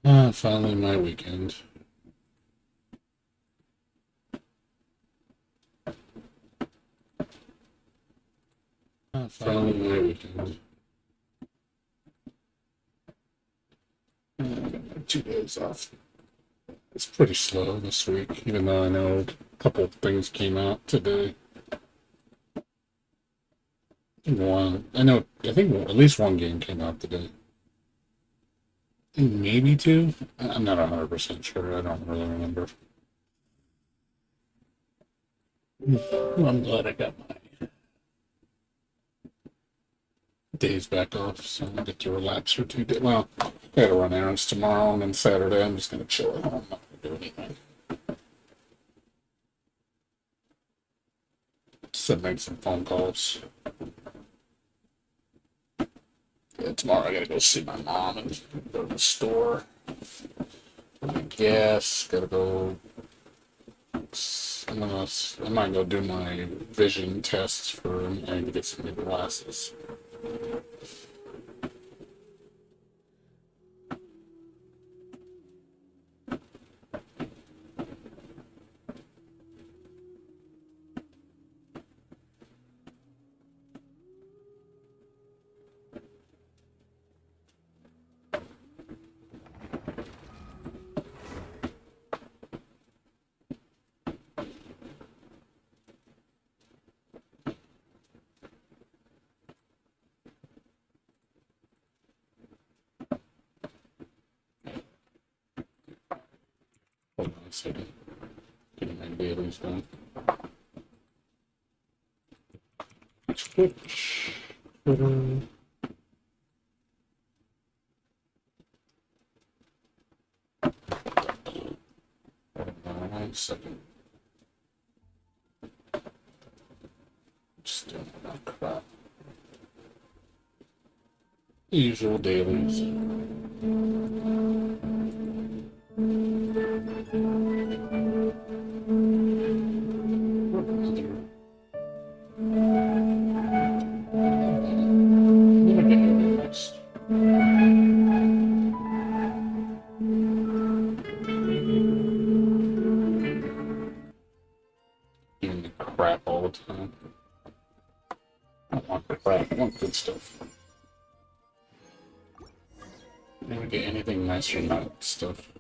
Finally my weekend. Finally my weekend. Got 2 days off. It's pretty slow this week, even though I know a couple of things came out today. I think at least one game came out today. I think maybe two. I'm not 100% sure. I don't really remember. Well, I'm glad I got my days back off, so I get to relax for 2 days. Well, I gotta run errands tomorrow, and then Saturday I'm just gonna chill at home. I'm not gonna do anything. Just make some phone calls. Yeah, tomorrow I gotta go see my mom and go to the store. I guess gotta go. I might go do my vision tests for. I need to get some new glasses. Hold on a second. Getting my dailies done. Twitch. Twitter. Hold on 1 second. Just doing that crap. Usual dailies. Doing the crap all the time. I don't want crap. I want good stuff. Never get anything nice from that stuff.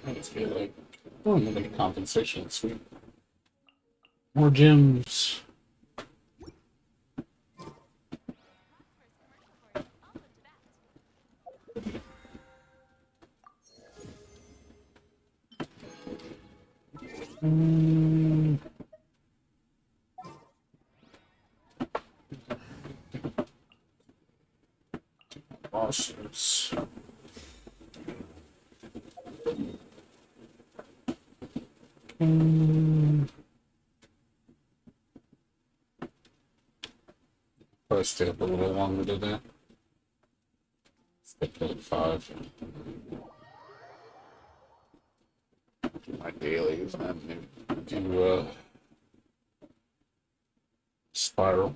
I just feel like, oh, I'm getting compensation. Sweet. More gems. Bosses. Probably stay up a little longer today. Stay till 5. Do my dailies and do spiral.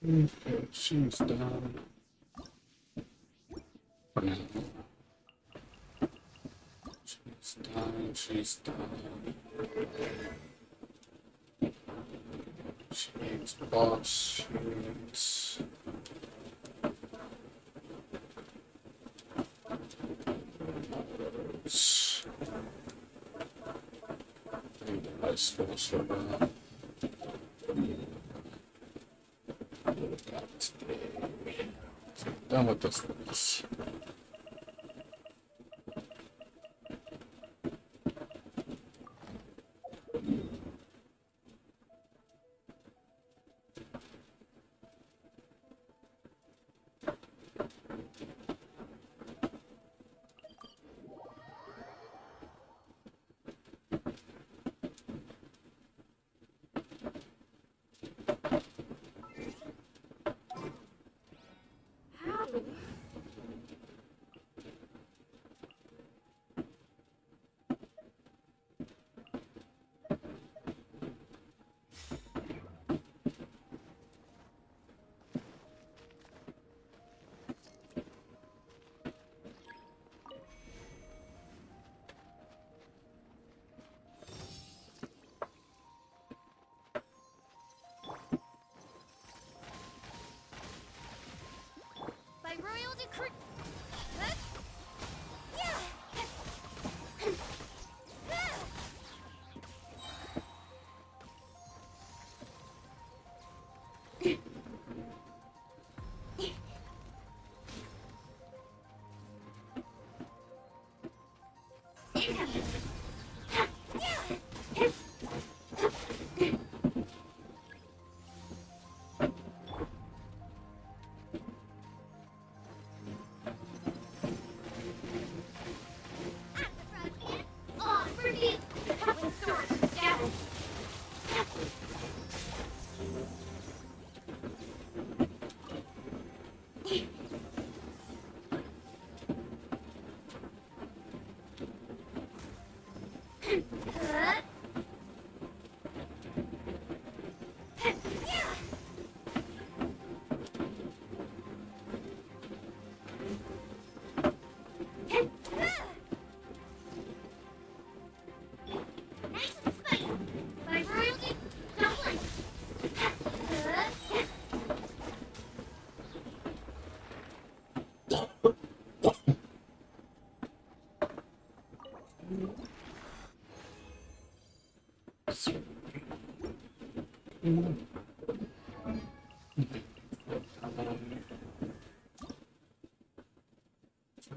Okay, she's done. For now. She's done. She's done. She needs boss. She needs. I need the ice for this one. Got today. Done with this list. By royal decree.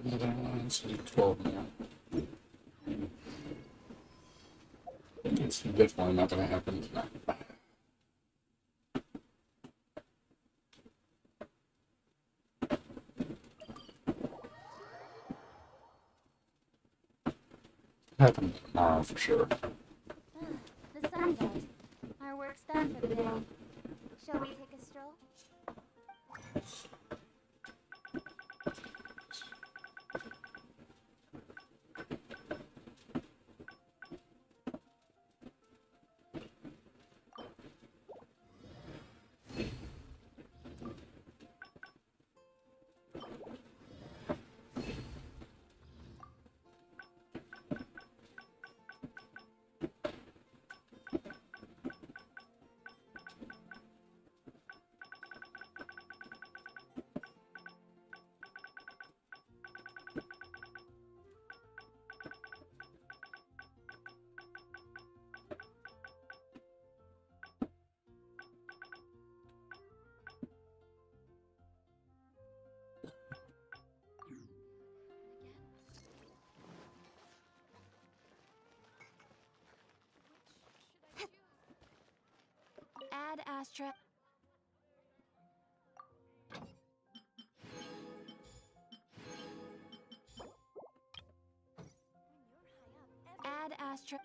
Another one, so 12 more. It's definitely not going to happen tonight. Happen tomorrow for sure. The sun's out. Our work's done for the day. Shall we take a stroll? Astra. Add Astra.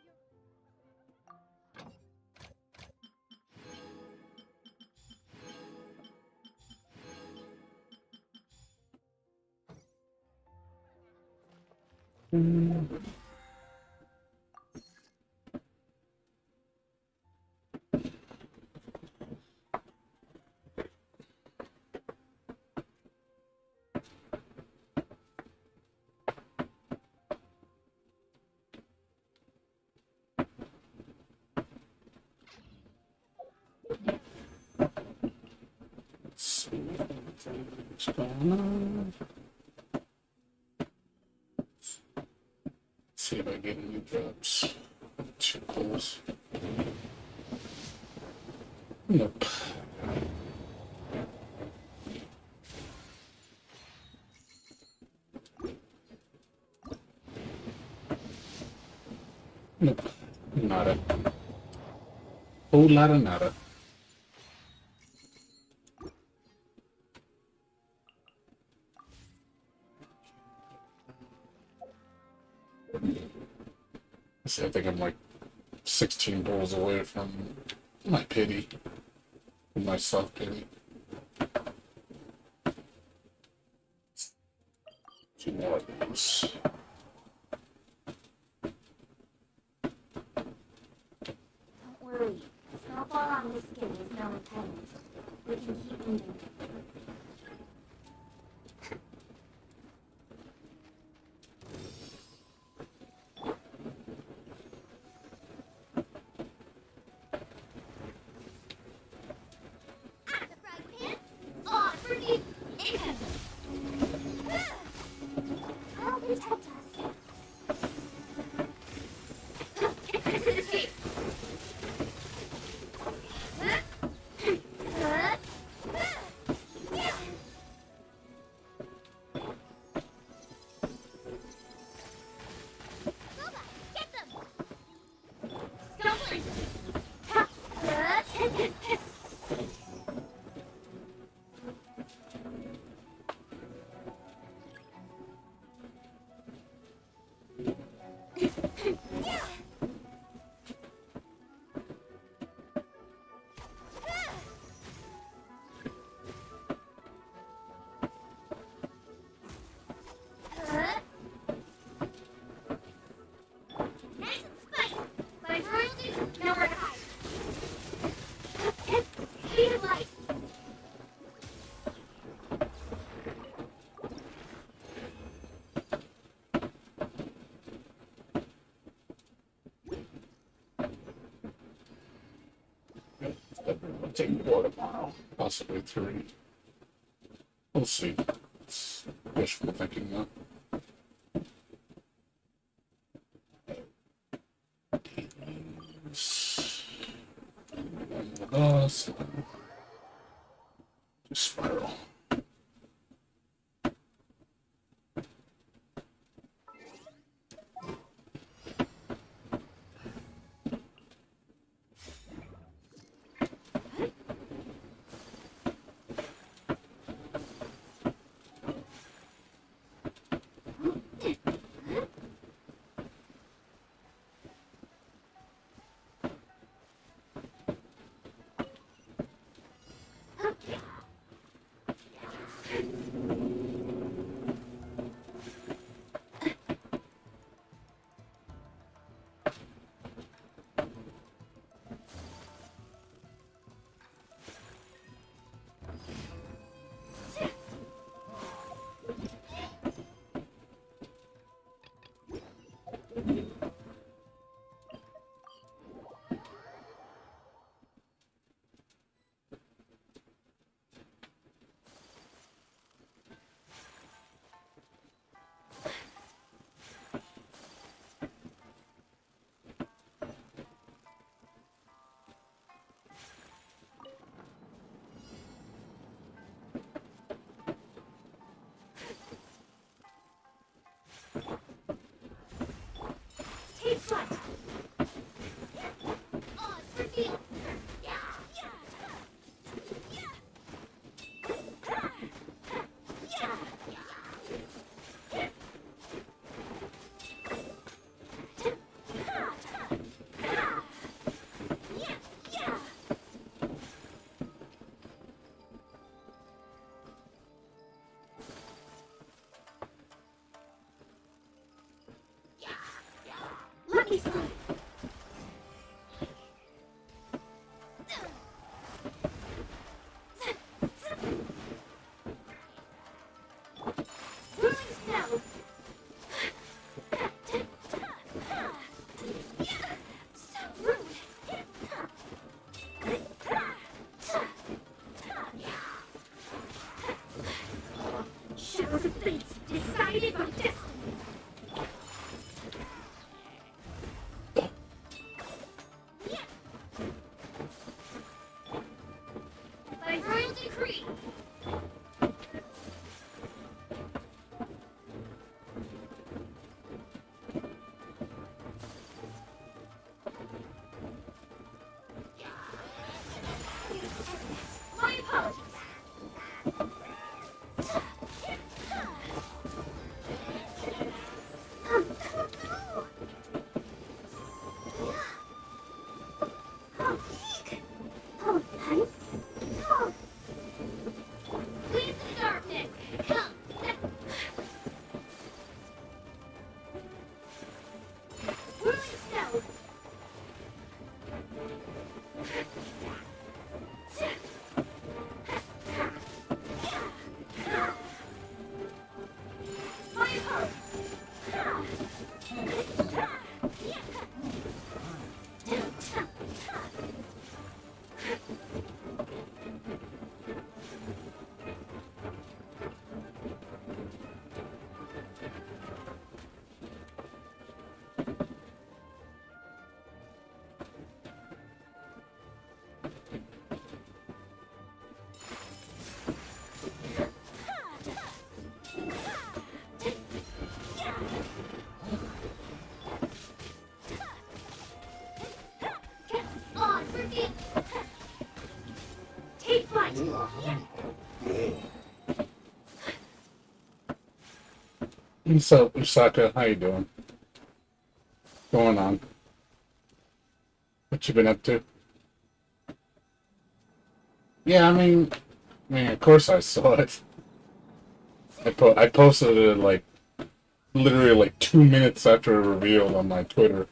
Let's see what's going on. See if I get any drops. Too close. Nope. Nope. Nada. Whole lot of nada. See, I think I'm like 16 balls away from my pity. My self pity. Two more of these. Don't worry. Snowfall on the skin is no impediment. We can keep moving. At the frying pan? Oh, freaking Inca! I'll protect us. Get to the tape. Get them! Scotland! Nice and spicy, but royalty, nowhere to hide. Speed of light. I'll take 4 tomorrow. Possibly 3. We'll see. It's wishful thinking though. Boss. Just spiral. He's fine. Ruins now. So rude. Shadows of fates decided by destiny. By royal decree. My apologies. Leave the darkness. Come. Ruin stone. My on for me. Take flight. What's up, Usaka? How you doing? What's going on? What you been up to? Yeah, of course I saw it. I posted it like literally like 2 minutes after it revealed on my Twitter.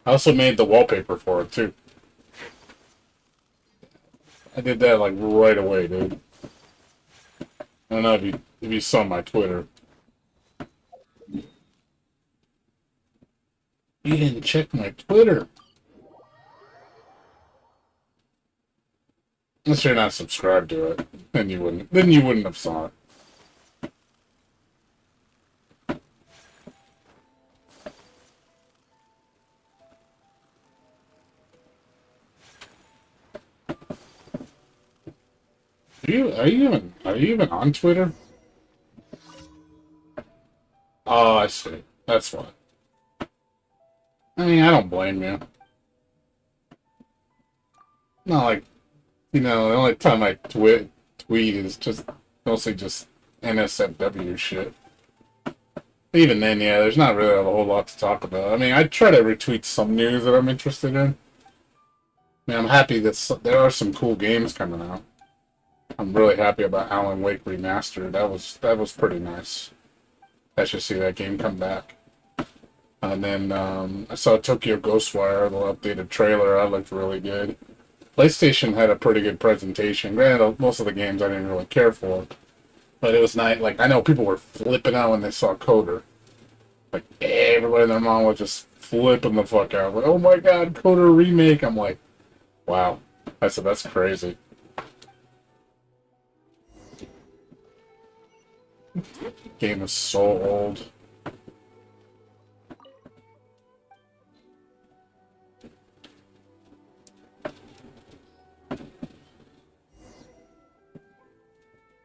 I also made the wallpaper for it too. I did that like right away, dude. I don't know if you saw my Twitter. You didn't check my Twitter. Unless you're not subscribed to it, then you wouldn't. Then you wouldn't have saw it. Are you even on Twitter? Oh, I see. That's why. I don't blame you. Not like, the only time I tweet is just mostly just NSFW shit. Even then, yeah, there's not really a whole lot to talk about. I try to retweet some news that I'm interested in. I'm happy that there are some cool games coming out. I'm really happy about Alan Wake Remastered. That was pretty nice. I should see that game come back. And then I saw Tokyo Ghostwire, the updated trailer. That looked really good. PlayStation had a pretty good presentation. Granted, most of the games I didn't really care for, but it was nice. Like, I know people were flipping out when they saw Coder. Like, everybody and their mom was just flipping the fuck out. Like, oh my god, Coder remake. I'm like, wow. I said, that's crazy. Game is so old.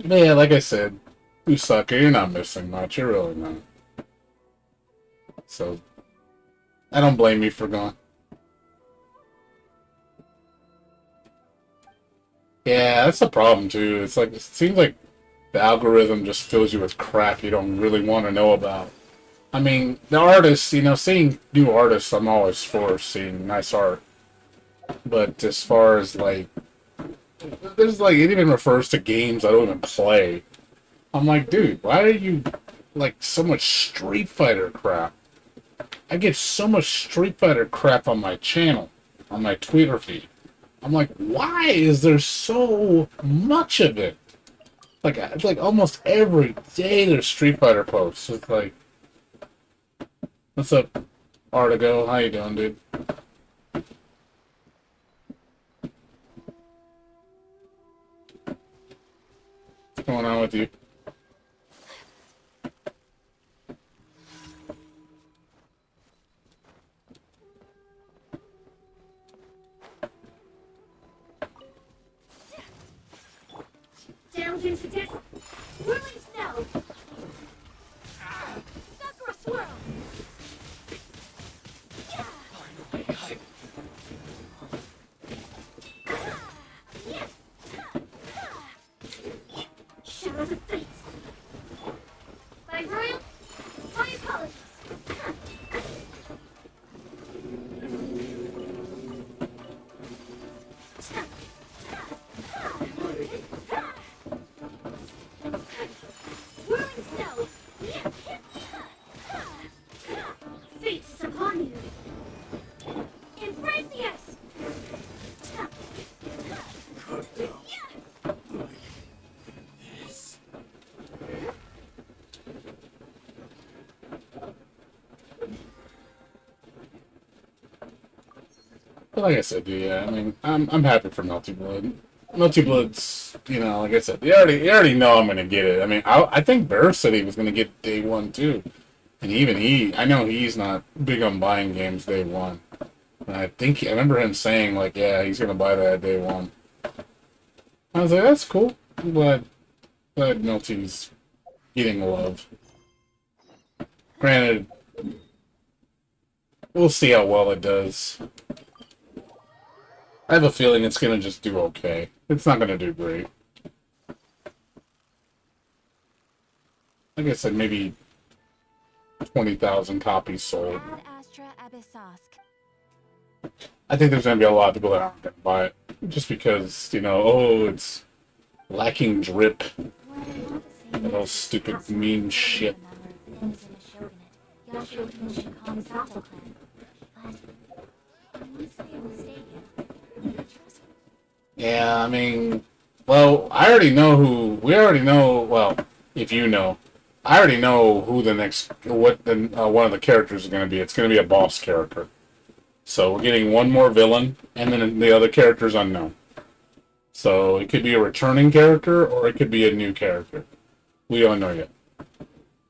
But yeah, like I said, Usaka, you're not missing much. You're really not. So, I don't blame you for going. Yeah, that's the problem too. It's like, it seems like the algorithm just fills you with crap you don't really want to know about. The artists, seeing new artists, I'm always for seeing nice art. But as far as like, there's like, it even refers to games I don't even play. I'm like, dude, why are you like so much Street Fighter crap? I get so much Street Fighter crap on my channel, on my Twitter feed. I'm like, why is there so much of it? Like, it's like almost every day there's Street Fighter posts. It's like, what's up, Artigo? How you doing, dude? What's going on with you? Down into this. Whirling snow. Sakura swirl. Shadows of fate. By royal, my apologies. Whirling snow. Fate is upon you. Embrace the ice. But like I said, yeah, I mean, I'm happy for Melty Blood. Melty Blood's, you know, like I said, you already know I'm gonna get it. I mean, I think Bear said he was gonna get day one too, and I know he's not big on buying games day one. And I remember him saying like, yeah, he's gonna buy that day one. I was like, that's cool. I'm glad Melty's getting love. Granted, we'll see how well it does. I have a feeling it's gonna just do okay. It's not gonna do great. Like I said, maybe 20,000 copies sold. Ad Astra Abyssosk. I think there's gonna be a lot of people that aren't gonna buy it. Just because, you know, oh, it's lacking drip. That whole stupid mean shit. Yeah, I mean, well, we already know, well, if you know, I already know who the next, one of the characters is going to be. It's going to be a boss character. So we're getting one more villain, and then the other character's unknown. So it could be a returning character, or it could be a new character. We don't know yet.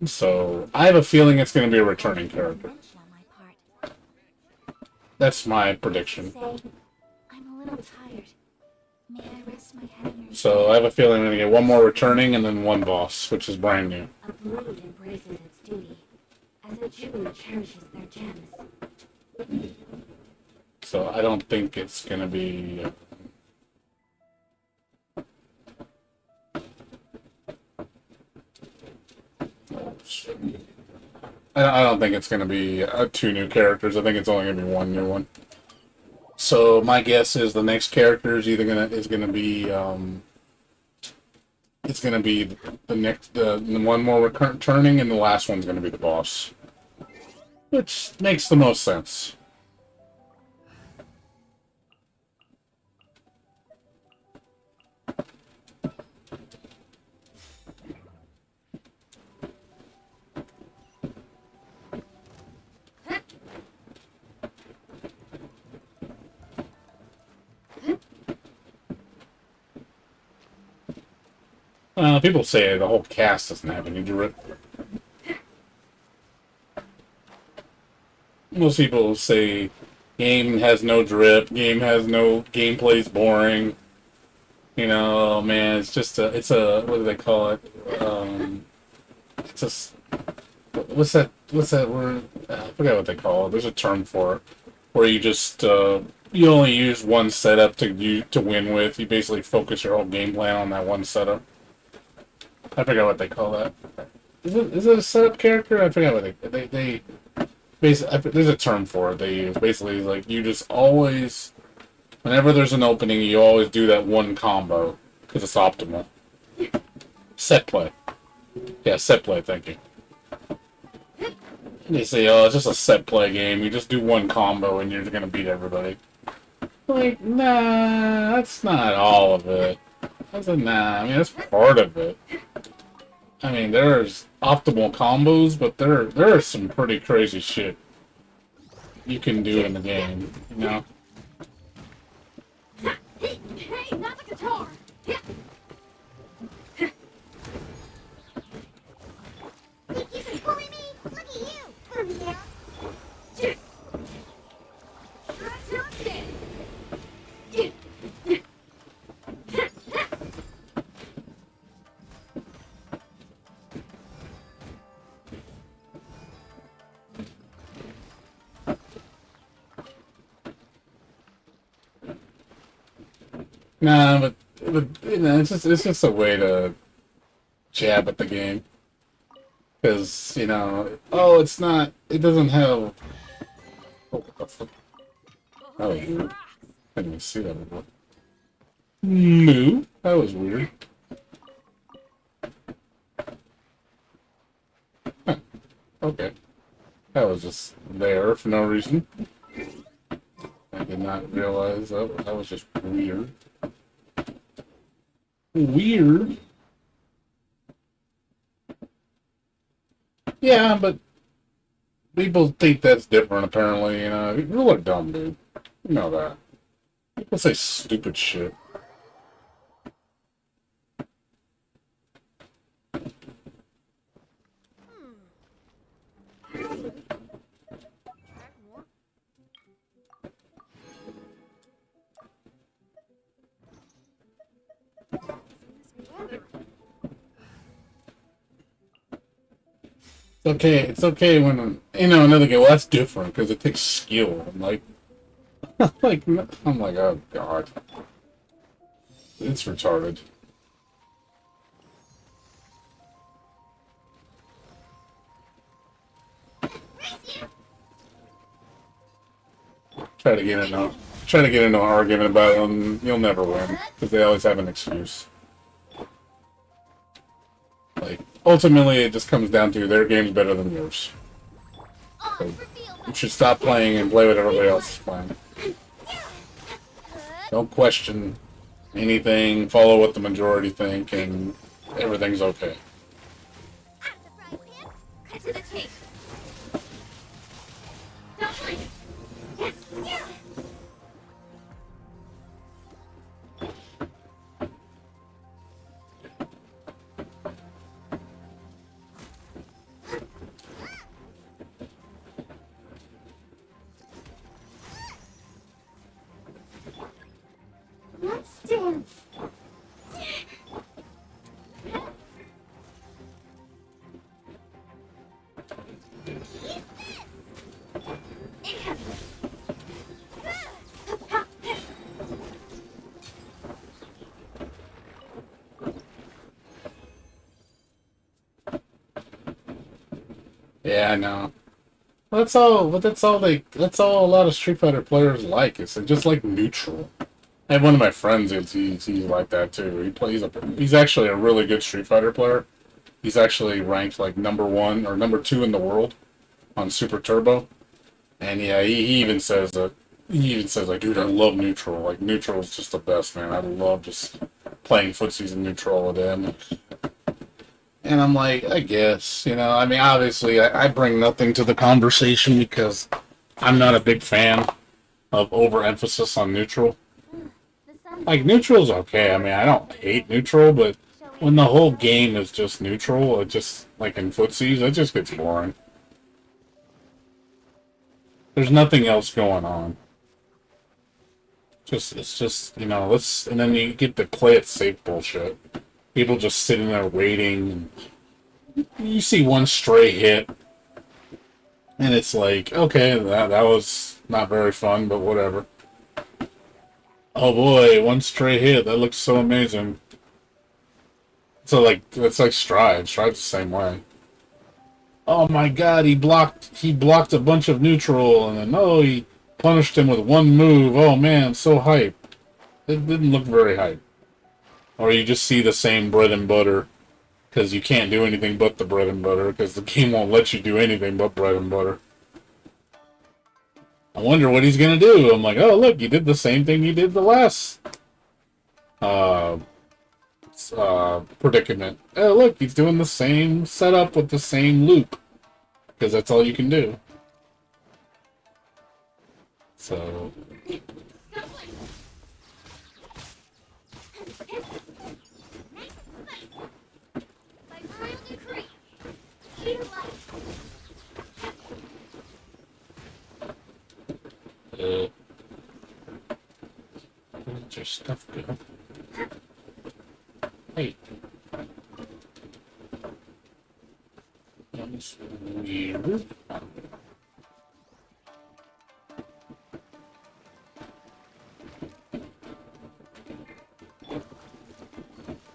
So I have a feeling it's going to be a returning character. That's my prediction. I'm a little tired. May I rest my head on your So I have a feeling we're going to get one more returning and then one boss, which is brand new. A blade embraces its duty, as it truly cherishes their gems. So I don't think it's going to be... I don't think it's going to be two new characters. I think it's only going to be one new one. So my guess is the next character is either gonna be it's gonna be the one more returning, and the last one's gonna be the boss, which makes the most sense. People say the whole cast doesn't have any drip. Most people say game has no drip, gameplay's boring. You know, man, it's what do they call it? It's a, what's that word? I forgot what they call it. There's a term for it, where you just, you only use one setup to win with. You basically focus your whole game plan on that one setup. I forgot what they call that. Is it a setup character? I forgot what they basically, there's a term for it they use. Basically, like, you just always, whenever there's an opening, you always do that one combo because it's optimal. Set play. Yeah, set play. Thank you. They say, oh, it's just a set play game. You just do one combo and you're gonna beat everybody. Like, nah, that's not all of it. I said, nah, I mean, that's part of it. I mean, there's optimal combos, but there is some pretty crazy shit you can do in the game, you know? Hey, not the guitar! Think you can bully me? Look at you! From here. Nah, but you know, it's just a way to jab at the game. Because, you know, oh, it's not, it doesn't have, oh, what the fuck? Oh, I didn't even see that before. Moo? That was weird. Huh, okay. That was just there for no reason. I did not realize that was just weird. Weird? Yeah, but people think that's different, apparently, you know. People are dumb, dude. You know that. People say stupid shit. It's okay when, you know, another game, well, that's different, because it takes skill. I'm like, I'm like, oh, God. It's retarded. Try to get into try to get into an argument about them, you'll never win because they always have an excuse. Like ultimately, it just comes down to their game's better than yours. So you should stop playing and play what everybody else is playing. Don't question anything. Follow what the majority think, and everything's okay. Let's dance. Yeah, I know. That's all. But that's all they. That's all a lot of Street Fighter players like. It's just like neutral. I have one of my friends. He's like that too. He's actually a really good Street Fighter player. He's actually ranked like #1 or #2 in the world on Super Turbo. And yeah, he even says that. He even says like, dude, I love neutral. Like neutral is just the best, man. I love just playing footsies in neutral with him. And I'm like, I guess, you know. I mean, obviously, I bring nothing to the conversation because I'm not a big fan of overemphasis on neutral. Like neutral's okay. I mean, I don't hate neutral, but when the whole game is just neutral, it just like in footsies, it just gets boring. There's nothing else going on. It's just, you know, and then you get the play it safe bullshit. People just sitting there waiting. You see one stray hit, and it's like, okay, that was not very fun, but whatever. Oh boy, one stray hit. That looks so amazing. So like, it's like Stride. Stride's the same way. Oh my God, he blocked a bunch of neutral, and then oh, he punished him with one move. Oh man, so hype. It didn't look very hype. Or you just see the same bread and butter Because you can't do anything but the bread and butter, because the game won't let you do anything but bread and butter. I wonder what he's gonna do. I'm like, oh look, he did the same thing he did the last uh, predicament. Oh look, he's doing the same setup with the same loop, because that's all you can do. So By royal decree, speed of light. where'd your stuff go? Hey. That's weird.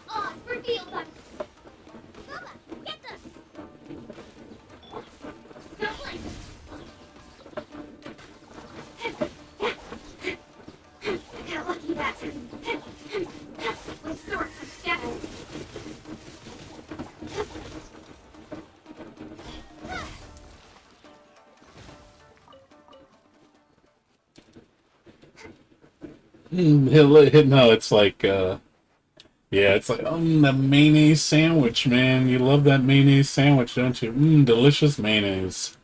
Odds revealed by Bubba, get them! Snowflake! How lucky that. With swords of shadow. No, it's like, yeah, it's like, the mayonnaise sandwich, man. You love that mayonnaise sandwich, don't you? Delicious mayonnaise.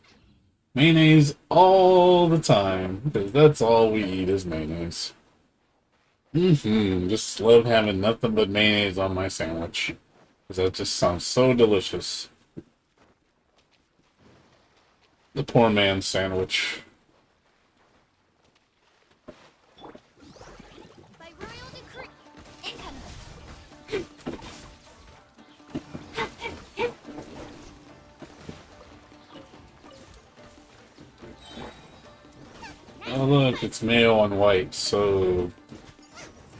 Mayonnaise all the time, because that's all we eat is mayonnaise. Just love having nothing but mayonnaise on my sandwich. Because that just sounds so delicious. The poor man's sandwich. By royal decree, incoming. Oh look, it's mayo on white, so...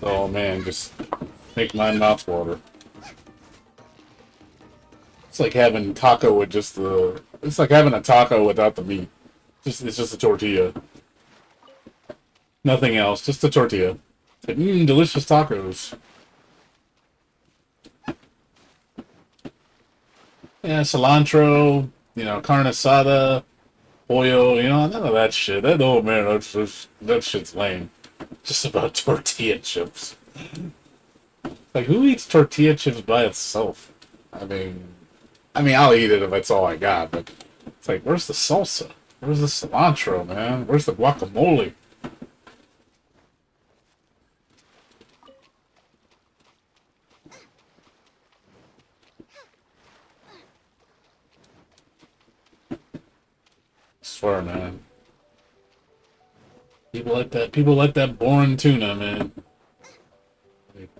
Oh man, just make my mouth water. It's like having taco with just the... It's like having a taco without the meat. It's just a tortilla. Nothing else, just a tortilla. It's like, delicious tacos. Yeah, cilantro, carne asada, pollo, none of that shit. Oh man, that shit's lame. Just about tortilla chips. Like, who eats tortilla chips by itself? I mean, I'll eat it if that's all I got, but it's like, where's the salsa? Where's the cilantro, man? Where's the guacamole? I swear, man. People like that boring tuna, man. Like,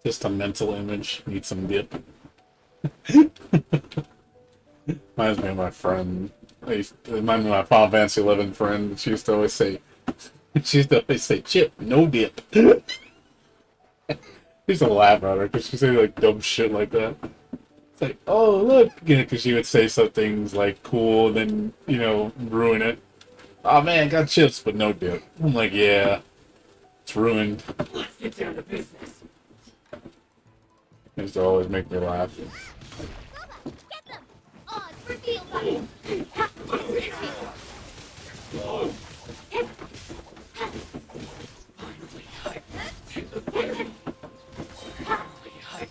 just a mental image. Need some dip. Reminds me of my friend. Reminds me of my Final Fantasy 11 friend. She used to always say, "Chip, no dip." She used to laugh at her because she say like dumb shit like that. It's like, oh look, because she would say some things like cool, then ruin it. Oh man, got chips but no dip. I'm like, yeah, it's ruined. Let's get down to business. It used to always make me laugh. Bubba, get them! Odds revealed by Finally, hype to the party. Finally, hype.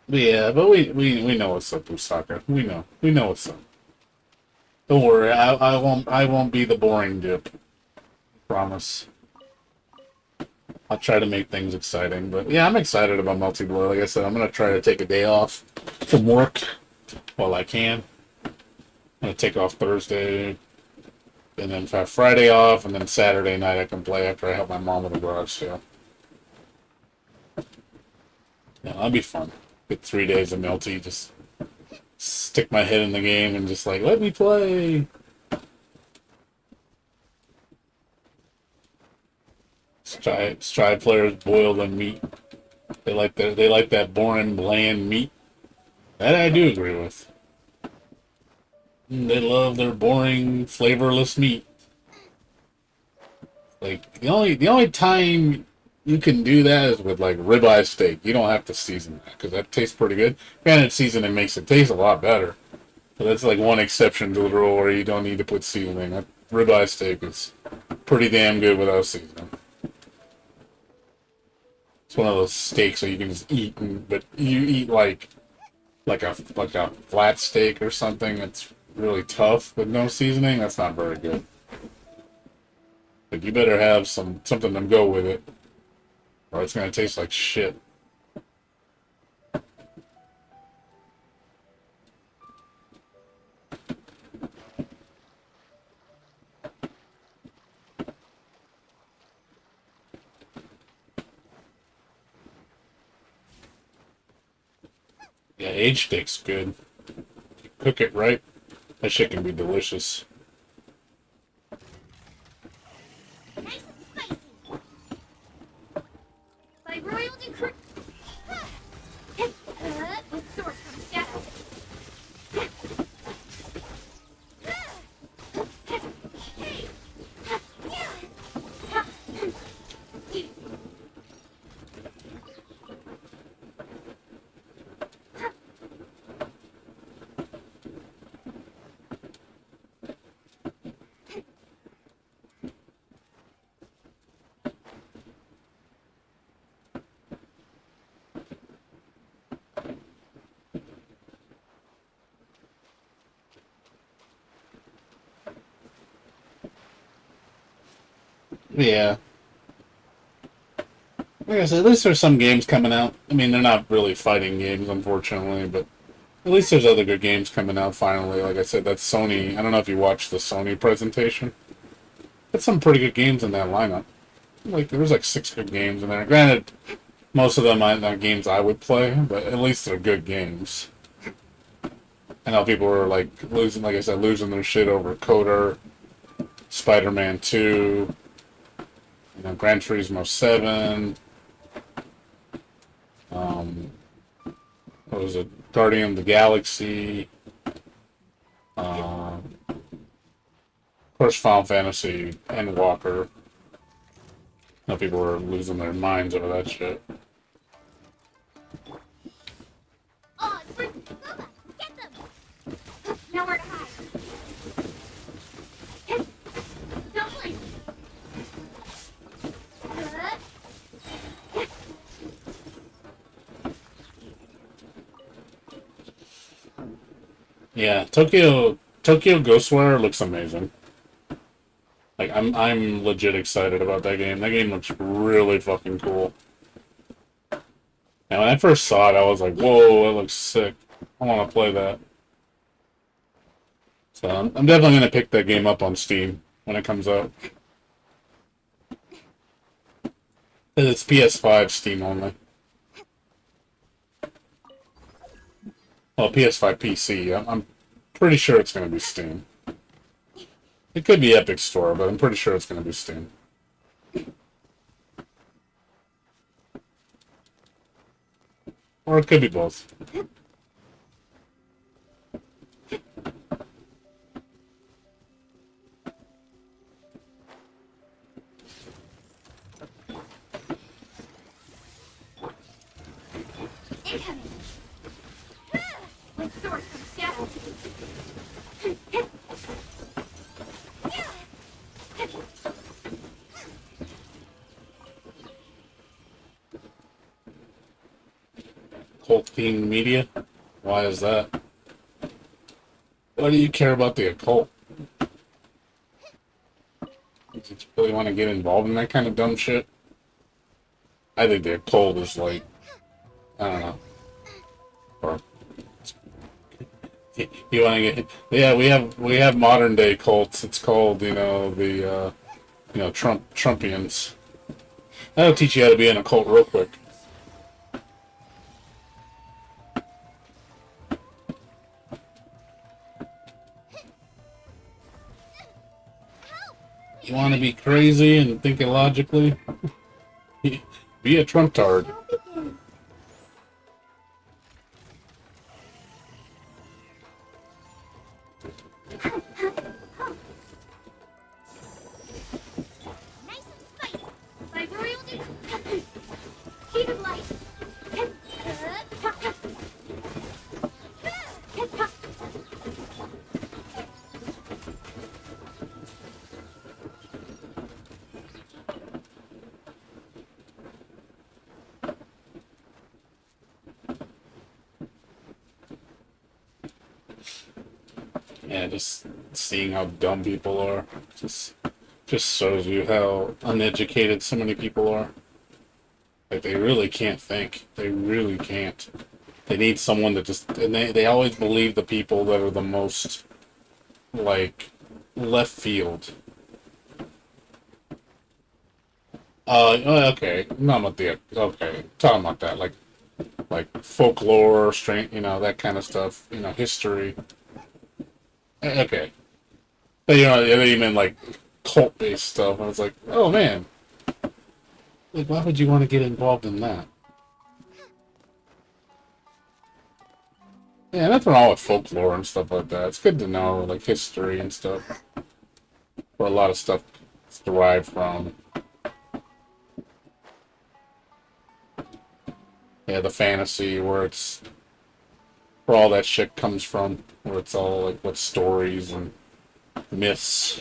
But yeah, but we know what's up, Usaka. We know what's up. Don't worry, I won't be the boring dip. Promise. I'll try to make things exciting, but yeah, I'm excited about multiplayer. Like I said, I'm gonna try to take a day off from work while I can. I'm gonna take off Thursday, and then have Friday off, and then Saturday night I can play after I help my mom with the garage sale. Yeah, that'll be fun. Get 3 days of Melty, just stick my head in the game and just like, let me play. Stride players boil the meat. They like that boring, bland meat. That I do agree with. They love their boring, flavorless meat. Like the only time you can do that is with like ribeye steak. You don't have to season that because that tastes pretty good. Granted, seasoning makes it taste a lot better. But that's like one exception to the rule where you don't need to put seasoning. That ribeye steak is pretty damn good without seasoning. It's one of those steaks that you can just eat, but you eat like a flat steak or something that's really tough with no seasoning. That's not very good. Like you better have something to go with it, or it's gonna taste like shit. Yeah, aged steak's good. You cook it right, that shit can be delicious. Nice and spicy. By royal decree. With sword from shadow. Yeah. Like I said, at least there's some games coming out. I mean, they're not really fighting games, unfortunately, but at least there's other good games coming out finally. Like I said, that's Sony. I don't know if you watched the Sony presentation. There's some pretty good games in that lineup. Like, there was like 6 good games in there. Granted, most of them aren't not games I would play, but at least they're good games. I know people were like losing, like I said, losing their shit over Coder, Spider-Man 2, Gran Turismo 7, what was it, Guardian of the Galaxy, of course Final Fantasy Endwalker. I know people were losing their minds over that shit. Oh, it's for Gooba. Get them. Nowhere to hide. Don't blink. Yeah, Tokyo Ghostwire looks amazing. Like I'm legit excited about that game. That game looks really fucking cool. And when I first saw it, I was like, "Whoa, that looks sick! I want to play that." So I'm definitely gonna pick that game up on Steam when it comes out. It's PS5 Steam only. Well, PS5 PC. I'm pretty sure it's gonna be Steam. It could be Epic Store, but I'm pretty sure it's gonna be Steam. Or it could be both. Incoming. With sword from shadow. Cult themed media? Why is that? Why do you care about the occult? Do you really want to get involved in that kind of dumb shit? I think the occult is like, I don't know. Or you want to get? Yeah, we have modern day cults. It's called the Trumpians. That'll teach you how to be in a cult real quick. You want to be crazy and think illogically? Be a Trump tard. Don't begin. Yeah, just seeing how dumb people are just shows you how uneducated so many people are. Like they really can't think. They really can't. They need someone to just and they always believe the people that are the most like left field. Okay, not about the okay, talking about that like folklore, strength, that kind of stuff, history. Okay, but they even like cult based stuff. I was like, oh man, like why would you want to get involved in that? Yeah, nothing wrong with folklore and stuff like that. It's good to know like history and stuff, where a lot of stuff is derived from. Yeah, the fantasy where all that shit comes from, where it's all like what stories and myths.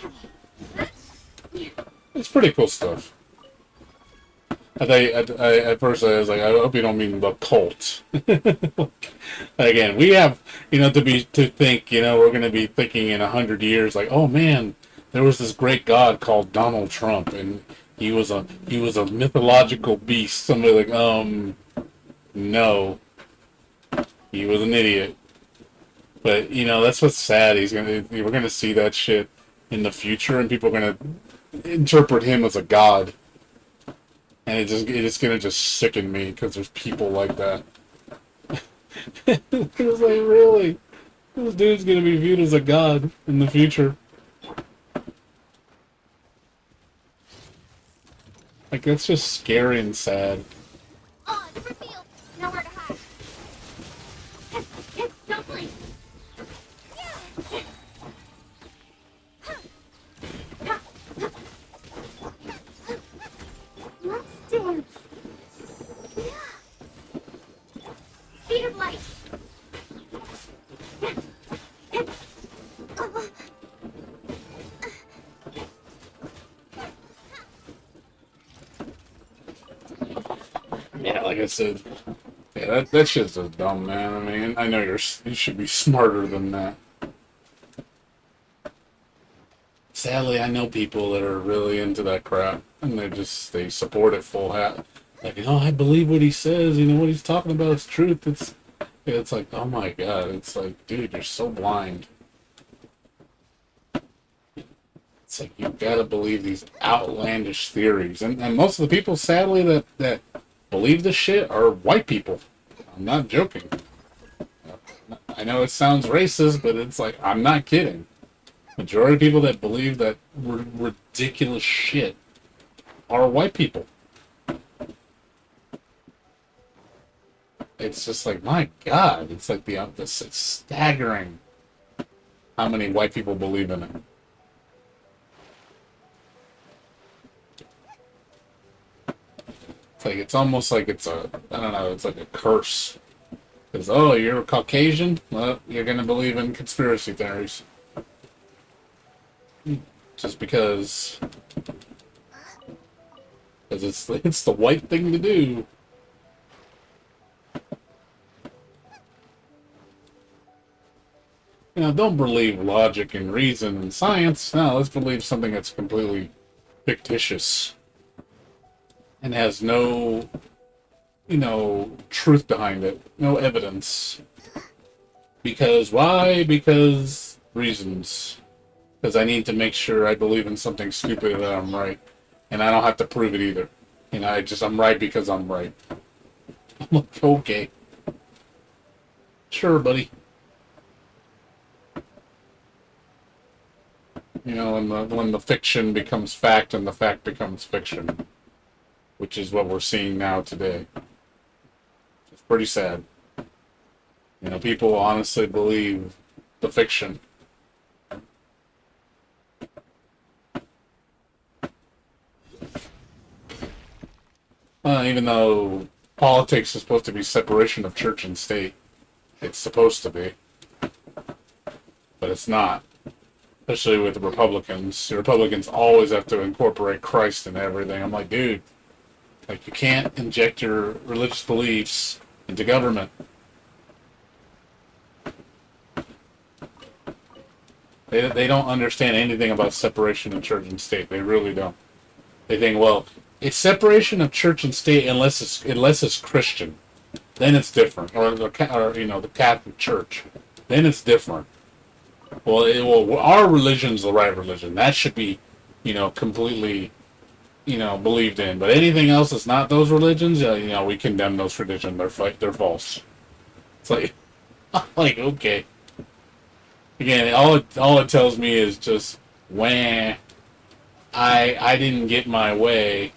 It's pretty cool stuff. At first I was like, I hope you don't mean the cult. Again, we have, to think, we're going to be thinking in 100 years, like, oh man, there was this great god called Donald Trump, and he was a mythological beast. Somebody like, no, he was an idiot. But that's what's sad. We're gonna see that shit in the future, and people are gonna interpret him as a god, and it's gonna just sicken me because there's people like that. It was like, really, this dude's gonna be viewed as a god in the future. Like that's just scary and sad. Oh, it's revealed. Nowhere to hide. Don't blink. Let's dance. Speed of light. Yeah, like I said, yeah, that shit's just dumb, man. I mean, I know you should be smarter than that. Sadly, I know people that are really into that crap, and they support it full hat. Like, I believe what he says. What he's talking about is truth. It's like, oh my god. It's like, dude, you're so blind. It's like you gotta believe these outlandish theories, and most of the people, sadly, that believe this shit are white people. I'm not joking. I know it sounds racist, but it's like I'm not kidding. Majority of people that believe that ridiculous shit are white people. It's just like, my God, it's like it's staggering how many white people believe in it. It's like it's almost like it's I don't know, it's like a curse. Because you're a Caucasian, well, you're gonna believe in conspiracy theories. Just because it's the white thing to do. Don't believe logic and reason and science. No, let's believe something that's completely fictitious and has no, truth behind it, no evidence. Because why? Because reasons. Because I need to make sure I believe in something stupid that I'm right. And I don't have to prove it either. I'm right because I'm right. I'm like, okay. Sure, buddy. When the fiction becomes fact and the fact becomes fiction. Which is what we're seeing now today. It's pretty sad. People honestly believe the fiction. Even though politics is supposed to be separation of church and state, it's supposed to be, but it's not. Especially with the Republicans. The Republicans always have to incorporate Christ in everything. I'm like, dude, like you can't inject your religious beliefs into government. They don't understand anything about separation of church and state. They really don't. They think, well, it's separation of church and state unless it's Christian, then it's different, or the Catholic Church, then it's different. Well, our religion's the right religion. That should be, completely, believed in. But anything else that's not those religions, we condemn those traditions. They're false. It's like, like okay. Again, all it tells me is just wah. I didn't get my way,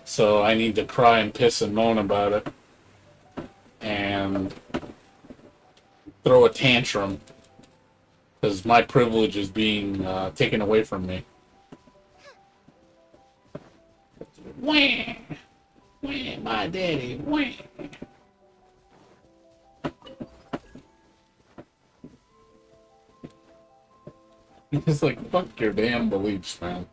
so I need to cry and piss and moan about it, and throw a tantrum because my privilege is being taken away from me. Wah, wah, my daddy, wah. It's like, fuck your damn beliefs, man.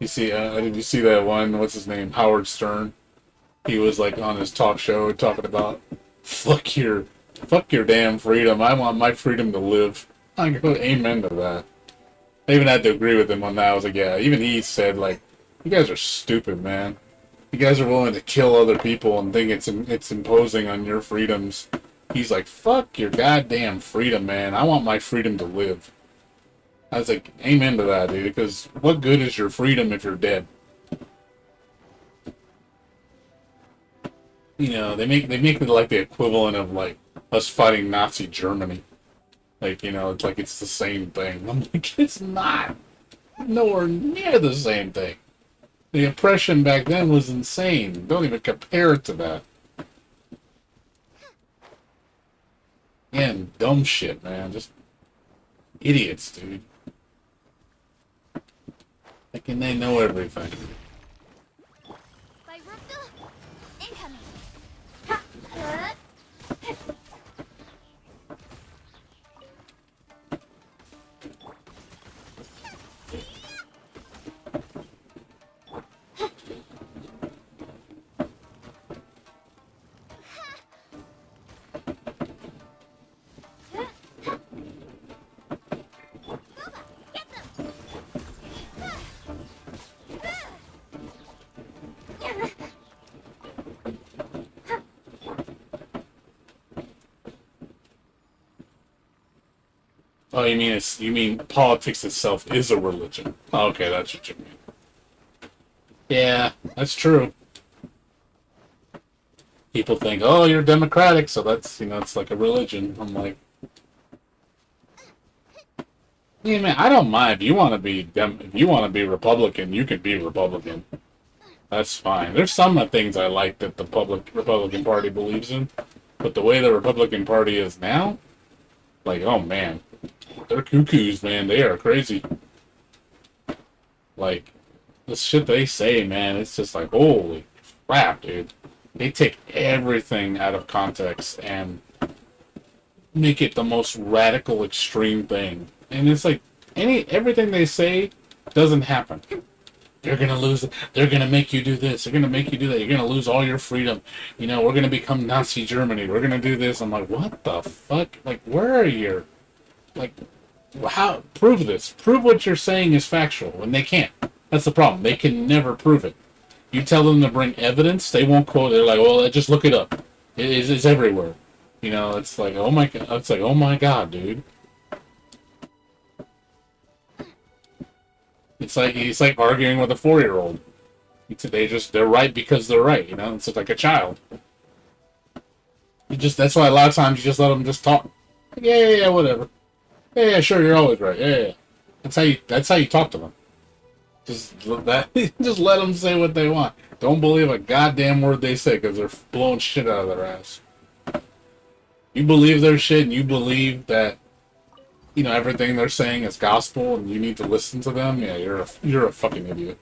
Did you see that one, what's his name, Howard Stern? He was like on his talk show talking about, fuck your damn freedom. I want my freedom to live. I go, amen to that. I even had to agree with him on that. I was like, yeah, even he said, like, you guys are stupid, man. You guys are willing to kill other people and think it's imposing on your freedoms. He's like, fuck your goddamn freedom, man. I want my freedom to live. I was like, amen to that, dude, because what good is your freedom if you're dead? They make it like the equivalent of, like, us fighting Nazi Germany. Like, it's like it's the same thing. I'm like, it's not. Nowhere near the same thing. The oppression back then was insane. Don't even compare it to that. And dumb shit, man. Just idiots, dude. Thinking they know everything. Incoming. Oh, you mean politics itself is a religion? Oh, okay, that's what you mean. Yeah, that's true. People think, oh, you're democratic, so that's it's like a religion. I'm like, yeah, man, I don't mind if you want to be if you want to be Republican, you can be Republican. That's fine. There's some things I like that the Republican Party believes in, but the way the Republican Party is now, like, oh man, they're cuckoos, man. They are crazy. Like, the shit they say, man, it's just like, holy crap, dude. They take everything out of context and make it the most radical, extreme thing. And it's like, everything they say doesn't happen. They're gonna lose. They're gonna make you do this. They're gonna make you do that. You're gonna lose all your freedom. We're gonna become Nazi Germany. We're gonna do this. I'm like, what the fuck? Like, where are your, like, how? Prove this. Prove what you're saying is factual, and they can't. That's the problem. They can never prove it. You tell them to bring evidence, they won't quote. They're like, well, just look it up. It's everywhere. It's like, oh my god. It's like, oh my god, dude. It's like arguing with a 4-year-old. They're right because they're right. It's like a child. That's why a lot of times you just let them just talk. Yeah, whatever. Yeah, sure, you're always right. Yeah. That's how you talk to them. Just let them say what they want. Don't believe a goddamn word they say because they're blowing shit out of their ass. You believe their shit and you believe that everything they're saying is gospel and you need to listen to them. Yeah, you're a fucking idiot.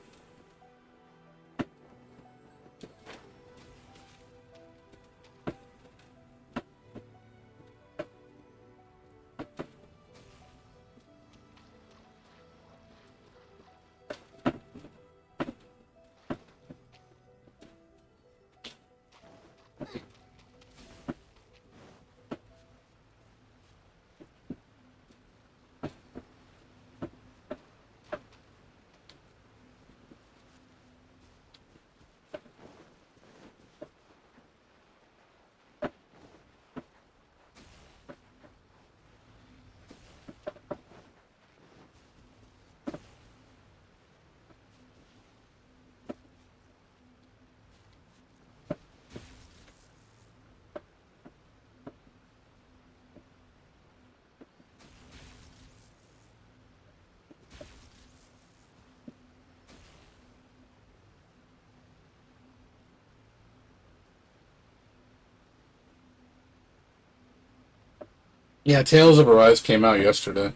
Yeah, Tales of Arise came out yesterday.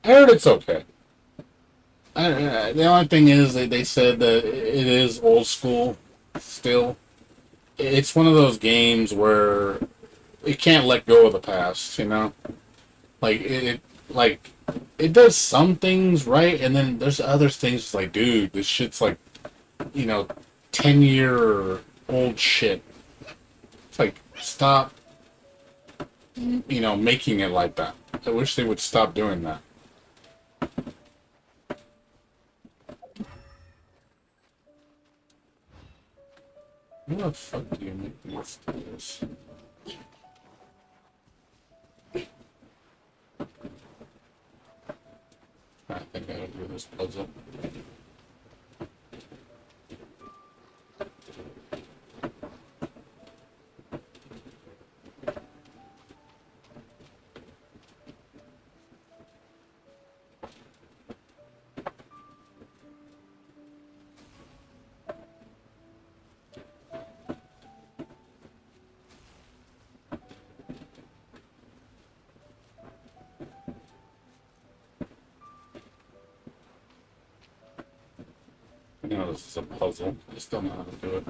I heard it's okay. The only thing is they said that it is old school still. It's one of those games where it can't let go of the past, you know? Like like it does some things right, and then there's other things like, dude, this shit's like, you know, 10-year old shit. It's like, stop, making it like that. I wish they would stop doing that. How the fuck do you make these things? I think I gotta do this puzzle. I know this is a puzzle. I just don't know how to do it.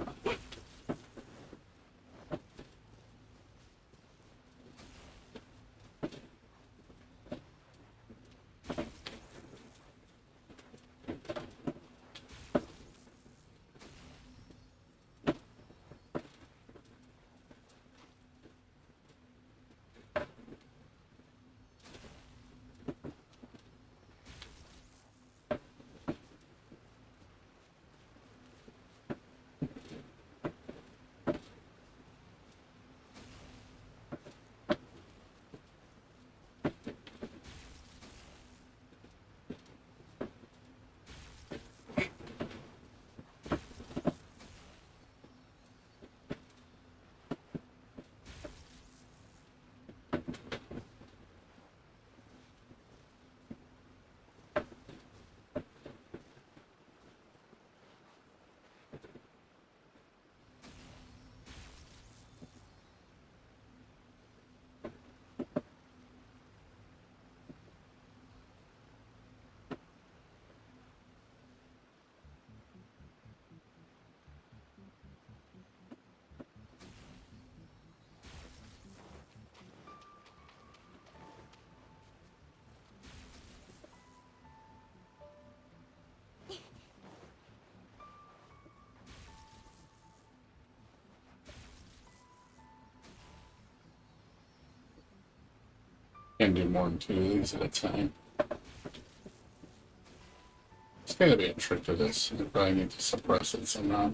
Can't do more than two of these at a time. There's gotta be a trick to this. I probably need to suppress it somehow.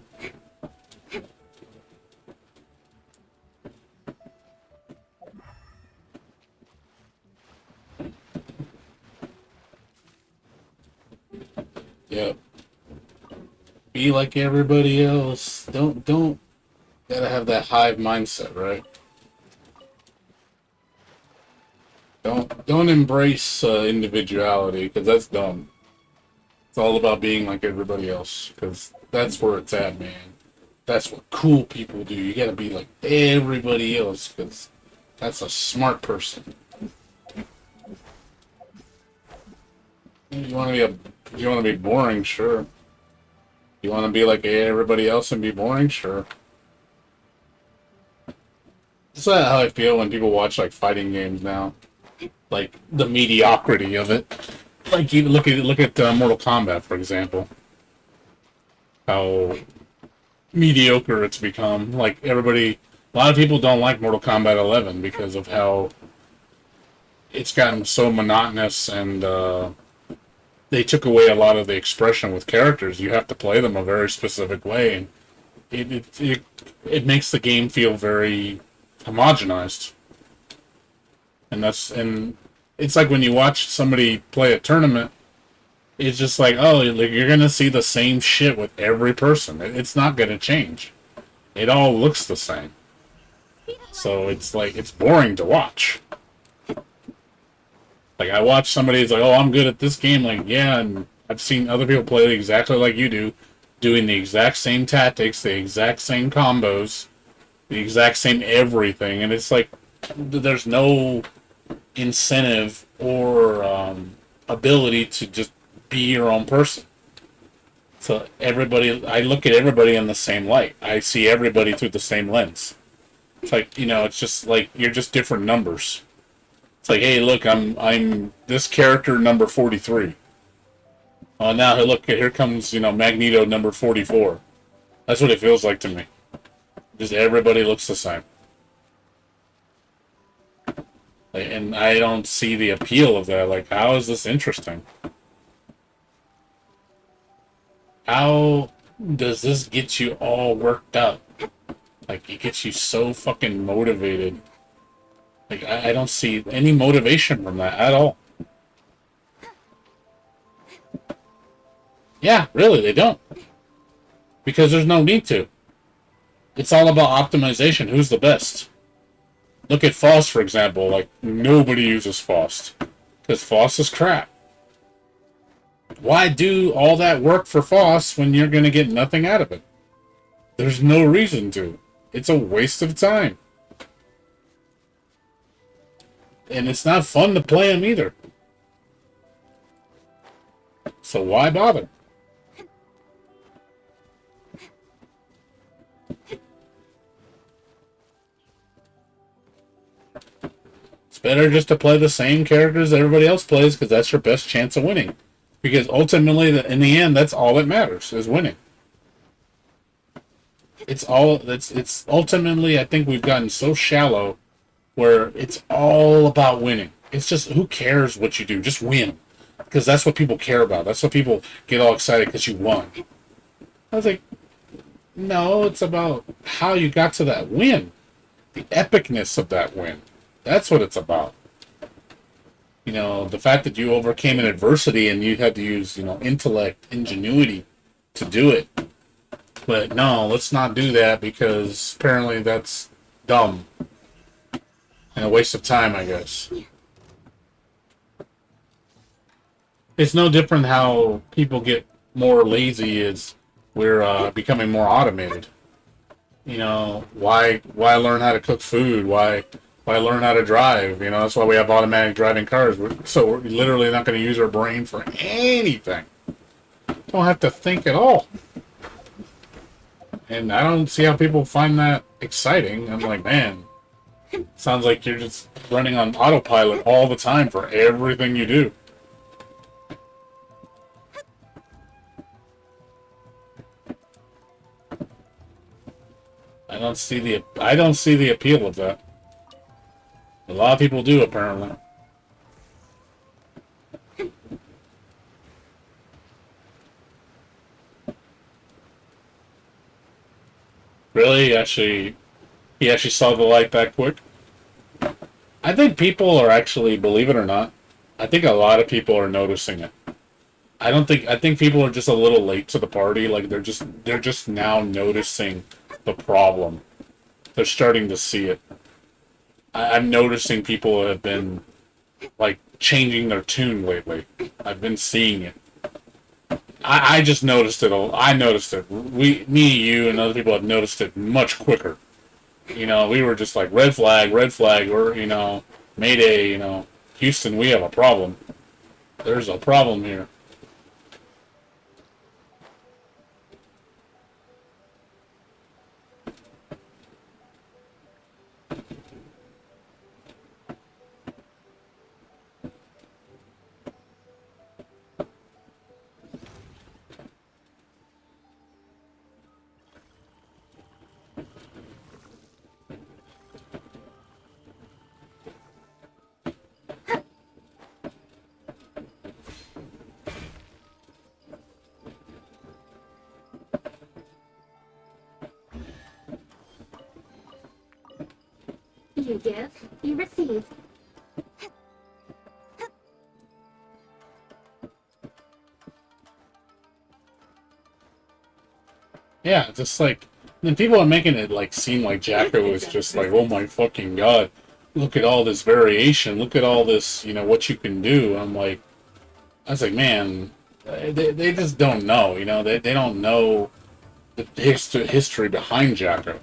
Yep. Be like everybody else. Don't gotta have that hive mindset, right? Don't embrace individuality, because that's dumb. It's all about being like everybody else, because that's where it's at, man. That's what cool people do. You gotta be like everybody else, because that's a smart person. You want to be you want to be boring, sure. You want to be like everybody else and be boring, sure. That's how I feel when people watch like fighting games now, like the mediocrity of it. Like you look at Mortal Kombat, for example. How mediocre it's become. Like everybody, a lot of people don't like Mortal Kombat 11 because of how it's gotten so monotonous, and they took away a lot of the expression with characters. You have to play them a very specific way, and it makes the game feel very homogenized. And it's like when you watch somebody play a tournament, it's just like, oh, like you're gonna see the same shit with every person. It's not gonna change. It all looks the same. So it's like it's boring to watch. Like I watch somebody who's like, oh, I'm good at this game. Like, yeah, and I've seen other people play it exactly like you do, doing the exact same tactics, the exact same combos, the exact same everything, and it's like there's no incentive or ability to just be your own person. So everybody, I look at everybody in the same light. I see everybody through the same lens. It's like, it's just like you're just different numbers. It's like, hey, look, I'm this character number 43. Oh, now hey, look, here comes Magneto number 44. That's what it feels like to me. Just everybody looks the same. And I don't see the appeal of that. Like, how is this interesting? How does this get you all worked up? Like, it gets you so fucking motivated. Like, I don't see any motivation from that at all. Yeah, really, they don't. Because there's no need to. It's all about optimization. Who's the best? Look at Faust, for example. Like, nobody uses Faust. Because Faust is crap. Why do all that work for Faust when you're going to get nothing out of it? There's no reason to. It's a waste of time. And it's not fun to play him either. So why bother? It's better just to play the same characters everybody else plays because that's your best chance of winning. Because ultimately, in the end, that's all that matters, is winning. It's ultimately, I think we've gotten so shallow where it's all about winning. It's just, who cares what you do? Just win. Because that's what people care about. That's what people get all excited because you won. I was like, no, it's about how you got to that win. The epicness of that win. That's what it's about. The fact that you overcame an adversity and you had to use, intellect, ingenuity to do it. But no, let's not do that because apparently that's dumb. And a waste of time, I guess. It's no different how people get more lazy as we're becoming more automated. Why learn how to cook food? Why learn how to drive? That's why we have automatic driving cars. So we're literally not going to use our brain for anything. Don't have to think at all. And I don't see how people find that exciting. I'm like, man, sounds like you're just running on autopilot all the time for everything you do. I don't see the appeal of that. A lot of people do, apparently. Really? He actually saw the light that quick? I think people are actually, believe it or not, I think a lot of people are noticing it. I think people are just a little late to the party. Like, they're just now noticing the problem. They're starting to see it. I'm noticing people have been, like, changing their tune lately. I've been seeing it. I just noticed it. I noticed it. Me, you, and other people have noticed it much quicker. We were just like, red flag, or, Mayday, Houston, we have a problem. There's a problem here. You give, you receive. Yeah, just like, and people are making it like seem like Jacko is just like, oh my fucking god, look at all this variation, look at all this, what you can do. I was like, man, they just don't know, they don't know the history behind Jacko.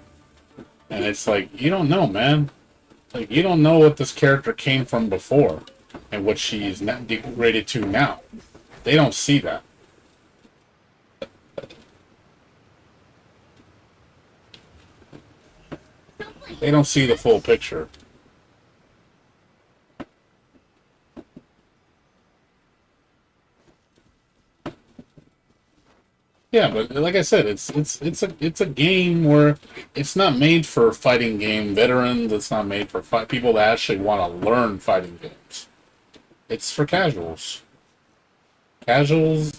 And it's like, you don't know, man. Like, you don't know what this character came from before and what she's degraded to now. They don't see that. They don't see the full picture. Yeah, but like I said, it's a game where it's not made for fighting game veterans. It's not made for people that actually want to learn fighting games. It's for casuals. Casuals,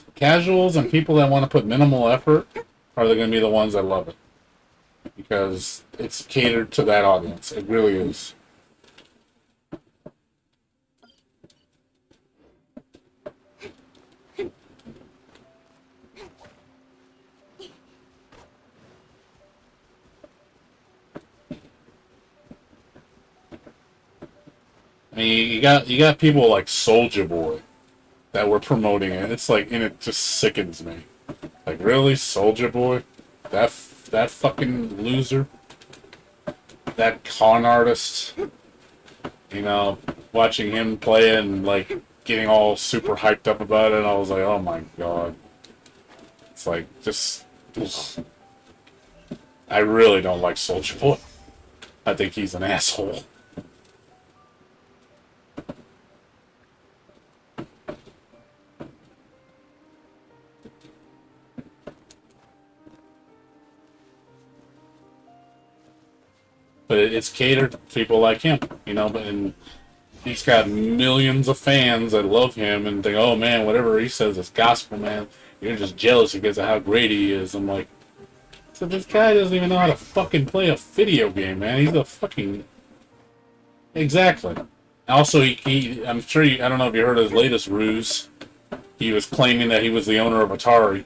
and people that want to put minimal effort are going to be the ones that love it because it's catered to that audience. It really is. I mean, you got people like Soldier Boy that were promoting it. It's like, and it just sickens me. Like, really, Soldier Boy, that fucking loser, that con artist. You know, watching him play and like getting all super hyped up about it, I was like, oh my god. It's like just. Ugh. I really don't like Soldier Boy. I think he's an asshole. But it's catered to people like him, you know. But and he's got millions of fans that love him and think, oh man, whatever he says is gospel, man. You're just jealous because of how great he is. I'm like, so this guy doesn't even know how to fucking play a video game, man. He's a fucking exactly. Also, I'm sure I don't know if you heard his latest ruse. He was claiming that he was the owner of Atari.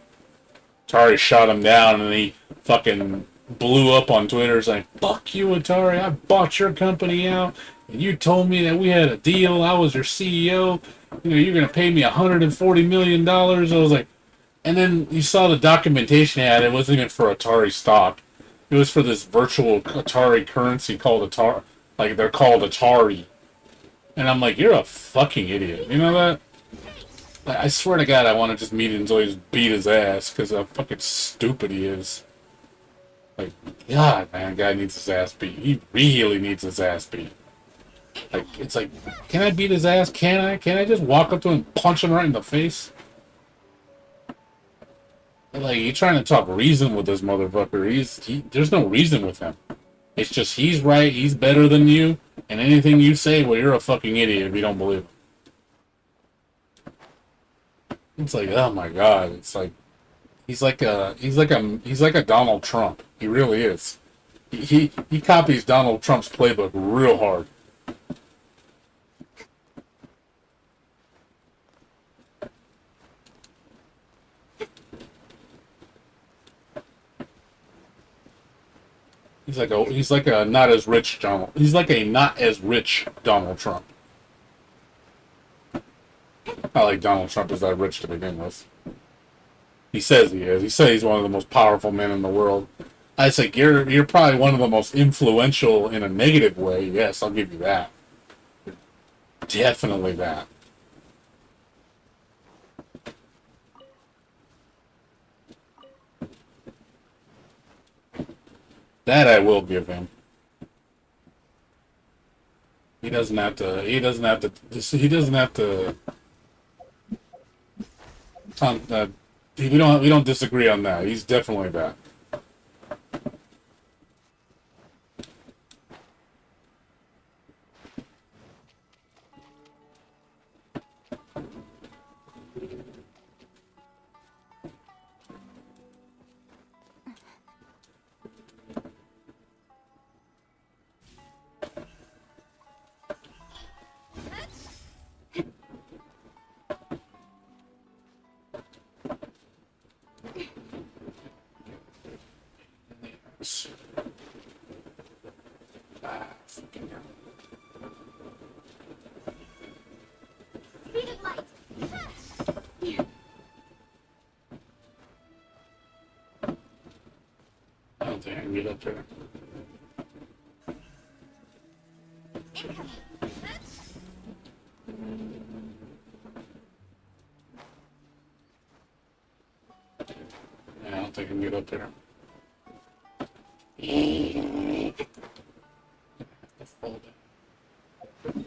Atari shot him down, and he fucking blew up on Twitter saying, "Fuck you, Atari! I bought your company out, and you told me that we had a deal. I was your CEO. You know, you're gonna pay me $140 million." I was like, and then you saw the documentation ad. It wasn't even for Atari stock. It was for this virtual Atari currency called Atari. Like they're called Atari, and I'm like, you're a fucking idiot. You know that? Like, I swear to God, I want to just meet him until he just beat his ass because how fucking stupid he is. Like, God, man, guy needs his ass beat. He really needs his ass beat. Like, it's like, can I beat his ass? Can I? Can I just walk up to him and punch him right in the face? Like, you're trying to talk reason with this motherfucker. There's no reason with him. It's just he's right, he's better than you, and anything you say, well, you're a fucking idiot if you don't believe it. It's like, oh my God, it's like he's like a Donald Trump. He really is. He copies Donald Trump's playbook real hard. He's like a not as rich Donald. He's like a not as rich Donald Trump. Not like Donald Trump is that rich to begin with. He says he is. He says he's one of the most powerful men in the world. I say you're probably one of the most influential in a negative way. Yes, I'll give you that. Definitely that. That I will give him. He doesn't have to. He doesn't have to. He doesn't have to. We don't disagree on that. He's definitely that. Fucking hell. Speed of light. I don't think I can get up there. Incoming. Yeah, I don't think I can get up there. Fall down.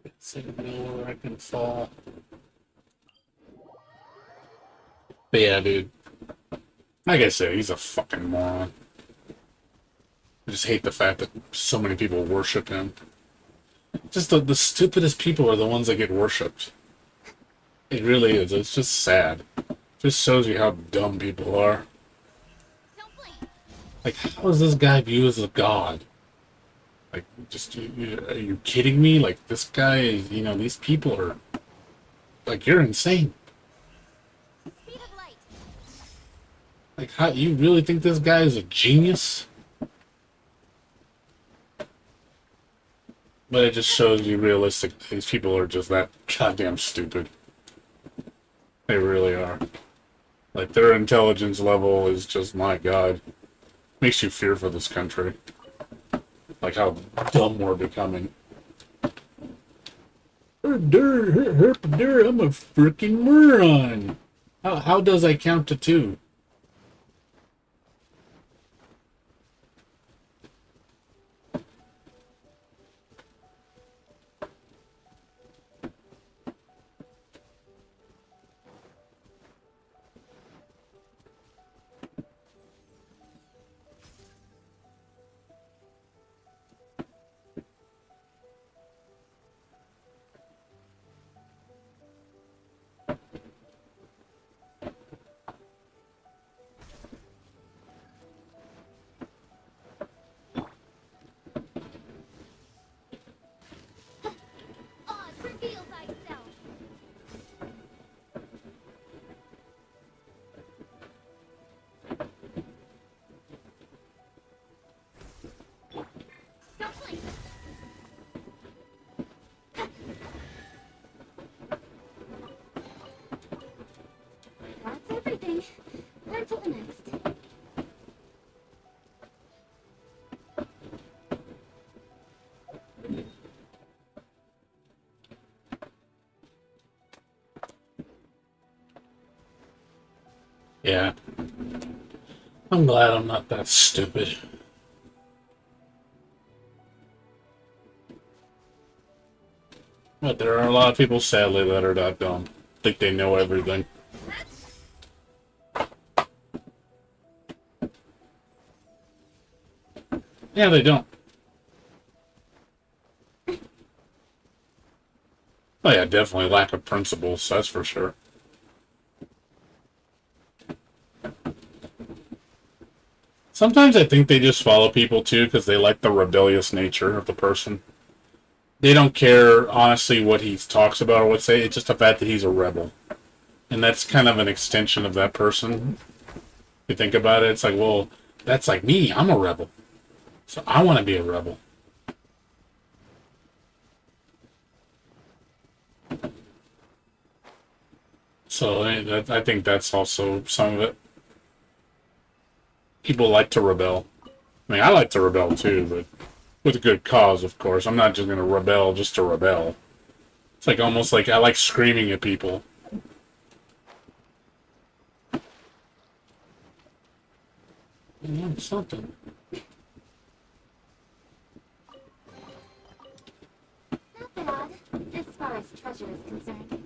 It's in the middle where I can fall. But yeah, dude. Like I said, he's a fucking moron. I just hate the fact that so many people worship him. Just the stupidest people are the ones that get worshipped. It really is. It's just sad. Just shows you how dumb people are. Don't blink. Like, how is this guy viewed as a god? Like, just, are you kidding me? Like, this guy is, these people are, like, you're insane. Speed of light. Like, how, you really think this guy is a genius? But it just shows you realistic, these people are just that goddamn stupid. They really are. Like, their intelligence level is just, my God. Makes you fear for this country. Like how dumb we're becoming. I'm a freaking moron. How does I count to 2? Oz, reveal thyself. Don't blink. That's everything. On to the next. Yeah. I'm glad I'm not that stupid. But there are a lot of people, sadly, that are that dumb. Think they know everything. Yeah, they don't. Oh yeah, definitely lack of principles, that's for sure. Sometimes I think they just follow people too because they like the rebellious nature of the person. They don't care, honestly, what he talks about or what say. It's just the fact that he's a rebel. And that's kind of an extension of that person. If you think about it, it's like, well, that's like me. I'm a rebel. So I want to be a rebel. So I think that's also some of it. People like to rebel. I mean, I like to rebel too, but with a good cause, of course. I'm not just going to rebel just to rebel. It's like almost like I like screaming at people. Something. Not bad, as far as treasure is concerned.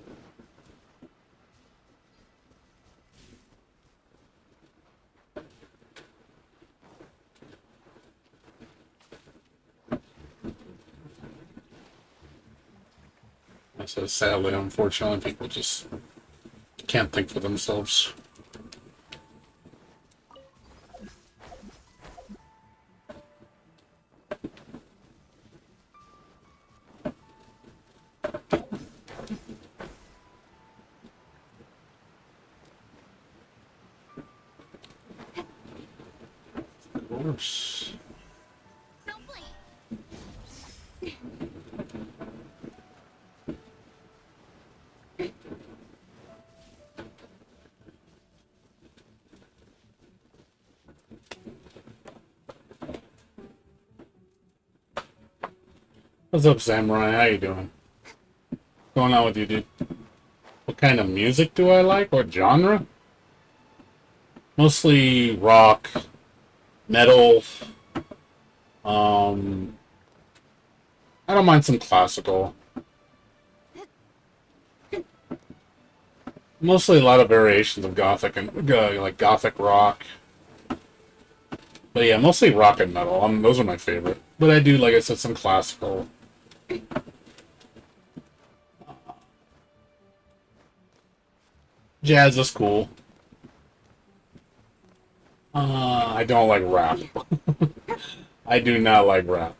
So sadly, unfortunately, people just can't think for themselves. Of course. Don't blink. What's up, Samurai? How you doing? What's going on with you, dude? What kind of music do I like? What genre? Mostly rock, metal. I don't mind some classical. Mostly a lot of variations of gothic and like gothic rock. But yeah, mostly rock and metal. Those are my favorite. But I do, like I said, some classical. Jazz is cool. I don't like rap. I do not like rap.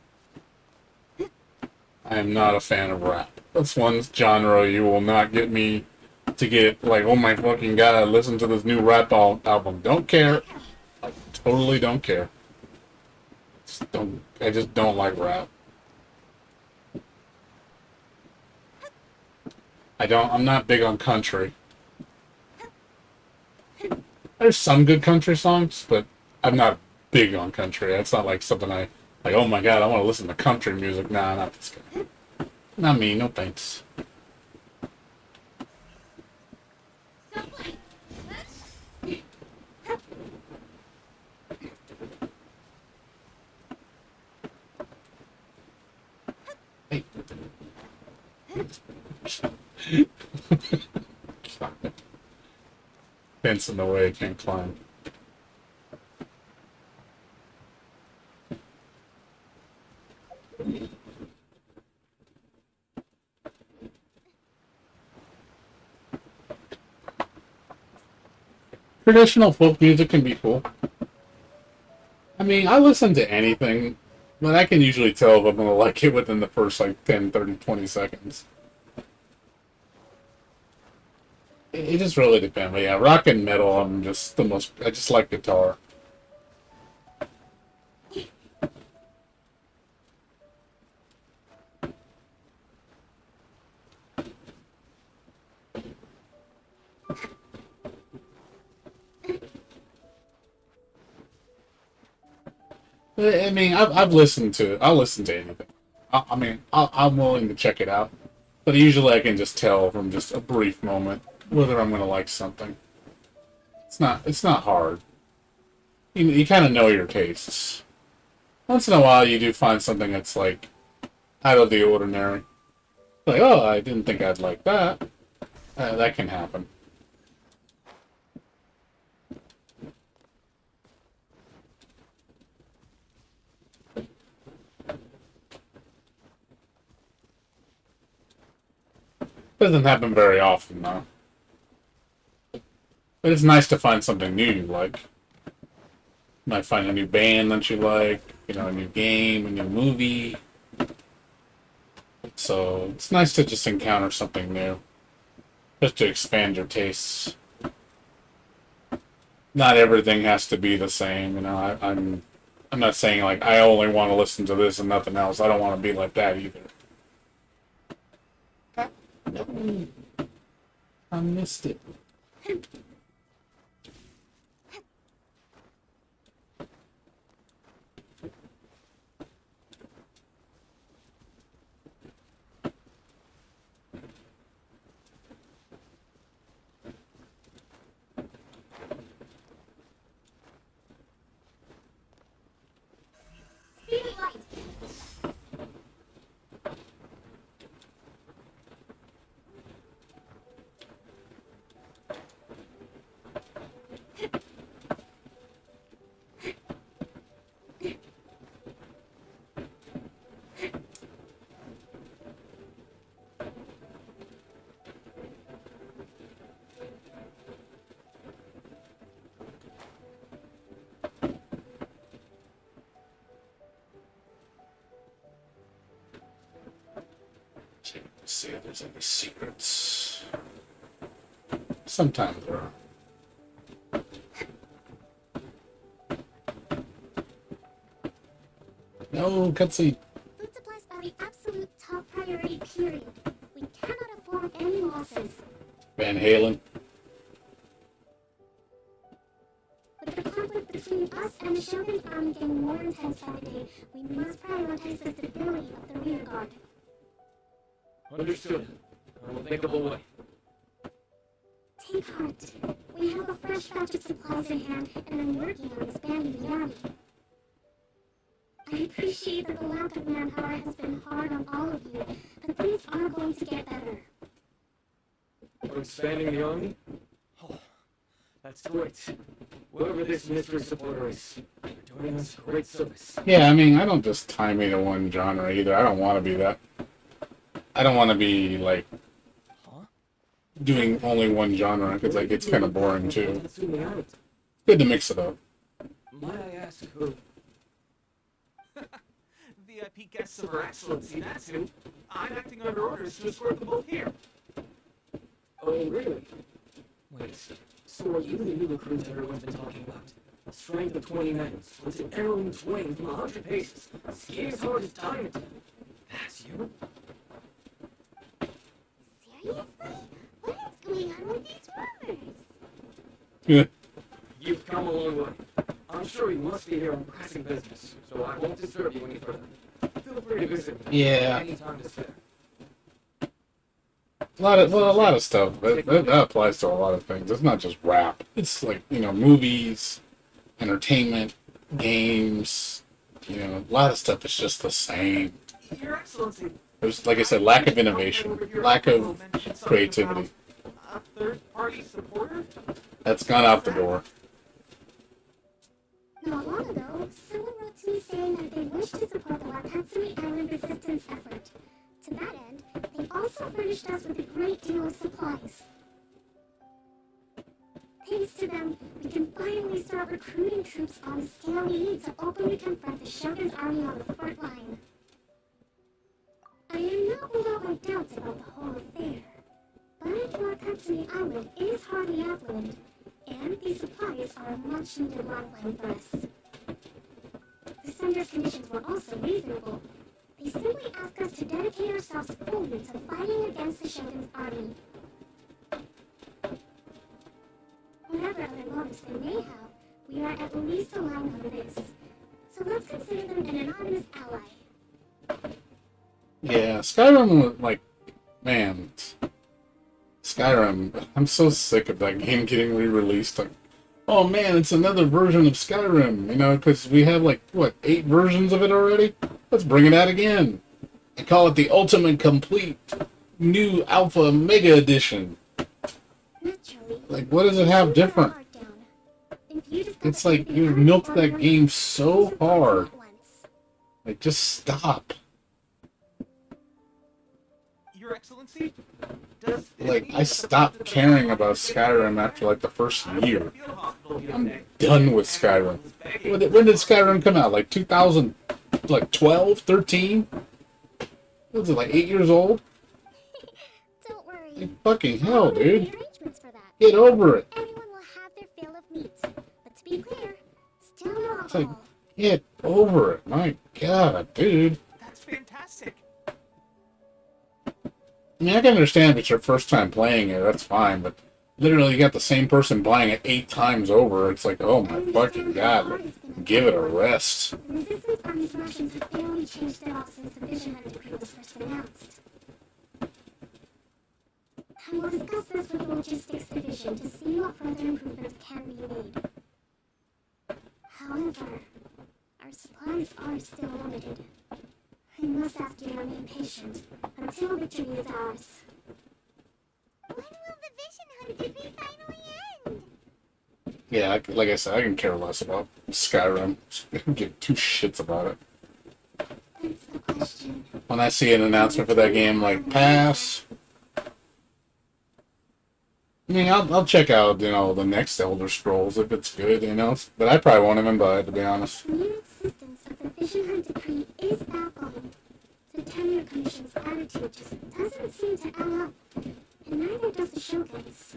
I am not a fan of rap. That's one genre you will not get me to get, like, oh my fucking god, listen to this new rap album. Don't care. I totally don't care. I just don't like rap. I'm not big on country. There's some good country songs, but I'm not big on country. It's not like something like, oh my god, I want to listen to country music. Nah, not this guy. Not me, no thanks. Hey. Fence in the way, can't climb. Traditional folk music can be cool. I mean, I listen to anything, but I can usually tell if I'm going to like it within the first, like, 10, 30, 20 seconds. It just really depends. But yeah, rock and metal, I just like guitar. I mean, I'll listen to anything. I'm willing to check it out. But usually I can just tell from just a brief moment whether I'm going to like something. It's not hard. You kind of know your tastes. Once in a while you do find something that's like out of the ordinary. Like, oh, I didn't think I'd like that. That can happen. Doesn't happen very often, though. But it's nice to find something new you like. You might find a new band that you like, a new game, a new movie. So it's nice to just encounter something new. Just to expand your tastes. Not everything has to be the same, I'm not saying, like, I only want to listen to this and nothing else. I don't want to be like that either. I missed it. Speed light. See if there's any secrets. Sometimes there are. No, cutscene. Food supplies are the absolute top priority, period. We cannot afford any losses. Van Halen. With the conflict between us and the Shogun's army getting more intense by the day, we must prioritize the stability of the rear guard. Understood. I will think of a way. Take heart. We have a fresh batch of supplies in hand, and I'm working on expanding the army. I appreciate that the lack of manpower has been hard on all of you, but things are going to get better. We're expanding the army? Oh, that's great. Whoever this mystery supporter is, they're doing us a great service. Yeah, I mean, I don't just tie me to one genre either. I don't want to be that. I don't want to be, like, doing only one genre, because, like, it's kind of boring, too. Good to mix it up. Might I ask who? VIP guests of Her Excellency, that's who. I'm acting under orders to escort them both here. Oh, really? Wait, so are you the new recruit everyone's been talking about? Strength of 20 men, split an arrow in twain from 100 paces, skiing as hard as diamond. That's you? Seriously? What is going on with these rumors? Yeah. You've come a long way. I'm sure you must be here on pressing business, so I won't disturb you any further. Feel free to visit me Yeah. any time to spare. A lot of stuff. That applies to a lot of things. It's not just rap. It's like, movies, entertainment, games. A lot of stuff is just the same. Your Excellency. There's, like I said, lack of innovation, lack of creativity. A third-party supporter? That's gone out the door. Not long ago, someone wrote to me saying that they wish to support the Watatsumi Island resistance effort. To that end, they also furnished us with a great deal of supplies. Thanks to them, we can finally start recruiting troops on the scale we need to openly confront the Shogun's army on the front line. I am not without my doubts about the whole affair, but Watatsumi Island is hardly affluent, and these supplies are a much-needed lifeline for us. The sender's conditions were also reasonable. They simply ask us to dedicate ourselves fully to fighting against the Shogun's army. Whatever other motives they may have, we are at least aligned on this. So let's consider them an anonymous ally. Yeah, Skyrim, man, Skyrim, I'm so sick of that game getting re-released. Like, oh man, it's another version of Skyrim, because we have, 8 versions of it already? Let's bring it out again. And call it the Ultimate Complete New Alpha Mega Edition. Naturally. What does it have different? It's like you've milked that game so hard. Just stop. Your Excellency? Does I stopped caring about Skyrim after, the first year. I'm done with Skyrim. When did Skyrim come out? 2012, 13? What was it, 8 years old? Don't worry. Fucking hell, dude. Arrangements for that. Get over it. Everyone will have their fill of meat. But to be clear, still not It's like, all. get over it. My God, dude. That's fantastic. I mean, I can understand if it's your first time playing it, that's fine, but literally you got the same person buying it 8 times over. It's like, oh my fucking God, give it a rest. The resistance army's rations have barely changed at all since the Vision Hunt decree was first announced. I will discuss this with the logistics division to see what further improvements can be made. However, our supplies are still limited. I must ask you to remain patient until victory is ours. When will the Vision Hunt decree finally end? Yeah, like I said, I can care less about Skyrim. I don't give 2 shits about it. That's the question. When I see an announcement for that game, pass. I mean, I'll check out, the next Elder Scrolls if it's good, But I probably won't even buy it, to be honest. The mere existence of the Vision Hunt decree is baffling. The Tenure Commission's attitude just doesn't seem to add up, and neither does the Shogun's.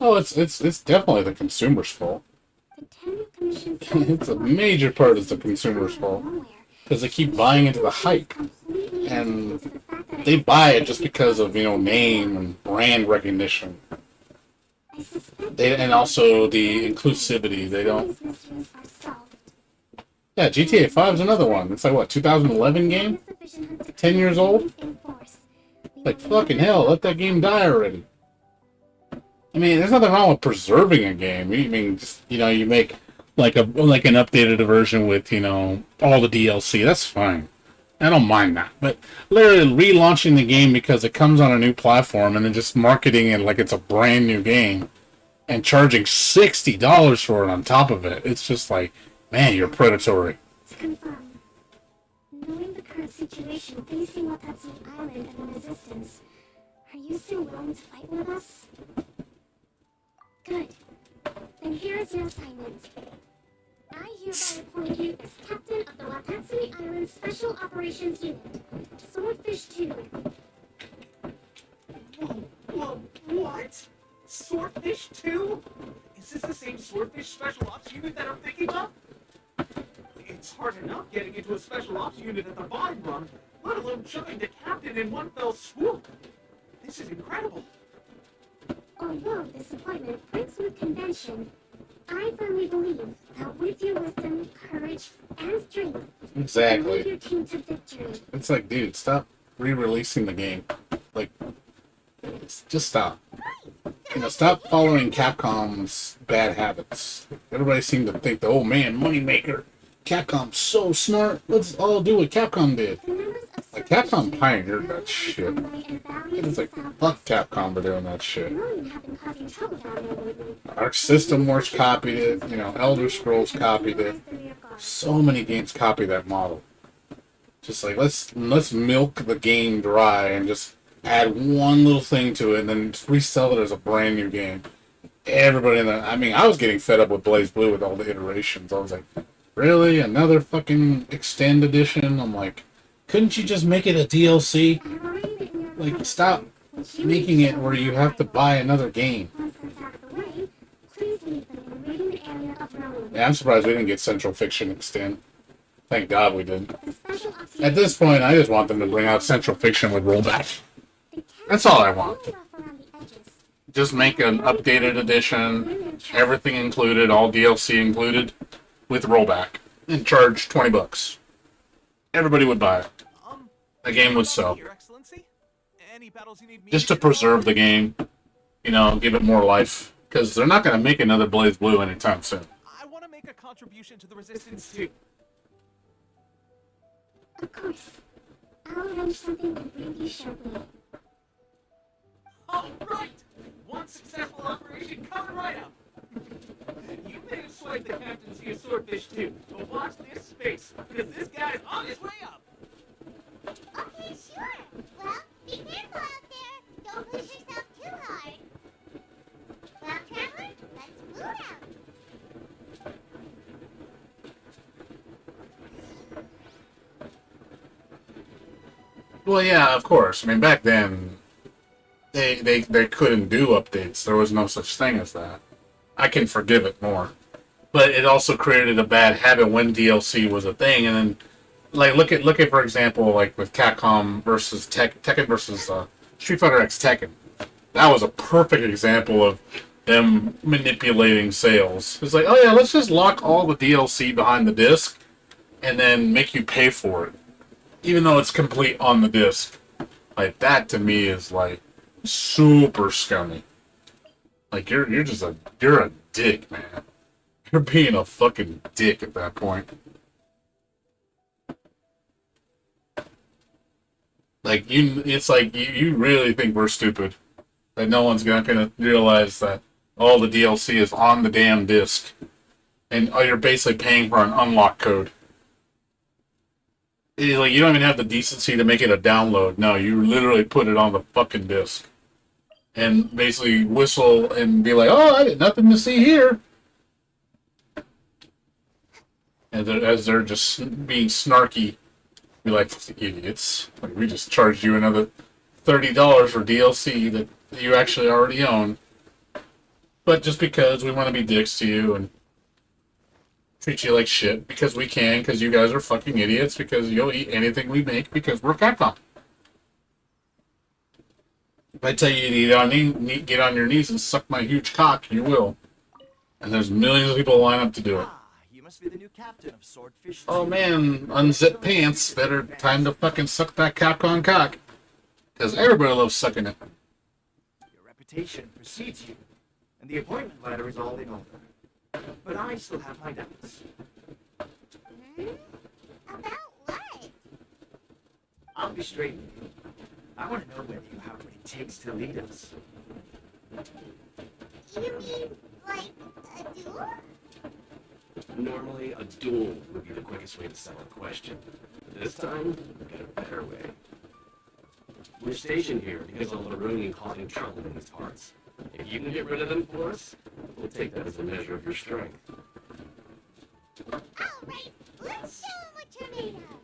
Oh, it's definitely the consumer's fault. The Tenure Commission It's a major part is the consumer's fault. Because they keep buying into the hype. And they buy it just because of, name and brand recognition. I suspect And also the inclusivity. They don't. these mysteries are solved. Yeah, GTA 5 is another one. It's like what, 2011 game? 10 years old? Like fucking hell, let that game die already. I mean, there's nothing wrong with preserving a game. I mean, just you make like an updated version with all the DLC. That's fine. I don't mind that. But literally relaunching the game because it comes on a new platform and then just marketing it like it's a brand new game and charging $60 for it on top of it. It's just like, man, you're predatory. To confirm, knowing the current situation facing Watatsu Island and the Resistance, are you still willing to fight with us? Good. Then here is your assignment. I hereby appoint you as captain of the Watatsumi Island Special Operations Unit, Swordfish 2. Whoa, what? Swordfish 2? Is this the same Swordfish Special Ops unit that I'm thinking of? It's hard enough getting into a Special Ops unit at the bottom rung, let alone jumping to captain in one fell swoop. This is incredible. Although this appointment breaks with convention, I firmly believe that with your wisdom, courage, and strength, you lead Exactly. your team to victory. It's like, dude, stop re-releasing the game. Like, just stop. Stop following Capcom's bad habits. Everybody seemed to think, oh man, moneymaker. Capcom's so smart. Let's all do what Capcom did. The members of Like, Swordfish Capcom Unit pioneered have that been shit. run by a valiant It's like, South fuck West. Capcom for doing that shit. I know you have been causing trouble down there lately. Arc System Wars copied it. Elder Scrolls copied it. So many games copy that model. Just like, let's milk the game dry and just add one little thing to it and then just resell it as a brand new game. Everybody I was getting fed up with Blaze Blue with all the iterations. I was like, really? Another fucking extend edition? I'm like, couldn't you just make it a DLC? Like, stop making it where you have to buy another game. Once that's out of the way, please meet them in the radiant area of Rome. Yeah, I'm surprised we didn't get Central Fiction extend. Thank God we didn't. The special ops At this point, I just want them to bring out Central Fiction with rollback. That's all I want. Just make an updated edition, everything included, all DLC included, with rollback, and charge $20. Everybody would buy it. The game would sell. Your Excellency? Any battles you need me Just to preserve the game, give it more life. Because they're not going to make another Blaze Blue anytime soon. I want to make a contribution to the Resistance too. Of course. I'll arrange something that brings you sharply. All right! One successful operation coming right up. You may have swiped the captaincy of Swordfish too, but watch this space, because this guy's on his way up. Okay, sure. Well, be careful out there. Don't push yourself too hard. Well, Traveler, let's move out. Well, yeah, of course. I mean, back then, they couldn't do updates. There was no such thing as that. I can forgive it more. But it also created a bad habit when DLC was a thing, and then, like, look at for example, like with Capcom versus Tekken versus Street Fighter X Tekken. That was a perfect example of them manipulating sales. It's like, oh yeah, let's just lock all the DLC behind the disc, and then make you pay for it, even though it's complete on the disc. Like, that to me is like super scummy. Like, you're a dick, man. You're being a fucking dick at that point. Like, it's like you really think we're stupid. That no one's gonna realize that all the DLC is on the damn disc. And you're basically paying for an unlock code. It's like, you don't even have the decency to make it a download. No, you literally put it on the fucking disc. And basically whistle and be like, oh, I did nothing to see here. And as they're just being snarky, be like, idiots. Like, we just charged you another $30 for DLC that you actually already own. But just because we want to be dicks to you and treat you like shit, because we can, because you guys are fucking idiots, because you'll eat anything we make, because we're Capcom. If I tell you to get on your knees and suck my huge cock, you will. And there's millions of people line up to do it. Ah, you must be the new captain of Swordfish Oh 2. man, unzip pants. Better time to fucking suck that Capcom cock. Because everybody loves sucking it. Your reputation precedes you, and the appointment letter is all in order. But I still have my doubts. Hmm? About what? I'll be straight with you. I want to know whether you have what it takes to lead us. You mean, like, a duel? Normally, a duel would be the quickest way to settle a question. But this time, we've got a better way. We're stationed here because of Laroonian causing trouble in these parts. If you can get rid of them for us, we'll take that as a measure of your strength. Alright, let's show 'em what you're made of.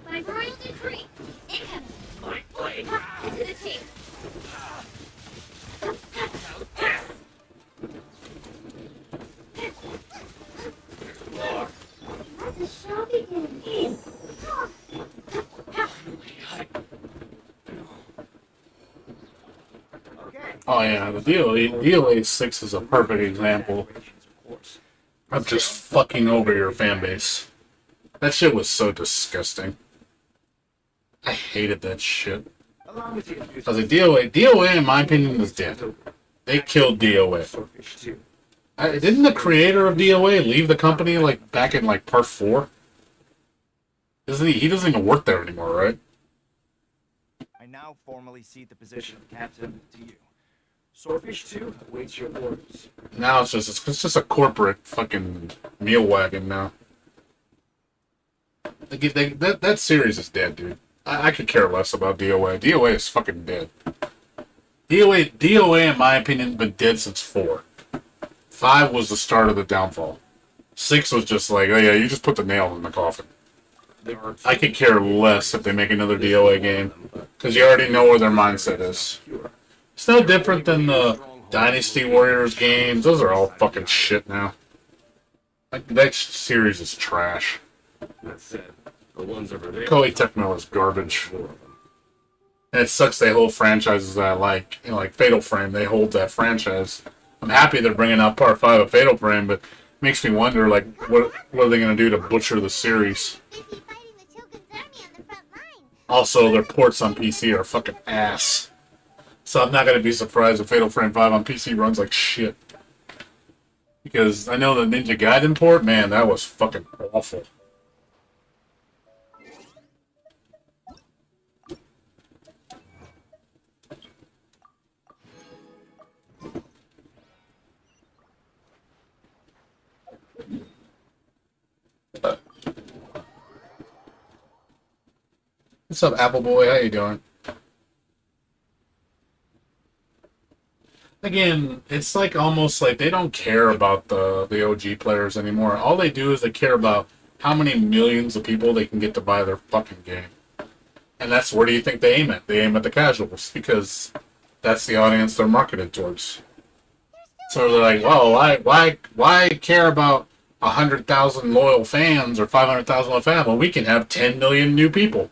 By royal decree, incoming. My blade! To the teeth. Let the show begin. Okay. Oh yeah, the DOA 6 is a perfect example Congratulations, of course. of just fucking over your fan base. That shit was so disgusting. I hated that shit. Allow me to introduce I was like, DOA in my opinion is dead. They killed DOA. Swordfish 2. Didn't the creator of DOA leave the company like back in like part 4? Isn't he? He doesn't even work there anymore, right? I now formally cede the position of captain to you. Swordfish 2 awaits your orders. Now it's just a corporate fucking meal wagon now. That series is dead, dude. I could care less about DOA. DOA is fucking dead. DOA, in my opinion, has been dead since 4. 5 was the start of the downfall. 6 was just like, oh yeah, you just put the nail in the coffin. There are I could care less if they make another DOA game, because you already know where their mindset is. It's no different than the Dynasty Warriors games. Those are all fucking shit now. Like, that series is trash. That said, the ones over there. Koei Tecmo is garbage. Four of them. And it sucks they hold franchises that I like. You know, like Fatal Frame, they hold that franchise. I'm happy they're bringing out Part 5 of Fatal Frame, but it makes me wonder, like, what are they going to do to butcher the series? Busy fighting the Chogun's army on the front line. Also, their ports on PC are fucking ass. So I'm not going to be surprised if Fatal Frame 5 on PC runs like shit. Because I know the Ninja Gaiden port, man, that was fucking awful. What's up, Apple Boy? How you doing? Again, it's like almost like they don't care about the OG players anymore. All they do is they care about how many millions of people they can get to buy their fucking game. And that's where do you think they aim at? They aim at the casuals because that's the audience they're marketed towards. So they're like, well, why care about 100,000 loyal fans or 500,000 loyal fans when we can have 10 million new people?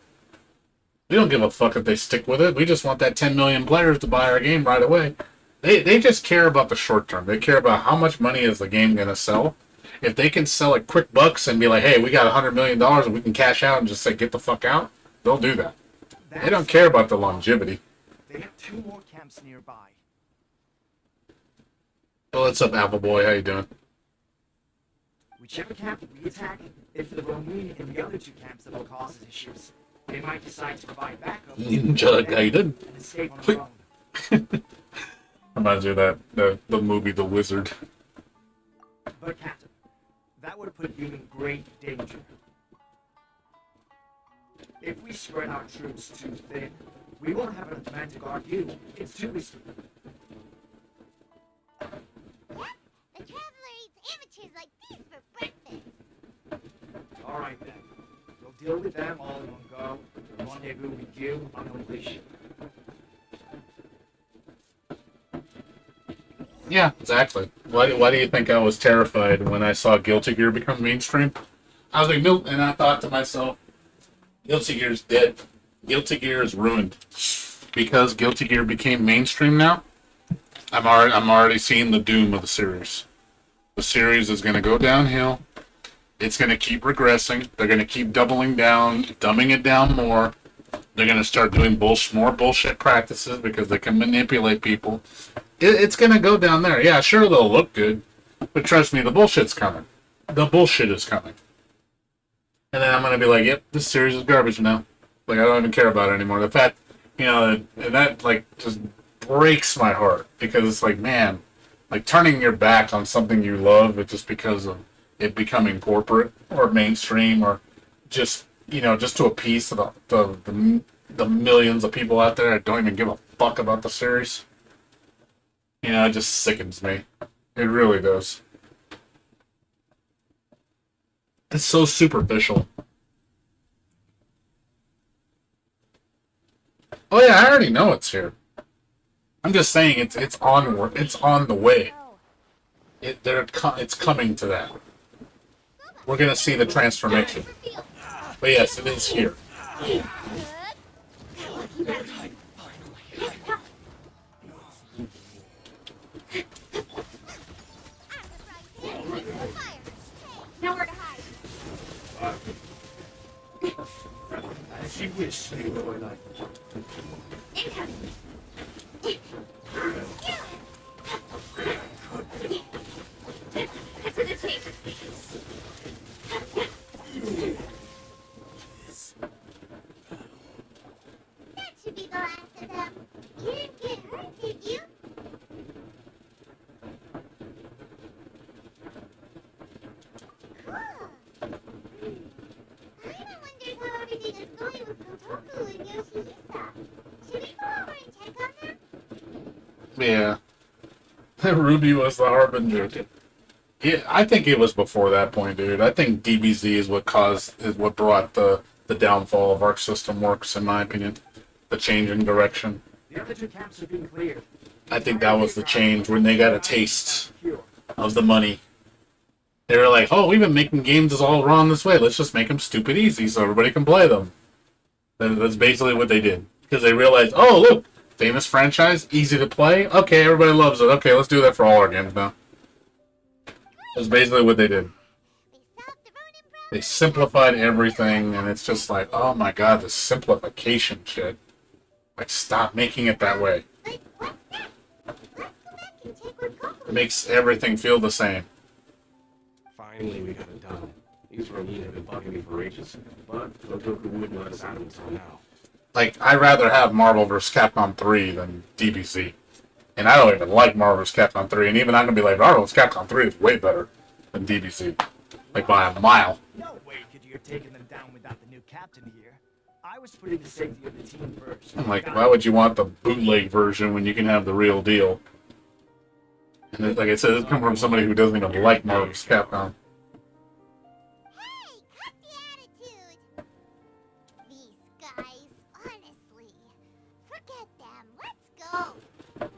We don't give a fuck if they stick with it. We just want that 10 million players to buy our game right away. They just care about the short term. They care about how much money is the game going to sell. If they can sell it quick bucks and be like, hey, we got $100 million and we can cash out and just say, get the fuck out, they'll do that. They don't care about the longevity. They have 2 more camps nearby. Well, what's up, Apple Boy? How you doing? Whichever camp we attack, if the Ronin and the other 2 camps that'll cause issues, they might decide to provide backup Ninja Gaiden. and escape on their own. Reminds me of the movie The Wizard. But Captain, that would have put you in great danger. If we spread our troops too thin, we won't have enough men to guard you. It's too risky. Yep, the Traveler eats amateurs like these for breakfast. All right then. You'll deal with them all in one go. Rendezvous with you on completion. Yeah, exactly. Why do you think I was terrified when I saw Guilty Gear become mainstream? I was like, nope, and I thought to myself, Guilty Gear's dead. Guilty Gear is ruined. Because Guilty Gear became mainstream now, I'm already seeing the doom of the series. The series is going to go downhill. It's going to keep regressing. They're going to keep doubling down, dumbing it down more. They're going to start doing more bullshit practices because they can manipulate people. It's going to go down there. Yeah, sure, they'll look good. But trust me, the bullshit's coming. The bullshit is coming. And then I'm going to be like, yep, this series is garbage now. Like, I don't even care about it anymore. The fact, and that, like, just breaks my heart. Because it's like, man, like, turning your back on something you love just because of it becoming corporate or mainstream or just, just to appease the millions of people out there that don't even give a fuck about the series. It just sickens me. It really does. It's so superficial. Oh yeah, I already know it's here. I'm just saying it's on the way. It's coming to that. We're gonna see the transformation. But yes, it is here. Nowhere to hide. As you wish, Twilight. Incoming. Cut to the chase. That should be the last of them. You didn't get hurt, did you? Cool. Paimon wonders how everything is going with Kotoku and Yoshihisa. Should we go over and check on them? Yeah. Ruby was the harbinger. Yeah, I think it was before that point, dude. I think DBZ is what brought the downfall of Arc System Works, in my opinion. The change in direction. The other two camps have been cleared. I think that was the change when they got a taste of the money. They were like, oh, we've been making games all wrong this way. Let's just make them stupid easy so everybody can play them. That's basically what they did. Because they realized, oh, look, famous franchise, easy to play. Okay, everybody loves it. Okay, let's do that for all our games now. That's basically what they did. They simplified everything, and it's just like, oh my god, the simplification shit. Like, stop making it that way. But what's next? Let's go back and check with Koku. It makes everything feel the same. Finally, we got it done. These Ronin have been bugging me for ages, but Kotoku wouldn't let us out until now. Like, I'd rather have Marvel vs. Capcom 3 than DBZ. And I don't even like Marvel vs. Capcom 3, and even I'm gonna be like, Marvel vs. Capcom 3 is way better than DBZ. Like, by a mile. No way could you have taken them down without the new captain here. I was putting the safety of the team first. I'm like, why would you want the bootleg version when you can have the real deal? And like I said, it's come from somebody who doesn't even like Marvel vs. Capcom. Hey, cut the attitude. These guys, honestly. Forget them. Let's go.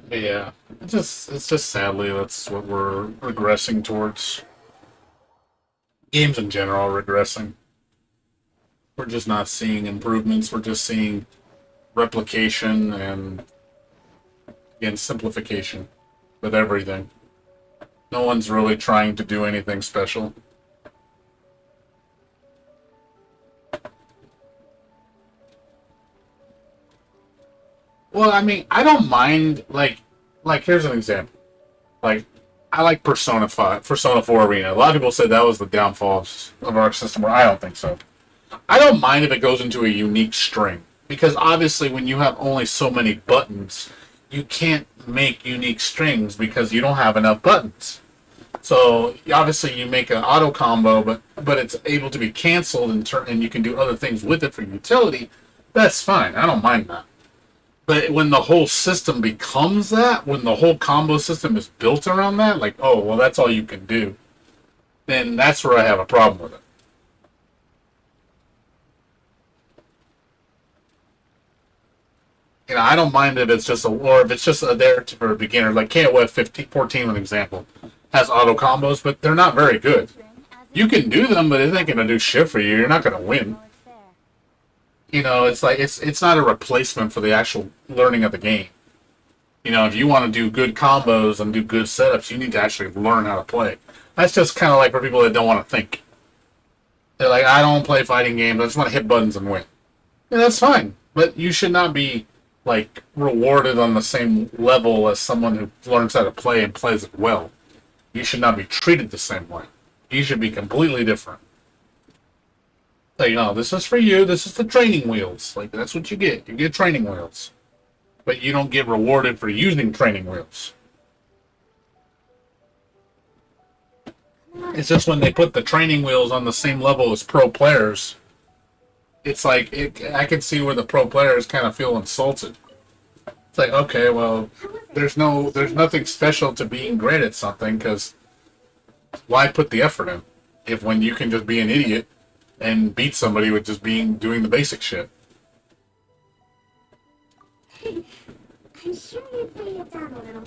But yeah, it's just sadly that's what we're regressing towards. Games in general are regressing. We're just not seeing improvements. We're just seeing replication and, again, simplification with everything. No one's really trying to do anything special. Well, I mean, I don't mind, like, here's an example. Like, I like Persona 5, Persona 4 Arena. A lot of people said that was the downfall of our system, where I don't think so. I don't mind if it goes into a unique string, because obviously when you have only so many buttons, you can't make unique strings because you don't have enough buttons. So obviously you make an auto combo, but it's able to be canceled and you can do other things with it for utility. That's fine. I don't mind that. But when the whole system becomes that, when the whole combo system is built around that, like, oh, well, that's all you can do, then that's where I have a problem with it. You know, I don't mind if it's just or if it's just there for a beginner, like KOF 14, an example, has auto combos, but they're not very good. You can do them, but it ain't gonna do shit for you. You're not gonna win. You know, it's like it's not a replacement for the actual learning of the game. You know, if you want to do good combos and do good setups, you need to actually learn how to play. That's just kind of like for people that don't want to think. They're like, I don't play fighting games. I just want to hit buttons and win. Yeah, that's fine, but you should not be like rewarded on the same level as someone who learns how to play and plays it well. You should not be treated the same way. You should be completely different. Like, you know, this is for you. This is the training wheels. Like, that's what you get. You get training wheels. But you don't get rewarded for using training wheels. It's just when they put the training wheels on the same level as pro players, it's like, I can see where the pro players kind of feel insulted. It's like, okay, well, there's nothing special to being great at something, because why put the effort in if when you can just be an idiot and beat somebody with just doing the basic shit? I'm sure you play it down a little.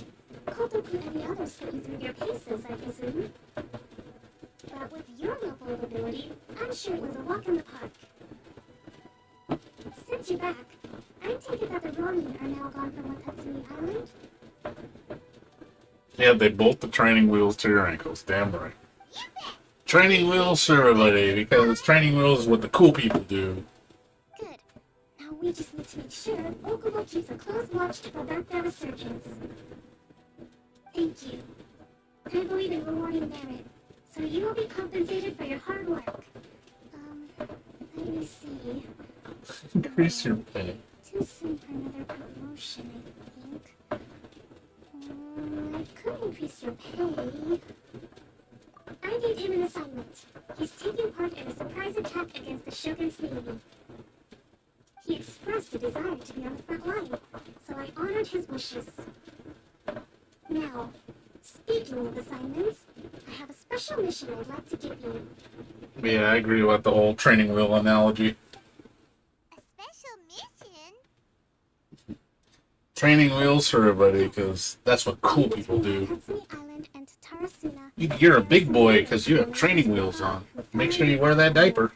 Kotoku and the others put you through your paces, I presume. But with your level of ability, I'm sure it was a walk in the park. Since you're back, I take it that the Ronin are now gone from Watatsumi Island? Yeah, they bolt the training wheels to your ankles. Damn right. Training wheels for everybody, because training wheels is what the cool people do. Good. Now we just need to make sure Okubo keeps a close watch to prevent their resurgence. Thank you. I believe in rewarding merit, so you will be compensated for your hard work. Let me see. Increase your pay. Too soon for another promotion, I think. I could increase your pay. I gave him an assignment. He's taking part in a surprise attack against the Shogun's navy. He expressed a desire to be on the front line, so I honored his wishes. Now, speaking of assignments, I have a special mission I'd like to give you. Yeah, I agree with the whole training wheel analogy. A special mission? Training wheels for everybody, because that's what cool people do. Tatsumi Island and Tarasuna. You're a big boy because you have training wheels on. Make sure you wear that diaper.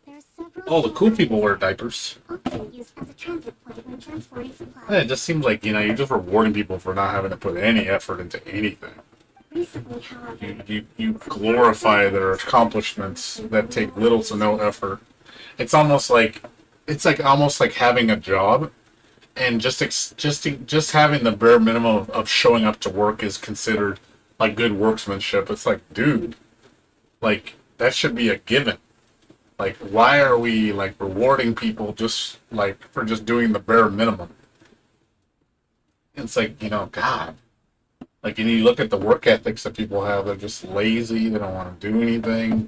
There are several All the cool people wear diapers. often used as a transit point when transporting supplies. Yeah, it just seems like, you know, you're just rewarding people for not having to put any effort into anything. Recently, however, You glorify their accomplishments that take little to no effort. It's almost like having a job, and just having the bare minimum of showing up to work is considered like good workmanship. It's like, dude, like that should be a given. Like, why are we like rewarding people just like for just doing the bare minimum? It's like, you know, God. Like, and you look at the work ethics that people have, they're just lazy, they don't want to do anything.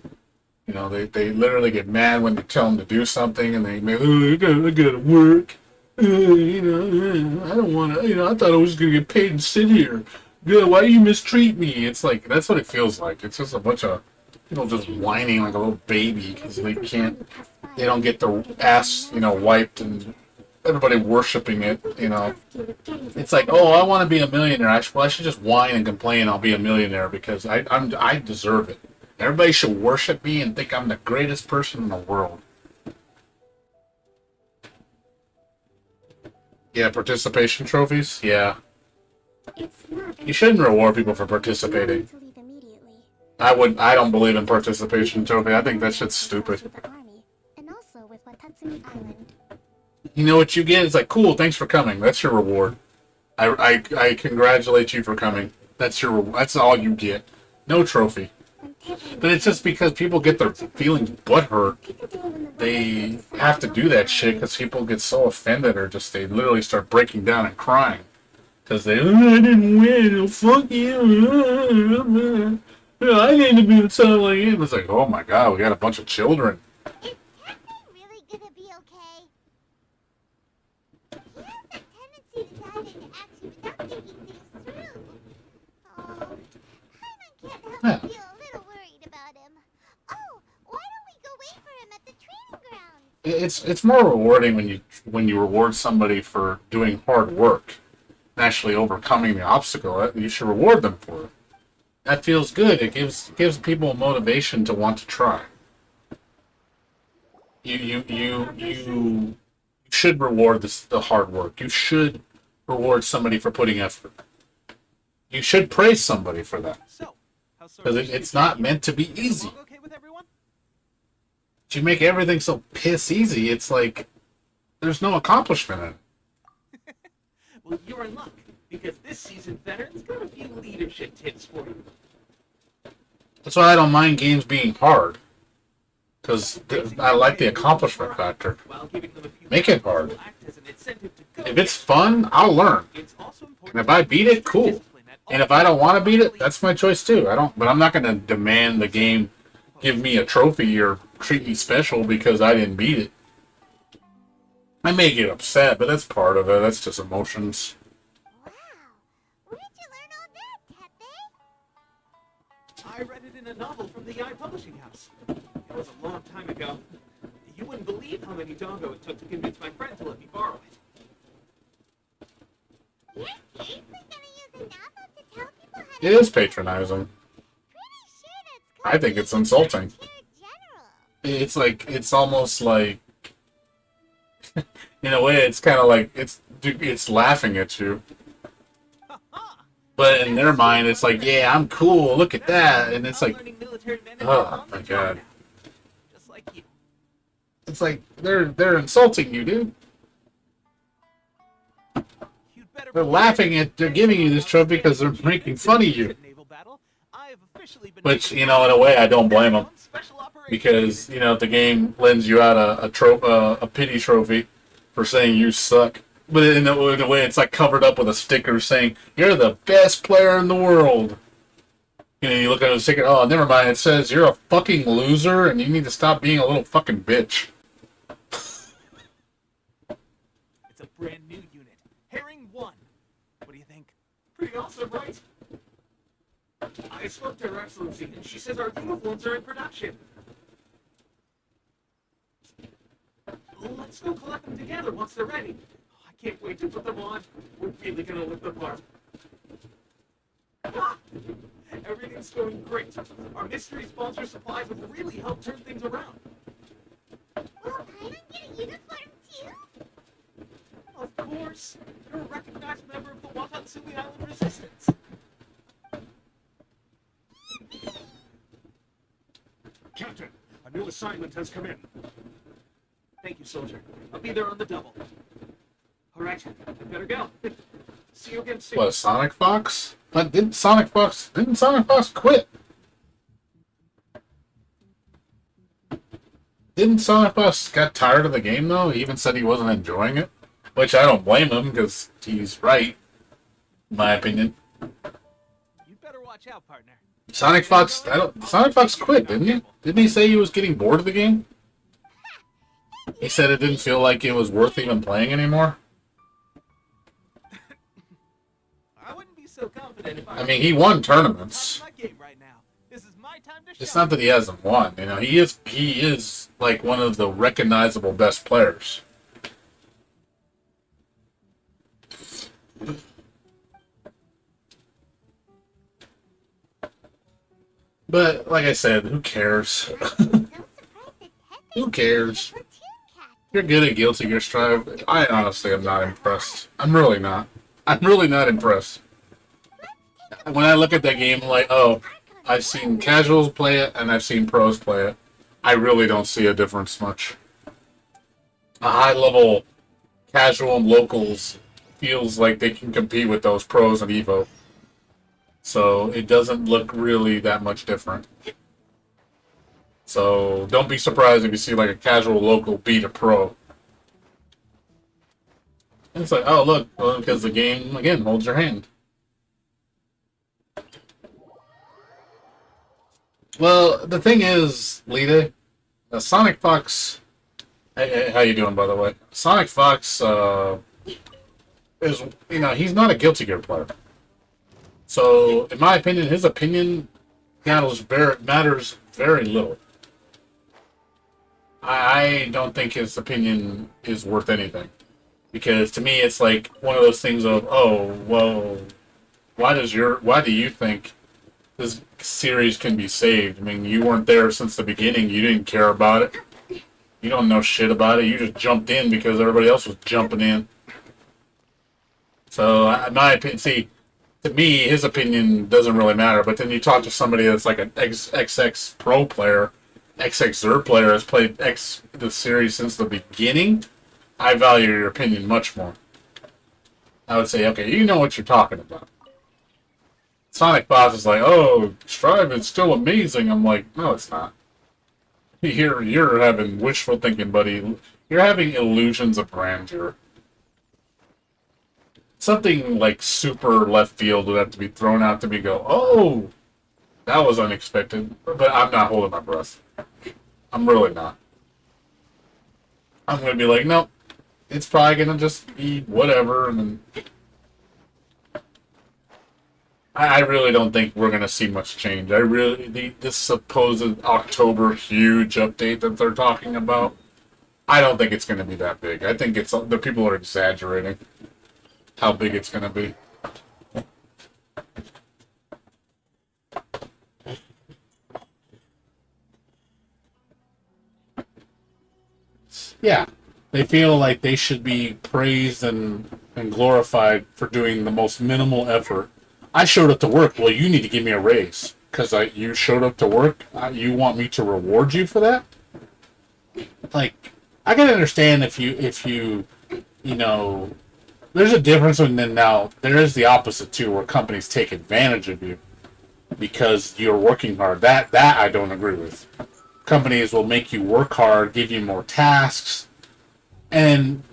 You know, they literally get mad when you tell them to do something, and they make, oh, I gotta work. You know, I don't want to, you know, I thought I was going to get paid and sit here. Yeah, why do you mistreat me? It's like, that's what it feels like. It's just a bunch of people just whining like a little baby because they don't get their ass, you know, wiped, and everybody worshiping it, you know. It's like, oh, I want to be a millionaire. I should just whine and complain I'll be a millionaire because I deserve it. Everybody should worship me and think I'm the greatest person in the world. Yeah, participation trophies? Yeah. You shouldn't reward people for participating. I don't believe in participation trophy. I think that shit's stupid. You know what you get? It's like, cool, thanks for coming. That's your reward. I congratulate you for coming. That's all you get. No trophy. But it's just because people get their feelings butthurt. They have to do that shit because people get so offended or just they literally start breaking down and crying. Because they, "Oh, I didn't win, oh, fuck you. I need to be the top like him." It's like, oh my god, we got a bunch of children. Is Pepe really gonna be okay? He has a tendency to dive into action without thinking things through. Oh, Paimon can't help Yeah. but feel a little worried about him. Oh, why don't we go wait for him at the training grounds? It's more rewarding when you reward somebody for doing hard work and actually overcoming the obstacle. You should reward them for it. That feels good. It gives people motivation to want to try. You should reward the hard work. You should reward somebody for putting effort. You should praise somebody for that. So, how's Because it's not meant to be easy. Okay with everyone? If you make everything so piss easy, it's like there's no accomplishment in it. Well, you're in luck, because this season veteran's got a few leadership tips for you. That's why I don't mind games being hard. Because I like the accomplishment factor. While giving them a few Make it hard. will act as an incentive to go. If it's fun, I'll learn. It's also important And if I beat it, cool. discipline at all And if I don't want to beat it, that's my choice too. But I'm not going to demand the game give me a trophy or treat me special because I didn't beat it. I may get upset, but that's part of it. That's just emotions. Wow, where'd you learn all that, Pepe? I read it in a novel from the Publishing House. It was a long time ago. You wouldn't believe how many dongo it took to convince my friend to let me borrow it. You're seriously gonna use a novel to tell people how to It is patronizing. Pretty sure that's I think it's insulting. General. It's almost like, in a way, it's kind of like it's laughing at you. But in their mind, it's like, yeah, I'm cool. Look at that, and it's like, oh my god, Just like you. it's like they're insulting you, dude. You'd better They're laughing at, they're giving you this trophy because they're making fun of you. Which, you know, in a way, I don't blame them. Because, you know, the game lends you out a pity trophy for saying you suck. But in a way, it's like covered up with a sticker saying, you're the best player in the world. You know, you look at the sticker, oh, never mind, it says you're a fucking loser and you need to stop being a little fucking bitch. It's a brand new unit. Herring 1. What do you think? Pretty awesome, right? I spoke to Her Excellency, and she says our uniforms are in production. Let's go collect them together once they're ready. I can't wait to put them on. We're really gonna look the part. Ah! Everything's going great. Our mystery sponsor supplies have really helped turn things around. Will Paimon get a uniform too? Of course, you're a recognized member of the Watatsumi Island Resistance. Captain, a new assignment has come in. Thank you, soldier. I'll be there on the double. All right, I better go. See you again soon. What, Sonic Fox? But didn't Sonic Fox quit? Didn't Sonic Fox got tired of the game though? He even said he wasn't enjoying it, which I don't blame him because he's right, in my opinion. You'd better watch out, partner. Sonic Fox quit, didn't he? Didn't he say he was getting bored of the game? He said it didn't feel like it was worth even playing anymore. I wouldn't be so confident if I mean, he won tournaments. my game right now. This is my time to It's shine. not that he hasn't won. You know, he is like one of the recognizable best players. But like I said, who cares? I'm so surprised that Pepe Who cares? platoon captain. You're good at Guilty Gear Strive. I honestly am not impressed. I'm really not. I'm really not impressed. When I look at that game, I'm like, oh, I've seen casuals play it and I've seen pros play it. I really don't see a difference much. A high-level casual and locals feels like they can compete with those pros and Evo. So it doesn't look really that much different. So don't be surprised if you see like a casual local beat a pro. And it's like, oh look, well, because the game again holds your hand. Well, the thing is, Lita, Sonic Fox. Hey, how you doing, by the way? Sonic Fox is, he's not a Guilty Gear player. So, in my opinion, his opinion matters very little. I don't think his opinion is worth anything. Because to me, it's like one of those things of, oh, well, why do you think this series can be saved? I mean, you weren't there since the beginning. You didn't care about it. You don't know shit about it. You just jumped in because everybody else was jumping in. So, in my opinion, see, to me, his opinion doesn't really matter. But then you talk to somebody that's like an XX Pro player, XX Zerd player, has played the series since the beginning. I value your opinion much more. I would say, okay, you know what you're talking about. Sonic Fox is like, oh, Strive is still amazing. I'm like, no, it's not. You're having wishful thinking, buddy. You're having illusions of grandeur. Something like super left field would have to be thrown out to me. Go, oh, that was unexpected. But I'm not holding my breath. I'm really not. I'm gonna be like, nope. It's probably gonna just be whatever, and then I really don't think we're gonna see much change. This supposed October huge update that they're talking about, I don't think it's gonna be that big. I think the people are exaggerating how big it's gonna be. Yeah. They feel like they should be praised and glorified for doing the most minimal effort. I showed up to work. Well, you need to give me a raise because you showed up to work. You want me to reward you for that? Like, I can understand if you there's a difference, and then now there is the opposite too, where companies take advantage of you because you're working hard. That I don't agree with. Companies will make you work hard, give you more tasks. And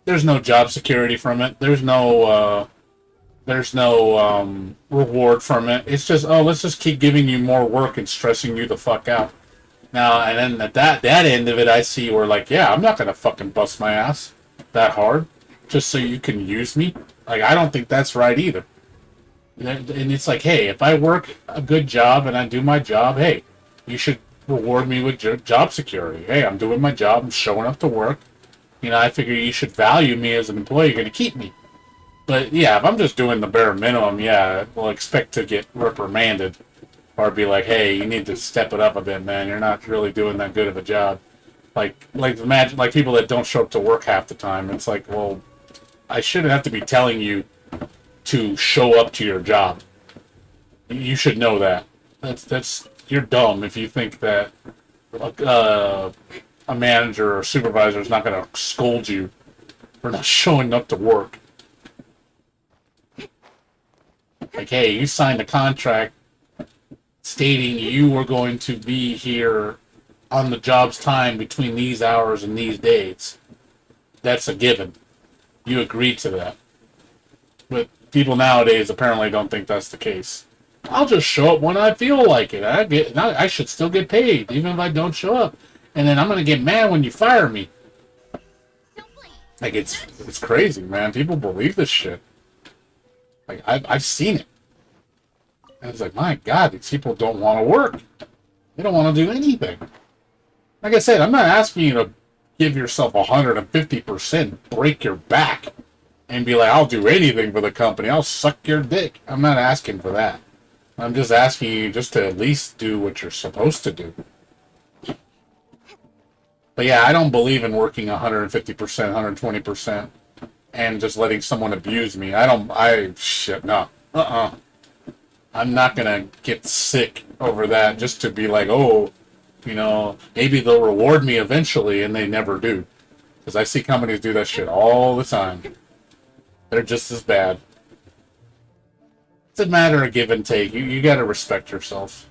there's no job security from it. There's no reward from it. It's just, oh, let's just keep giving you more work and stressing you the fuck out. Now, and then at that end of it, I see where like, yeah, I'm not gonna fucking bust my ass that hard just so you can use me. Like, I don't think that's right either. And it's like, hey, if I work a good job and I do my job, hey, you should reward me with job security. Hey, I'm doing my job. I'm showing up to work. I figure you should value me as an employee. You're going to keep me. But yeah, if I'm just doing the bare minimum, yeah, we'll expect to get reprimanded or be like, hey, you need to step it up a bit, man. You're not really doing that good of a job. Like imagine like people that don't show up to work half the time. It's like, well, I shouldn't have to be telling you to show up to your job. You should know that. You're dumb if you think that a manager or supervisor is not going to scold you for not showing up to work. Like, hey, you signed a contract stating you were going to be here on the job's time between these hours and these dates. That's a given. You agreed to that. But people nowadays apparently don't think that's the case. I'll just show up when I feel like it. I should still get paid, even if I don't show up. And then I'm gonna get mad when you fire me. Like it's crazy, man. People believe this shit. Like I've seen it. And it's like, my God, these people don't want to work. They don't want to do anything. Like I said, I'm not asking you to give yourself 150%, break your back, and be like, I'll do anything for the company. I'll suck your dick. I'm not asking for that. I'm just asking you just to at least do what you're supposed to do. But yeah, I don't believe in working 150%, 120%, and just letting someone abuse me. No. I'm not gonna get sick over that just to be like, oh, maybe they'll reward me eventually, and they never do. Because I see companies do that shit all the time. They're just as bad. It's a matter of give and take. You got to respect yourself.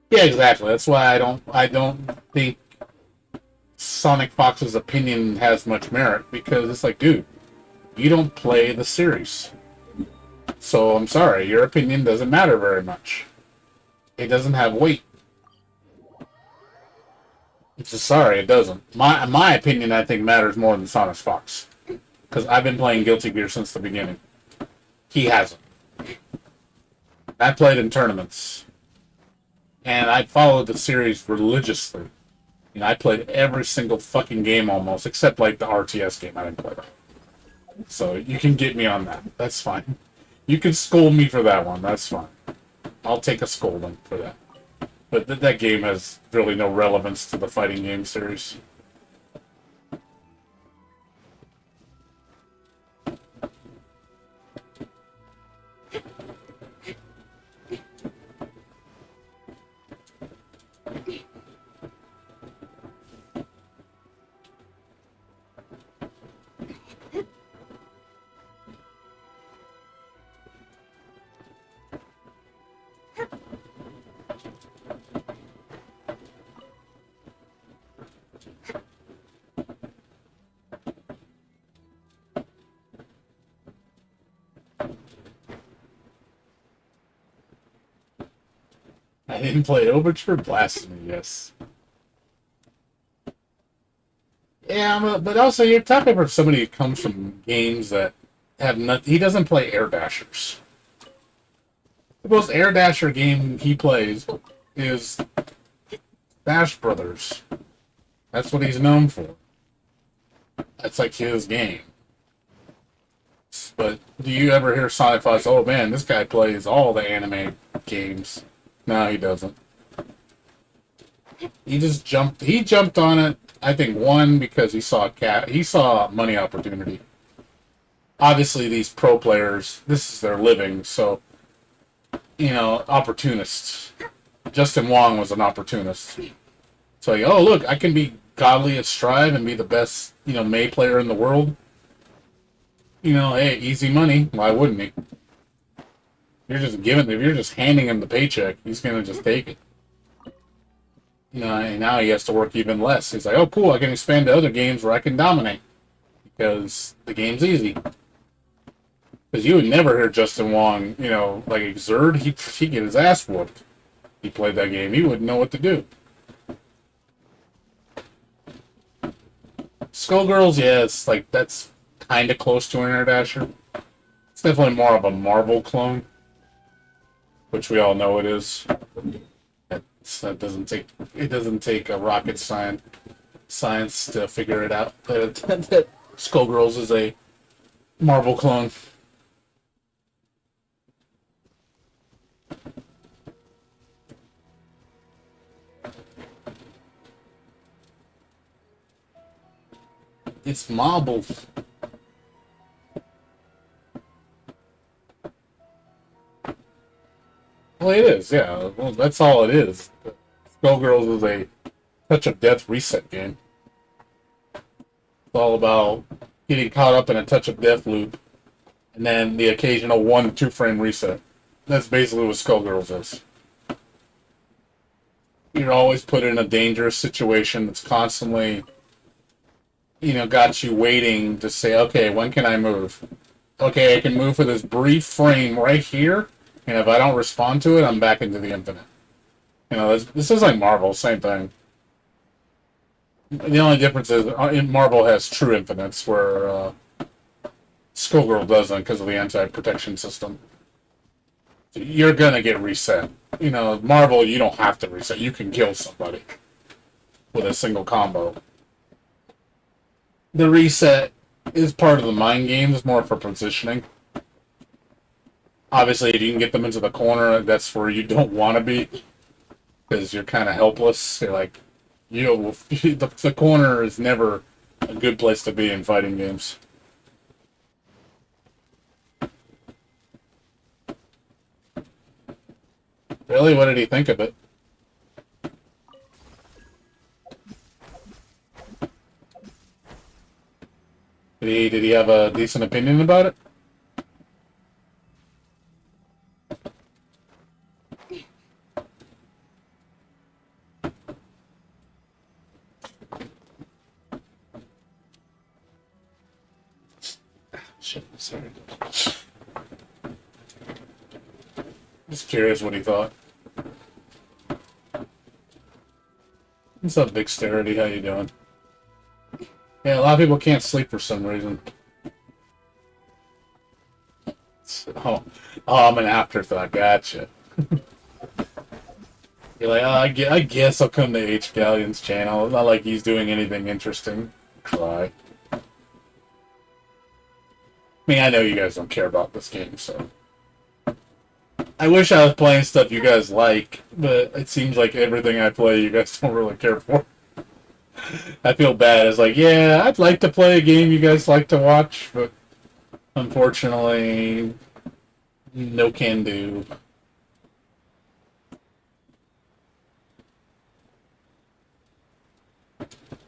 Yeah, exactly. That's why I don't think Sonic Fox's opinion has much merit, because it's like, dude, you don't play the series. So I'm sorry, your opinion doesn't matter very much. It doesn't have weight. It's just sorry, it doesn't. My opinion, I think, matters more than Sonic Fox, because I've been playing Guilty Gear since the beginning. He hasn't. I played in tournaments, and I followed the series religiously. You know, I played every single fucking game almost, except like the RTS game I didn't play. So you can get me on that. That's fine. You can scold me for that one. That's fine. I'll take a scolding for that. But that game has really no relevance to the fighting game series. I didn't play Overture Blasphemy, yes. Yeah, but also you're talking about somebody who comes from games that have nothing. He doesn't play Air Dashers. The most Air Dasher game he plays is Smash Brothers. That's what he's known for. That's like his game. But do you ever hear Sonic Fox, oh man, this guy plays all the anime games? No, he doesn't. He jumped on it, I think, one, because he saw a money opportunity. Obviously, these pro players, this is their living, so, you know, opportunists. Justin Wong was an opportunist. So, oh, look, I can be godly at Strive and be the best, you know, May player in the world. You know, hey, easy money. Why wouldn't he? If you're just handing him the paycheck, he's gonna just take it. You know, and now he has to work even less. He's like, oh, cool, I can expand to other games where I can dominate. Because the game's easy. Because you would never hear Justin Wong, you know, like Exerd, he'd get his ass whooped. He played that game, he wouldn't know what to do. Skullgirls, yeah, it's like, that's kind of close to an Air Dasher. It's definitely more of a Marvel clone, which we all know it is. That doesn't take a rocket science to figure it out. That Skullgirls is a Marvel clone. It's marble. Well, it is, yeah. Well, that's all it is. Skullgirls is a touch of death reset game. It's all about getting caught up in a touch of death loop, and then the occasional 1 to 2 frame reset. That's basically what Skullgirls is. You're always put in a dangerous situation that's constantly, you know, got you waiting to say, okay, when can I move? Okay, I can move for this brief frame right here, and if I don't respond to it, I'm back into the infinite. You know, this is like Marvel, same thing. The only difference is Marvel has true infinites, where Skullgirl doesn't because of the anti-protection system. So you're gonna get reset. You know, Marvel, you don't have to reset. You can kill somebody with a single combo. The reset is part of the mind game. It's more for positioning. Obviously, if you can get them into the corner, that's where you don't want to be, because you're kind of helpless. You're like, you know, the corner is never a good place to be in fighting games. Really? What did he think of it? Did he have a decent opinion about it? Shit, sorry. Just curious what he thought. What's up, Big Starity? How you doing? Yeah, a lot of people can't sleep for some reason. Oh, I'm an afterthought. Gotcha. You're like, oh, I guess I'll come to H Gallion's channel. It's not like he's doing anything interesting. Cry. I mean, I know you guys don't care about this game, so. I wish I was playing stuff you guys like, but it seems like everything I play you guys don't really care for. I feel bad. It's like, yeah, I'd like to play a game you guys like to watch, but unfortunately, no can do.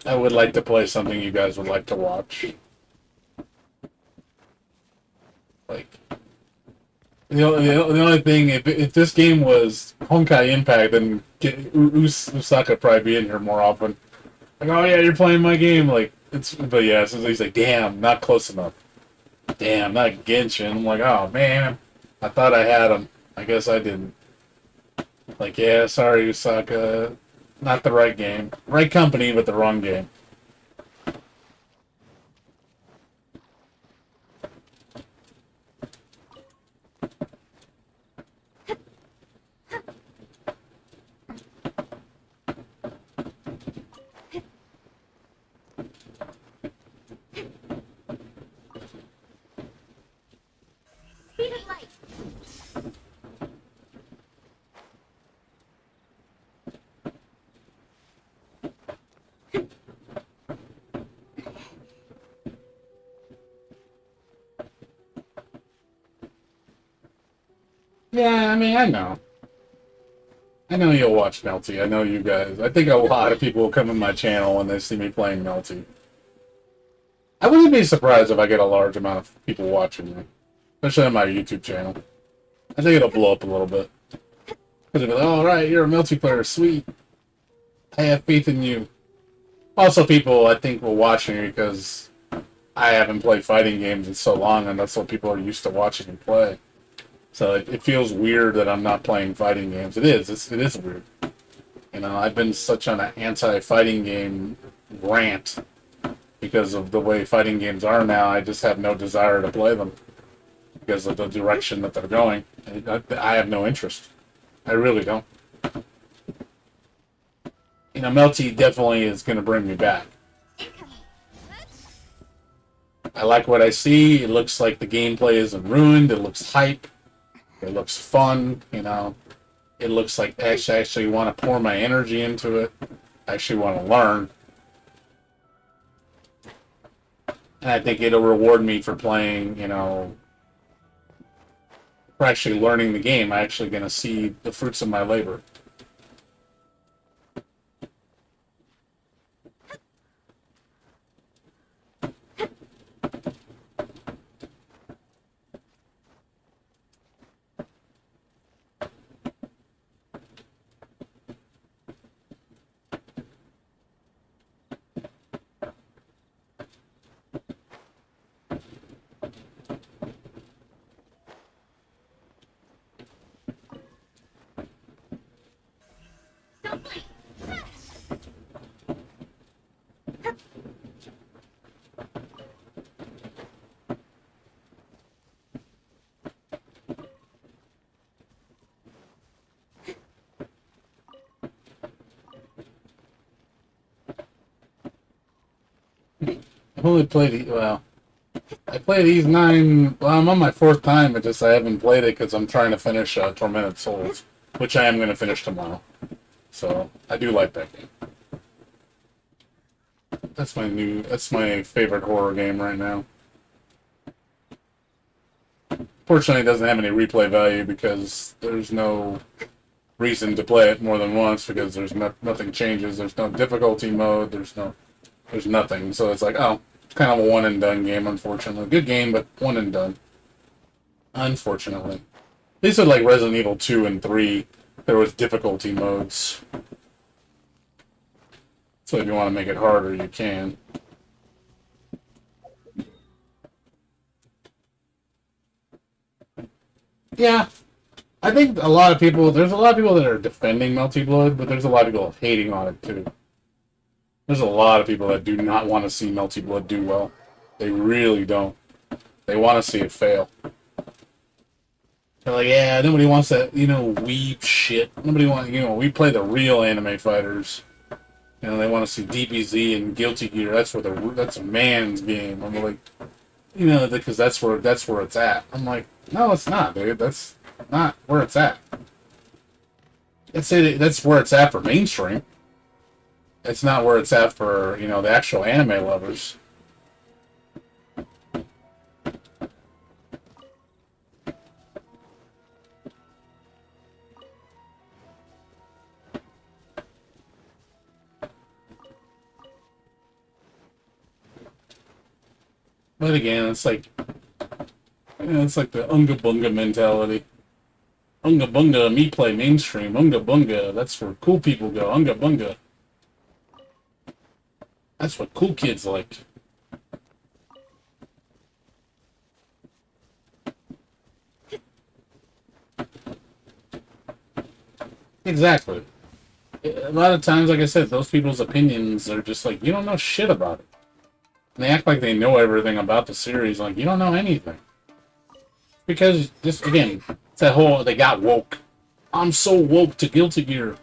I would like to play something you guys would like to watch. Like, the only thing, if this game was Honkai Impact, then Usaka would probably be in here more often. Like, oh yeah, you're playing my game. Like, but yeah, so he's like, damn, not close enough. Damn, not Genshin. I'm like, oh man, I thought I had him. I guess I didn't. Like, yeah, sorry, Usaka. Not the right game. Right company, but the wrong game. Speed of light. Yeah, I mean, I know. I know you'll watch Melty. I know you guys. I think a lot of people will come to my channel when they see me playing Melty. I wouldn't be surprised if I get a large amount of people watching me. Especially on my YouTube channel. I think it'll blow up a little bit. Because they'll be like, oh, right, you're a multiplayer, sweet. I have faith in you. Also, people, I think, will watch me because I haven't played fighting games in so long, and that's what people are used to watching me play. So it feels weird that I'm not playing fighting games. It is. It is weird. You know, I've been such on an anti-fighting game rant because of the way fighting games are now. I just have no desire to play them because of the direction that they're going. I have no interest. I really don't. You know, Melty definitely is going to bring me back. I like what I see. It looks like the gameplay isn't ruined. It looks hype. It looks fun, you know. It looks like I actually want to pour my energy into it. I actually want to learn. And I think it'll reward me for playing, you know, for actually learning the game. I'm actually going to see the fruits of my labor. I've only played, well, I played these 9, well, I'm on my 4th time, but just I haven't played it because I'm trying to finish Tormented Souls, which I am going to finish tomorrow. So, I do like that game. That's my favorite horror game right now. Fortunately, it doesn't have any replay value because there's no reason to play it more than once because there's nothing changes. There's no difficulty mode. There's nothing. So it's like, oh, It's kind of a one and done game, unfortunately. Good game, but one and done. Unfortunately. At least with like Resident Evil 2 and 3, there was difficulty modes. So if you want to make it harder, you can. Yeah. I think there's a lot of people that are defending Melty Blood, but there's a lot of people hating on it too. There's a lot of people that do not want to see Melty Blood do well. They really don't. They want to see it fail. They're like, yeah, nobody wants that, weeb shit. Nobody wants, we play the real anime fighters. They want to see DBZ and Guilty Gear. That's a man's game. I'm like, because that's where it's at. I'm like, no, it's not, dude. That's not where it's at. That's where it's at for mainstream. It's not where it's at for, the actual anime lovers. But again, it's like the Unga Bunga mentality. Unga Bunga, me play mainstream. Unga Bunga, that's where cool people go. Unga Bunga. That's what cool kids like. Exactly. A lot of times, like I said, those people's opinions are just like, you don't know shit about it. And they act like they know everything about the series, like, you don't know anything. Because, just, again, it's that whole, they got woke. I'm so woke to Guilty Gear.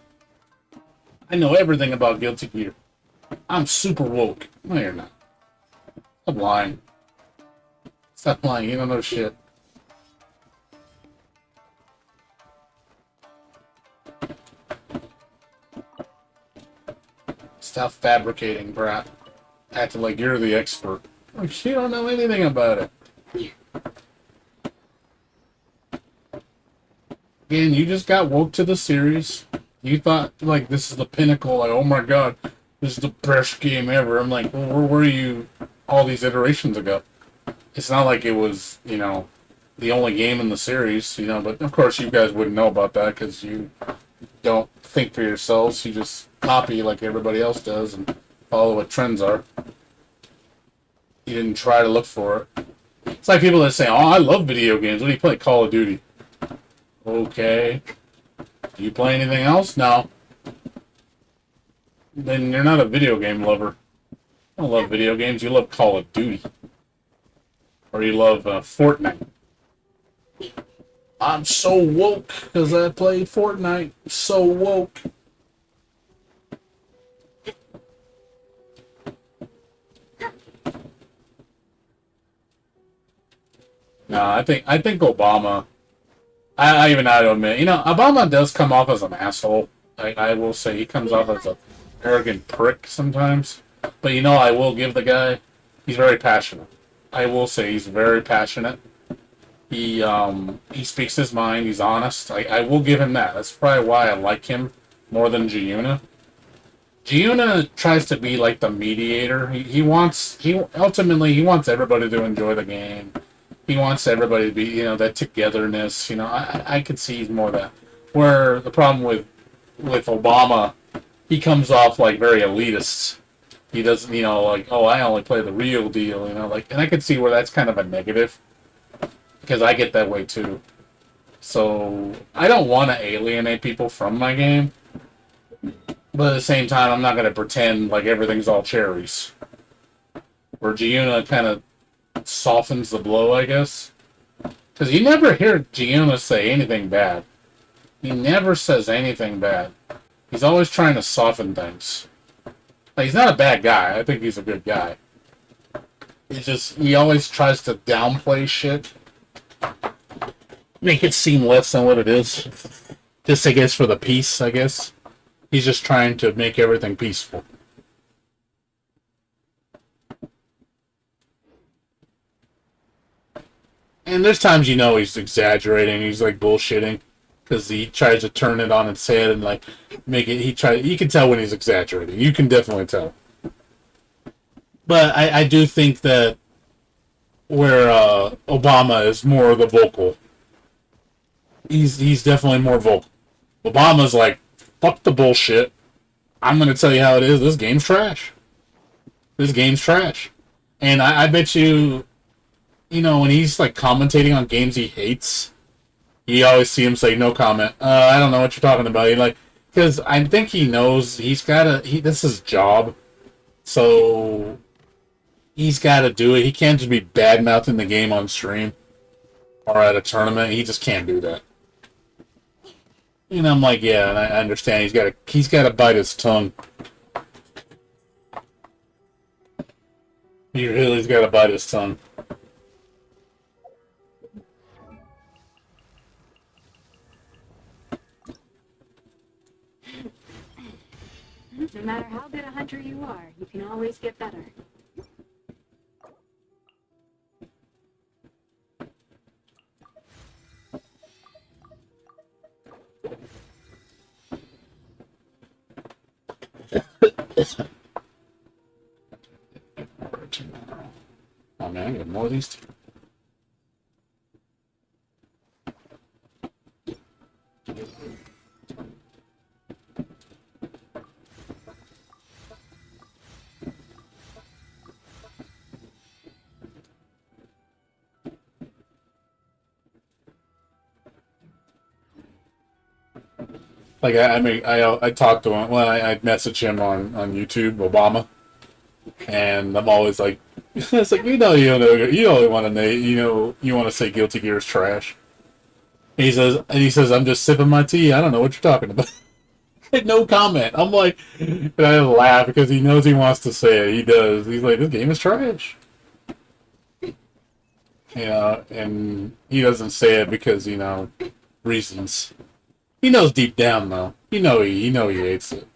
I know everything about Guilty Gear. I'm super woke. No, you're not. Stop lying. Stop lying, you don't know shit. Stop fabricating, brat. Acting like you're the expert. Like, you don't know anything about it. Again, you just got woke to the series. You thought, like, this is the pinnacle. Like, oh my god, this is the best game ever. I'm like, well, where were you all these iterations ago? It's not like it was, the only game in the series, but of course you guys wouldn't know about that because you don't think for yourselves. You just copy like everybody else does and follow what trends are. You didn't try to look for it. It's like people that say, oh, I love video games. What do you play? Call of Duty. Okay. Do you play anything else? No. Then you're not a video game lover. You don't love video games. You love Call of Duty. Or you love Fortnite. I'm so woke because I play Fortnite. So woke. No, I think Obama. I even have to admit, Obama does come off as an asshole. I will say he comes off as a arrogant prick sometimes. But I will give the guy, he's very passionate. I will say he's very passionate. He speaks his mind. He's honest. I will give him that. That's probably why I like him more than Giuna. Giuna tries to be like the mediator. He ultimately wants everybody to enjoy the game. He wants everybody to be, that togetherness. I could see he's more that. Where the problem with Obama, he comes off like very elitist. He doesn't, like, oh, I only play the real deal, and I could see where that's kind of a negative. Because I get that way too. So, I don't want to alienate people from my game. But at the same time, I'm not going to pretend like everything's all cherries. Where Giuna kind of softens the blow, I guess. Because you never hear Giuna say anything bad. He never says anything bad. He's always trying to soften things. Like, he's not a bad guy. I think he's a good guy. He always tries to downplay shit. Make it seem less than what it is. Just, I guess, for the peace, I guess. He's just trying to make everything peaceful. And there's times he's exaggerating. He's, like, bullshitting. Because he tries to turn it on its head and, like, make it... You can tell when he's exaggerating. You can definitely tell. But I do think that where Obama is more the vocal, he's definitely more vocal. Obama's like, fuck the bullshit. I'm gonna tell you how it is. This game's trash. This game's trash. And I bet you, you know, when he's like commentating on games he hates, you always see him say no comment. I don't know what you're talking about. He like, because I think he knows he's gotta. This is his job, so he's got to do it. He can't just be bad mouthing the game on stream or at a tournament. He just can't do that. You know, I'm like, yeah, and I understand. He's got to bite his tongue. He really's got to bite his tongue. No matter how good a hunter you are, you can always get better. Oh man, I get more of these too. Like I talked to him. Well, I message him on YouTube, Obama, and I'm always like, it's like you don't want to know, you want to say Guilty Gear is trash. He says I'm just sipping my tea. I don't know what you're talking about. No comment. I'm like, and I laugh because he knows he wants to say it. He does. He's like, this game is trash. And he doesn't say it because reasons. He knows deep down though. He hates it.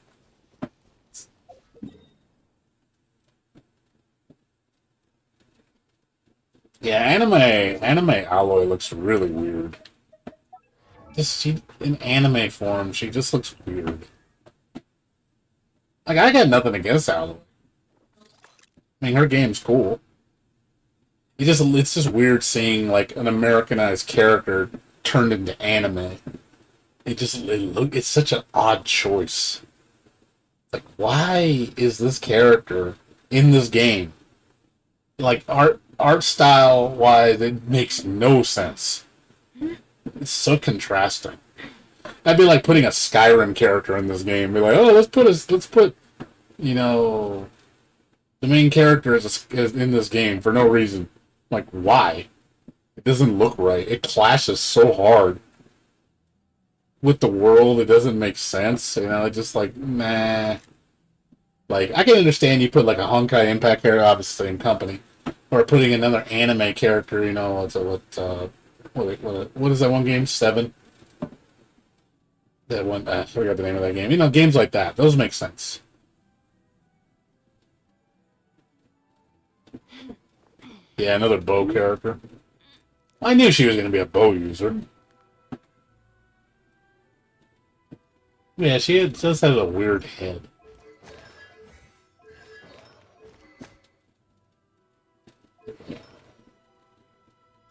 Yeah, anime Alloy looks really weird. In anime form, she just looks weird. Like I got nothing against Alloy. I mean, her game's cool. It's just weird seeing like an Americanized character turned into anime. It's such an odd choice. Like, why is this character in this game? Like art style wise, it makes no sense. It's so contrasting. That'd be like putting a Skyrim character in this game. Be like, oh, let's put the main character is in this game for no reason. Like, why? It doesn't look right. It clashes so hard with the world. It doesn't make sense. It's just like, nah. Like, I can understand you put like a Honkai Impact character, obviously in company, or putting another anime character. What is that one game? 7. That one. I forgot the name of that game. Games like that. Those make sense. Yeah, another bow character. I knew she was going to be a bow user. Yeah, she just has a weird head. Yeah,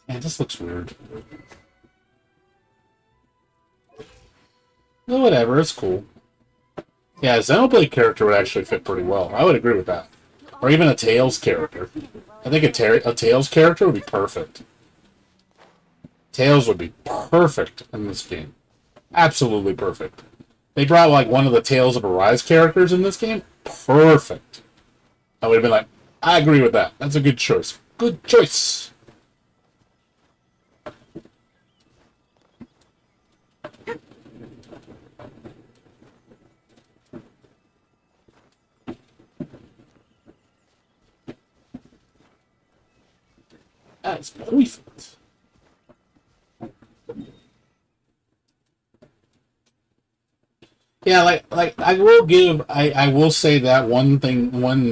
it just looks weird. Well, whatever, it's cool. Yeah, a Xenoblade character would actually fit pretty well. I would agree with that. Or even a Tails character. I think a Tails character would be perfect. Tails would be perfect in this game. Absolutely perfect. They brought like one of the Tales of Arise characters in this game. Perfect. I would have been like, I agree with that. That's a good choice. Good choice. That's perfect. Yeah, like I will say that one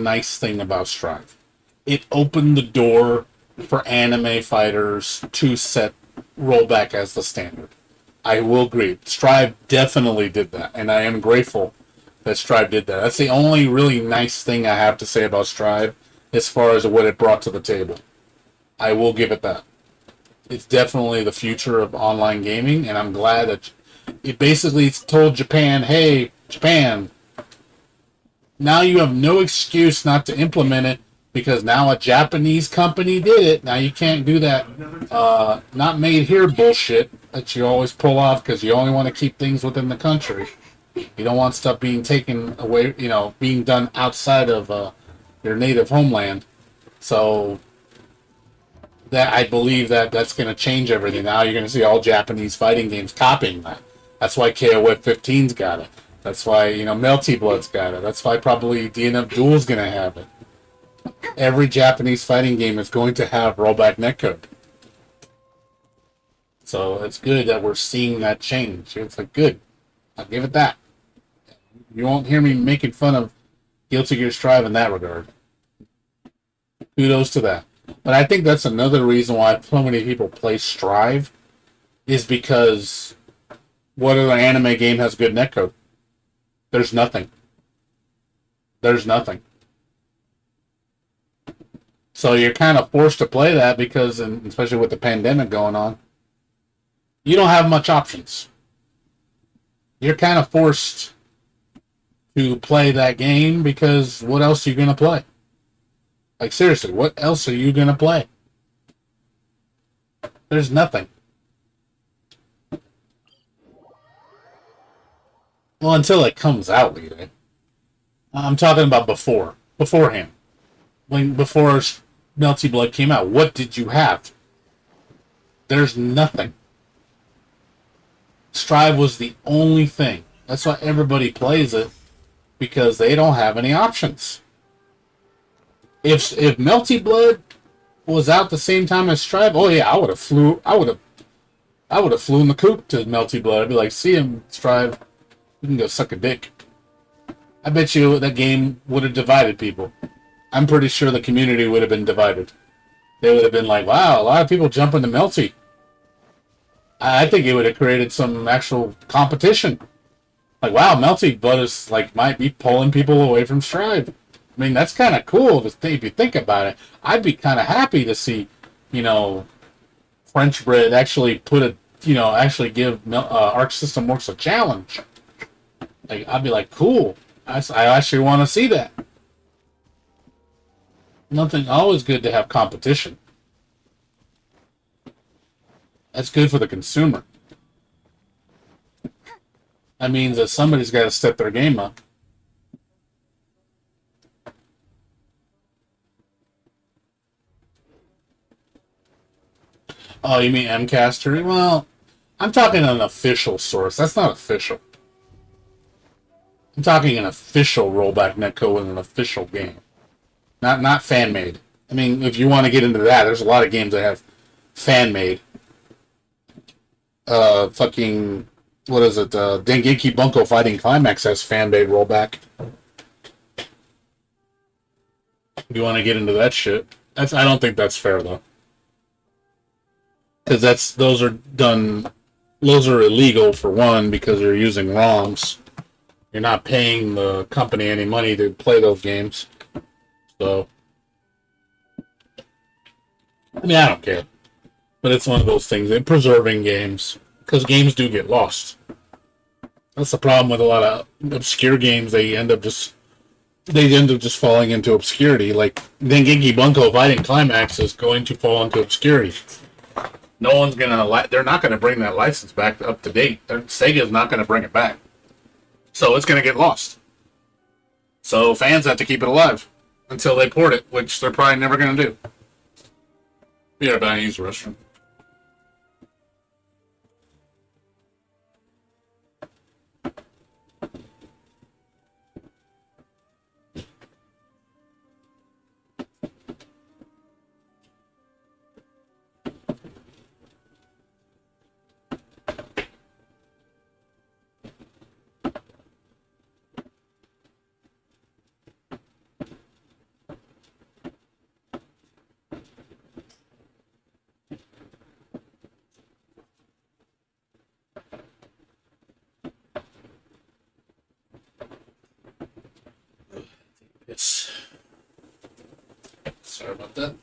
nice thing about Strive. It opened the door for anime fighters to set rollback as the standard. I will agree. Strive definitely did that, and I am grateful that Strive did that. That's the only really nice thing I have to say about Strive, as far as what it brought to the table. I will give it that. It's definitely the future of online gaming, and I'm glad that it basically told Japan, hey, Japan, now you have no excuse not to implement it because now a Japanese company did it. Now you can't do that not made here bullshit that you always pull off because you only want to keep things within the country. You don't want stuff being taken away, being done outside of your native homeland. So that I believe that's going to change everything. Now you're going to see all Japanese fighting games copying that. That's why KOF 15's got it. That's why, Melty Blood's got it. That's why probably DNF Duel's going to have it. Every Japanese fighting game is going to have rollback netcode. So it's good that we're seeing that change. It's like, good. I'll give it that. You won't hear me making fun of Guilty Gear Strive in that regard. Kudos to that. But I think that's another reason why so many people play Strive is because what other anime game has good netcode? There's nothing. There's nothing. So you're kind of forced to play that because, and especially with the pandemic going on, you don't have much options. You're kind of forced to play that game because what else are you going to play? Like, seriously, what else are you going to play? There's nothing. Well, until it comes out, Leroy. I'm talking about beforehand. Before Melty Blood came out, what did you have? There's nothing. Strive was the only thing. That's why everybody plays it, because they don't have any options. If Melty Blood was out the same time as Strive, oh yeah, I would have flown the coop to Melty Blood. I'd be like, see him, Strive. You can go suck a dick. I bet you that game would have divided people. I'm pretty sure the community would have been divided. They would have been like, wow, a lot of people jump into Melty. I think it would have created some actual competition. Like, wow, Melty Blood is might be pulling people away from Strive. I mean, that's kind of cool if you think about it. I'd be kind of happy to see, French Bread actually actually give Arc System Works a challenge. I'd be like, cool. I actually want to see that. Always good to have competition. That's good for the consumer. That means that somebody's got to step their game up. Oh, you mean MCaster? Well, I'm talking an official source. That's not official. I'm talking an official rollback netcode in an official game. Not fan-made. I mean, if you want to get into that, there's a lot of games that have fan-made. What is it? Dengeki Bunko Fighting Climax has fan-made rollback. If you want to get into that shit. I don't think that's fair, though. Because those are illegal, for one, because you're using ROMs. You're not paying the company any money to play those games. So, I mean, I don't care. But it's one of those things. They're preserving games. Because games do get lost. That's the problem with a lot of obscure games. They end up just falling into obscurity. Like, Dengeki Bunko Fighting Climax is going to fall into obscurity. No one's they're not gonna bring that license back up to date. Sega's not gonna bring it back. So it's gonna get lost. So fans have to keep it alive until they port it, which they're probably never gonna do. Be right back, use the restroom. Yes. Sorry about that.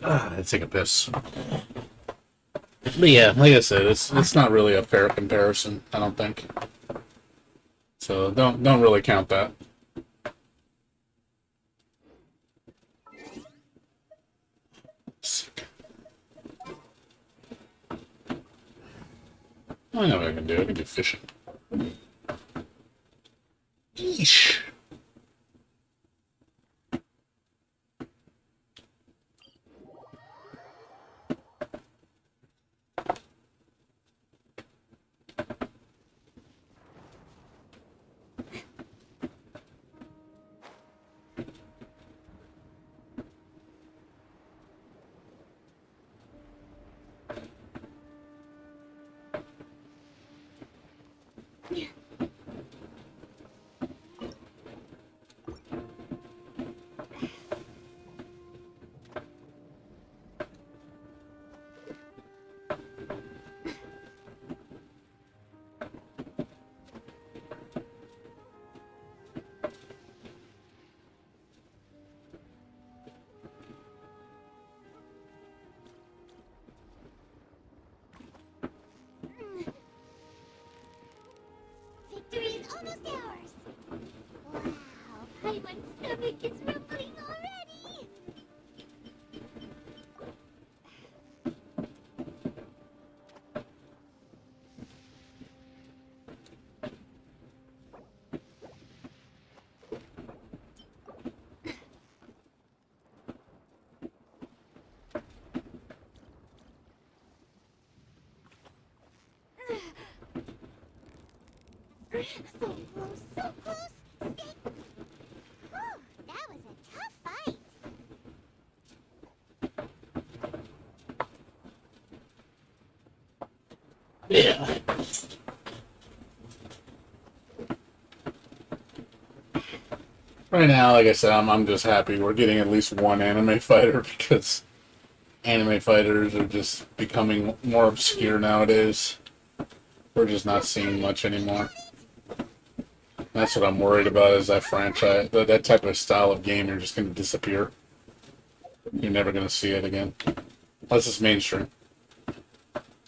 I'd take a piss. But yeah, like I said, it's not really a fair comparison, I don't think. So don't really count that. I know what I can do. I can do fishing. Yeesh. Victory is almost ours. Wow, Paimon's stomach is rumbling already. So close, so close. Stay. Whew, that was a tough fight. Yeah. Right now, like I said, I'm just happy we're getting at least one anime fighter because anime fighters are just becoming more obscure nowadays. We're just not seeing much anymore. That's what I'm worried about is that franchise, that type of style of game, you're just going to disappear. You're never going to see it again. Unless it's mainstream.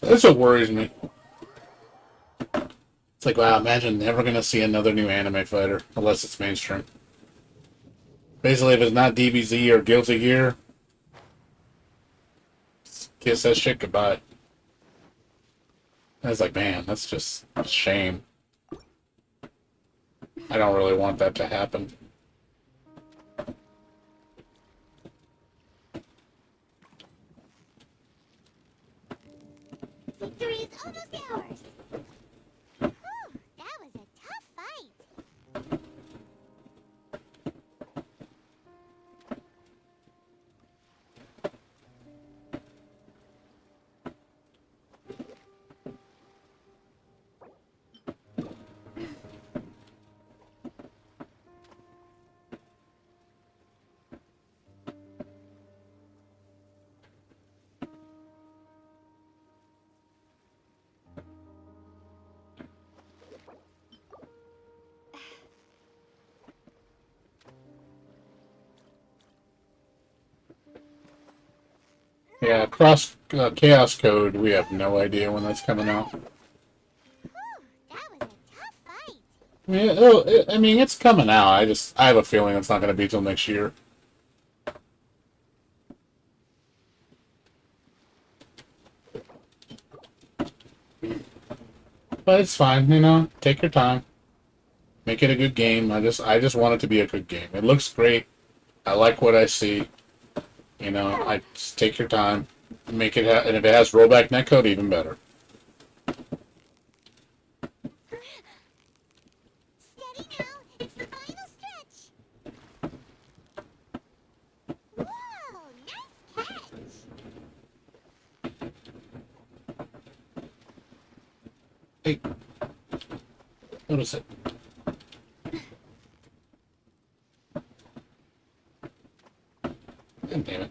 That's what worries me. It's like, wow, imagine never going to see another new anime fighter unless it's mainstream. Basically, if it's not DBZ or Guilty Gear, kiss that shit goodbye. I was like, man, that's just a shame. I don't really want that to happen. Victory is almost ours. Whew, that was a tough fight. Yeah, Chaos Code, we have no idea when that's coming out. Whew, that was a tough fight. I mean, it's coming out. I have a feeling it's not going to be till next year. But it's fine, take your time. Make it a good game. I just want it to be a good game. It looks great. I like what I see. I just take your time. Make it, and if it has rollback netcode, even better. Steady now, it's the final stretch. Whoa, nice catch. Hey, notice it. God damn it.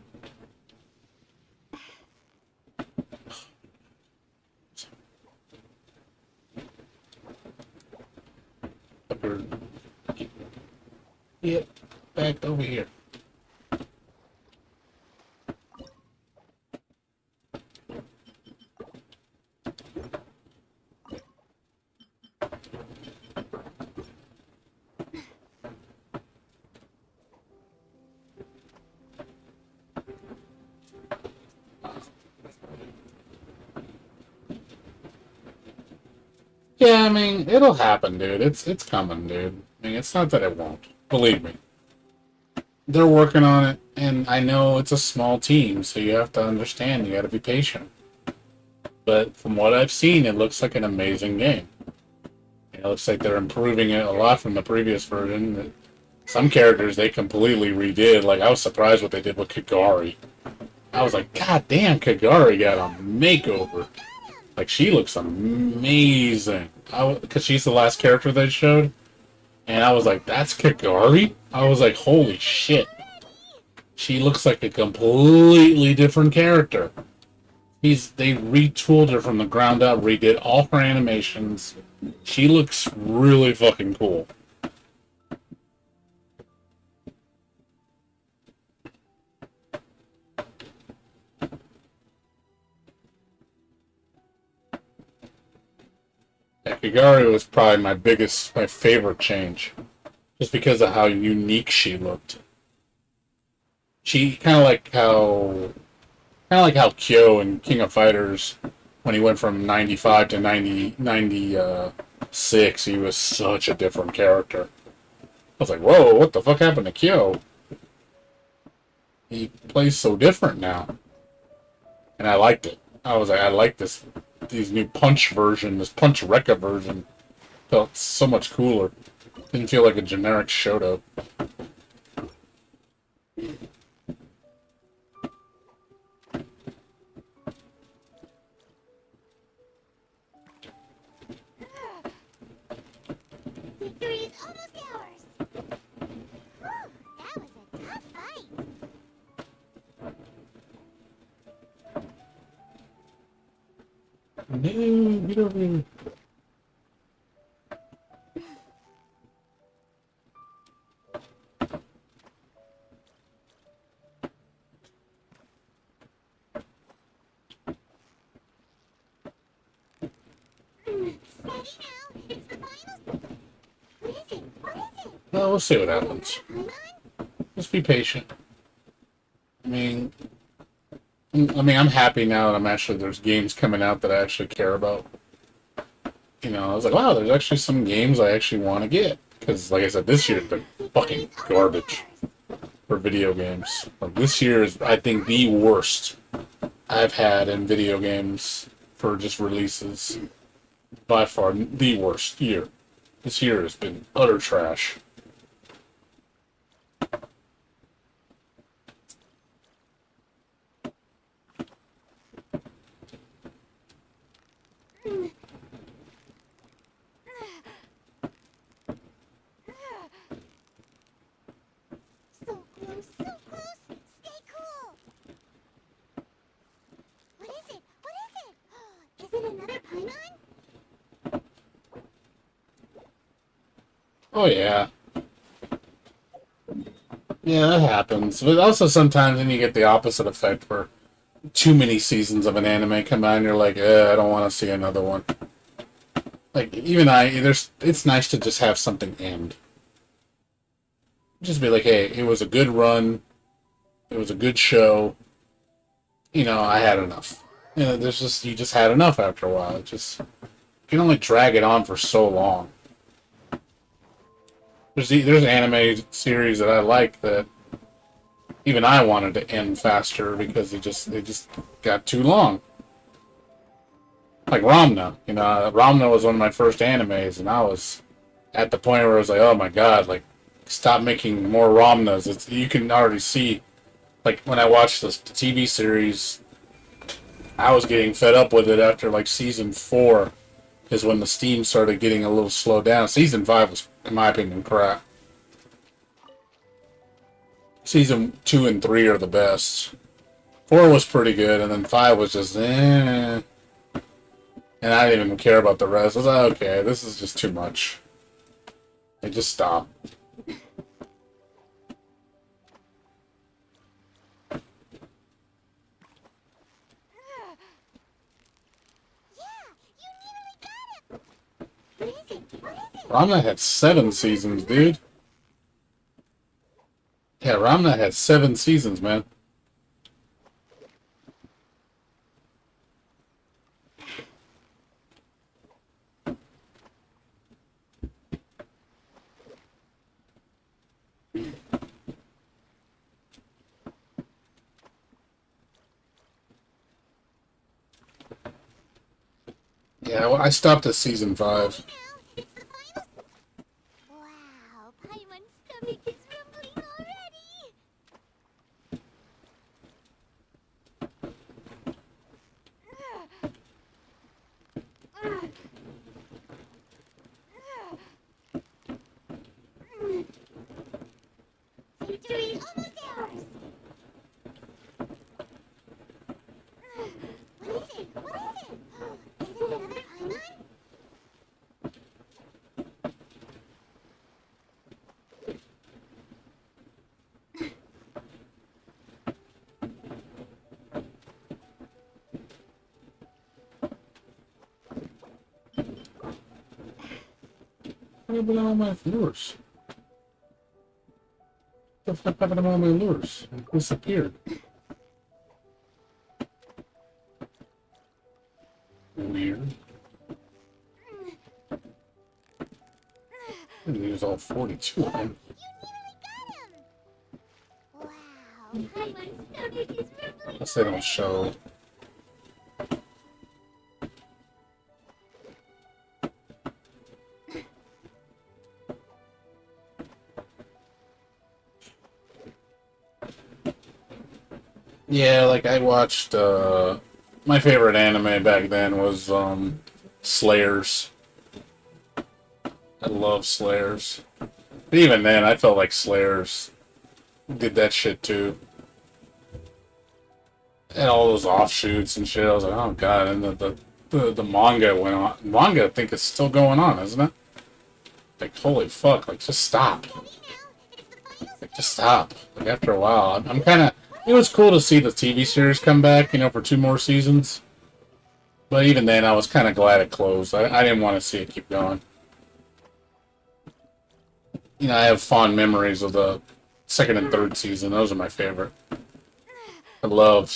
Get back over here. Yeah, I mean, it'll happen, dude. It's coming, dude. I mean, it's not that it won't. Believe me. They're working on it, and I know it's a small team, so you have to understand, you gotta be patient. But from what I've seen, it looks like an amazing game. It looks like they're improving it a lot from the previous version. Some characters they completely redid. Like, I was surprised what they did with Kagari. I was like, God damn, Kagari got a makeover. Like, she looks amazing. Because she's the last character they showed. And I was like, that's Kagari? I was like, holy shit. She looks like a completely different character. They retooled her from the ground up, redid all her animations. She looks really fucking cool. Yeah, Kagari was probably my favorite change. Just because of how unique she looked. She kind of like how Kyo in King of Fighters, when he went from 95 to 96, he was such a different character. I was like, whoa, what the fuck happened to Kyo? He plays so different now. And I liked it. I was like, I like these new Punch version, this Punch Rekka version. Felt so much cooler. Didn't feel like a generic Shoto. Victory is almost ours. Whew, that was a tough fight. No, you don't even... Steady now. It's the finals. What is it? What is it? Well, we'll see what happens. Paimon? Just be patient. I mean, I'm happy now that there's games coming out that I actually care about. You know, I was like, wow, there's actually some games I actually want to get. Because, like I said, this year's been fucking garbage for video games. Like, this year is, I think, the worst I've had in video games for just releases. By far, the worst year. This year has been utter trash. So close, so close. Stay cool. What is it? What is it? Is it another Paimon? Oh, yeah. Yeah, that happens. But also sometimes then you get the opposite effect where too many seasons of an anime come out and you're like, I don't want to see another one. Like, even it's nice to just have something end. Just be like, hey, it was a good run. It was a good show. You know, I had enough. You know, you just had enough after a while. You can only drag it on for so long. There's anime series that I like that even I wanted to end faster because they just got too long. Like Ramna, you know, Ramna was one of my first animes, and I was at the point where I was like, oh my god, like, stop making more Ramnas. You can already see, like, when I watched the TV series, I was getting fed up with it after, like, season 4 is when the steam started getting a little slowed down. Season 5 was, in my opinion, crap. Season 2 and 3 are the best. 4 was pretty good, and then 5 was just, And I didn't even care about the rest. I was like, okay, this is just too much. They just stopped. Ramna had 7 seasons, dude. Yeah, Ramna had 7 seasons, man. Yeah, well, I stopped at season 5. It's the final. Wow, Paimon's stomach is rumbling already. Victory is almost ours. What is it? What is it? Is it another Paimon? What happened to all my lures? What the fuck happened to all my lures? It disappeared. Weird. I didn't use all 42 of them. Wow, Paimon's stomach is rumbling. Guess they don't show. Yeah, like I watched, my favorite anime back then was, Slayers. I love Slayers. But even then, I felt like Slayers did that shit too. And all those offshoots and shit, I was like, oh god, and the manga went on. Manga, I think, is still going on, isn't it? Like, holy fuck, like, just stop. Like, just stop. Like, after a while, I'm kind of... It was cool to see the TV series come back, you know, for 2 more seasons. But even then, I was kind of glad it closed. I didn't want to see it keep going. You know, I have fond memories of the 2nd and 3rd season. Those are my favorite. I love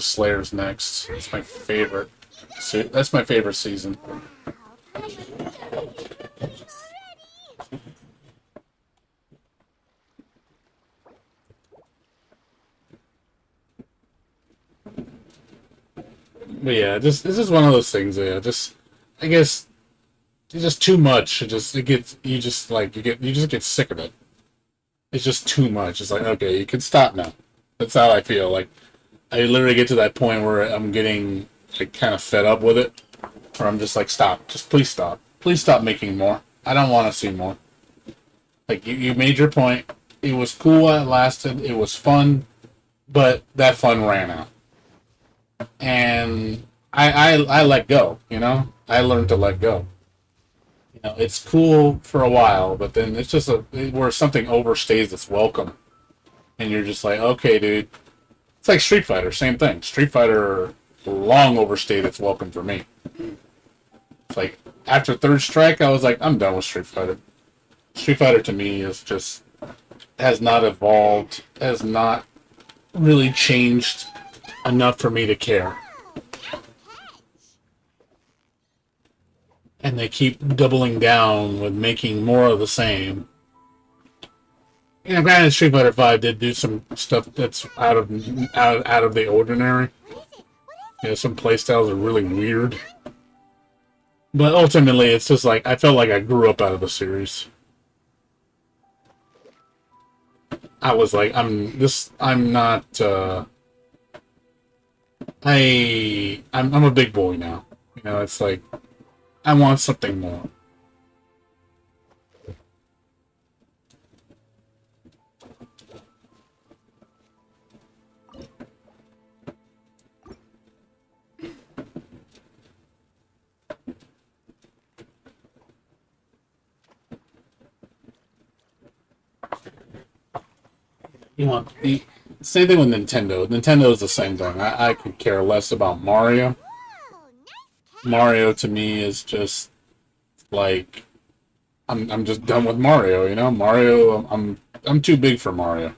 Slayers Next. It's my favorite. That's my favorite season. But yeah, this is one of those things. Yeah, I guess it's just too much. It gets you just get sick of it. It's just too much. It's like, okay, you can stop now. That's how I feel. Like I literally get to that point where I'm getting like kind of fed up with it, where I'm just like, stop. Just please stop. Please stop making more. I don't want to see more. Like you made your point. It was cool while it lasted. It was fun, but that fun ran out. And I let go, you know? I learned to let go. You know, it's cool for a while, but then it's just where something overstays its welcome. And you're just like, okay, dude. It's like Street Fighter, same thing. Street Fighter long overstayed its welcome for me. It's like, after Third Strike, I was like, I'm done with Street Fighter. Street Fighter to me is just, has not evolved, has not really changed enough for me to care. And they keep doubling down with making more of the same. You know, granted, Street Fighter V did do some stuff that's out of the ordinary. You know, some playstyles are really weird. But ultimately, it's just like, I felt like I grew up out of the series. I was like, I'm not, I'm a big boy now. You know, it's like, I want something more. You want the same thing with Nintendo. Nintendo is the same thing. I could care less about Mario. Mario to me is just like I'm just done with Mario. You know, Mario. I'm too big for Mario.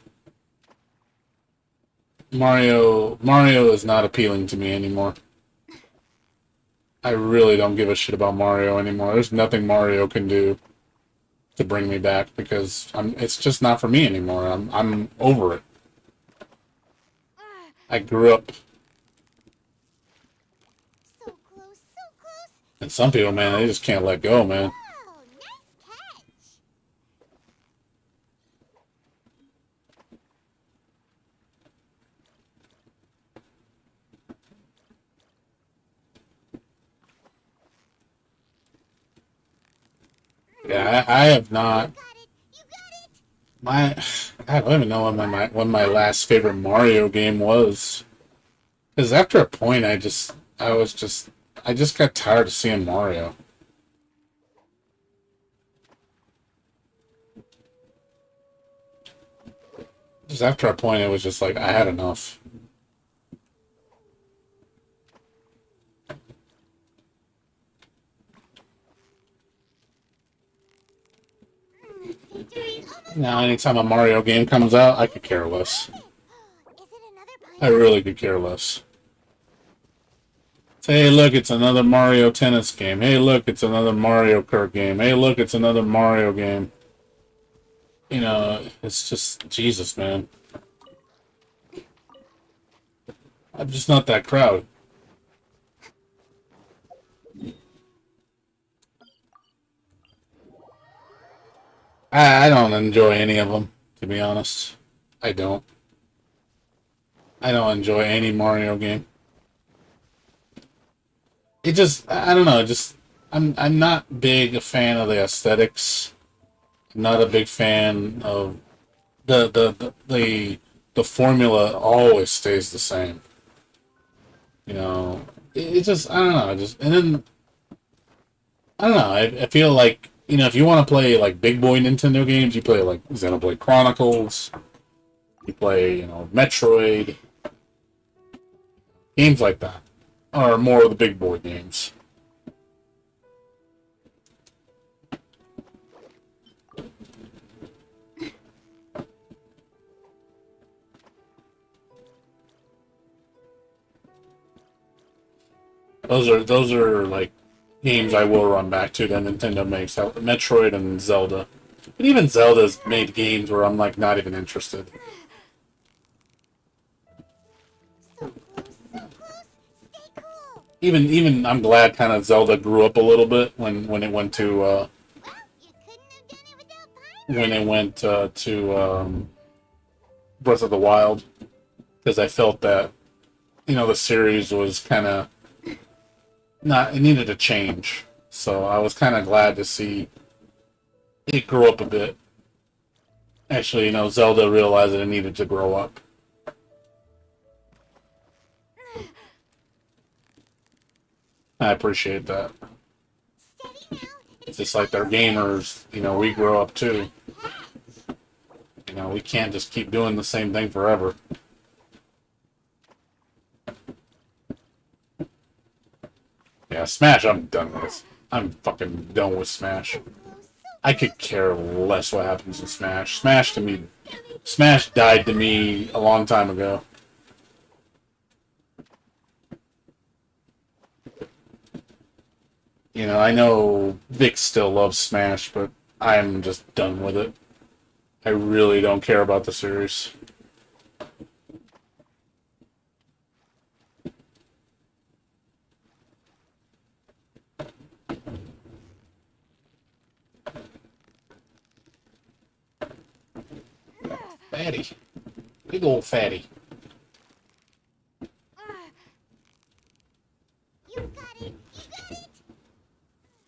Mario is not appealing to me anymore. I really don't give a shit about Mario anymore. There's nothing Mario can do to bring me back because it's just not for me anymore. I'm over it. I grew up, So close, so close. and some people, man, they just can't let go, man. Oh, nice catch. Yeah, I have not. You got it. You got it. My, I don't even know when my last favorite Mario game was. Because after a point, I just got tired of seeing Mario. Just after a point, it was just like I had enough. Victory is almost Now, anytime a Mario game comes out, I could care less. it. Is it another I pineapple? really could care less. Say, hey, look, it's another Mario Tennis game. Hey, look, it's another Mario Kart game. Hey, look, it's another Mario game. You know, it's just Jesus, man. I'm just not that crowd. I don't enjoy any of them, to be honest. I don't. I don't enjoy any Mario game. It just, I don't know, just, I'm not big a fan of the aesthetics. I'm not a big fan of the formula always stays the same. You know, it just, I don't know, just, and then, I don't know, I feel like, you know, if you want to play, like, big boy Nintendo games, you play, like, Xenoblade Chronicles, you play, you know, Metroid, games like that are more of the big boy games. Those are like games I will run back to that Nintendo makes. Metroid and Zelda. But even Zelda's made games where I'm like not even interested. So close, so close. Stay cool. Even I'm glad kind of Zelda grew up a little bit when it went to Well, you couldn't have done it without pineapple. when it went to Breath of the Wild because I felt that you know the series was kind of not it needed a change. So I was kind of glad to see it grow up a bit. Actually, you know, Zelda realized that it needed to grow up. I appreciate that. Steady now. It's just like they're gamers, you know, we grow up too. You know, we can't just keep doing the same thing forever. Yeah, Smash, I'm done with. I'm fucking done with Smash. I could care less what happens in Smash. Smash to me, Smash died to me a long time ago. You know, I know Vic still loves Smash, but I'm just done with it. I really don't care about the series. Fatty. Big old fatty. You got it. You got it.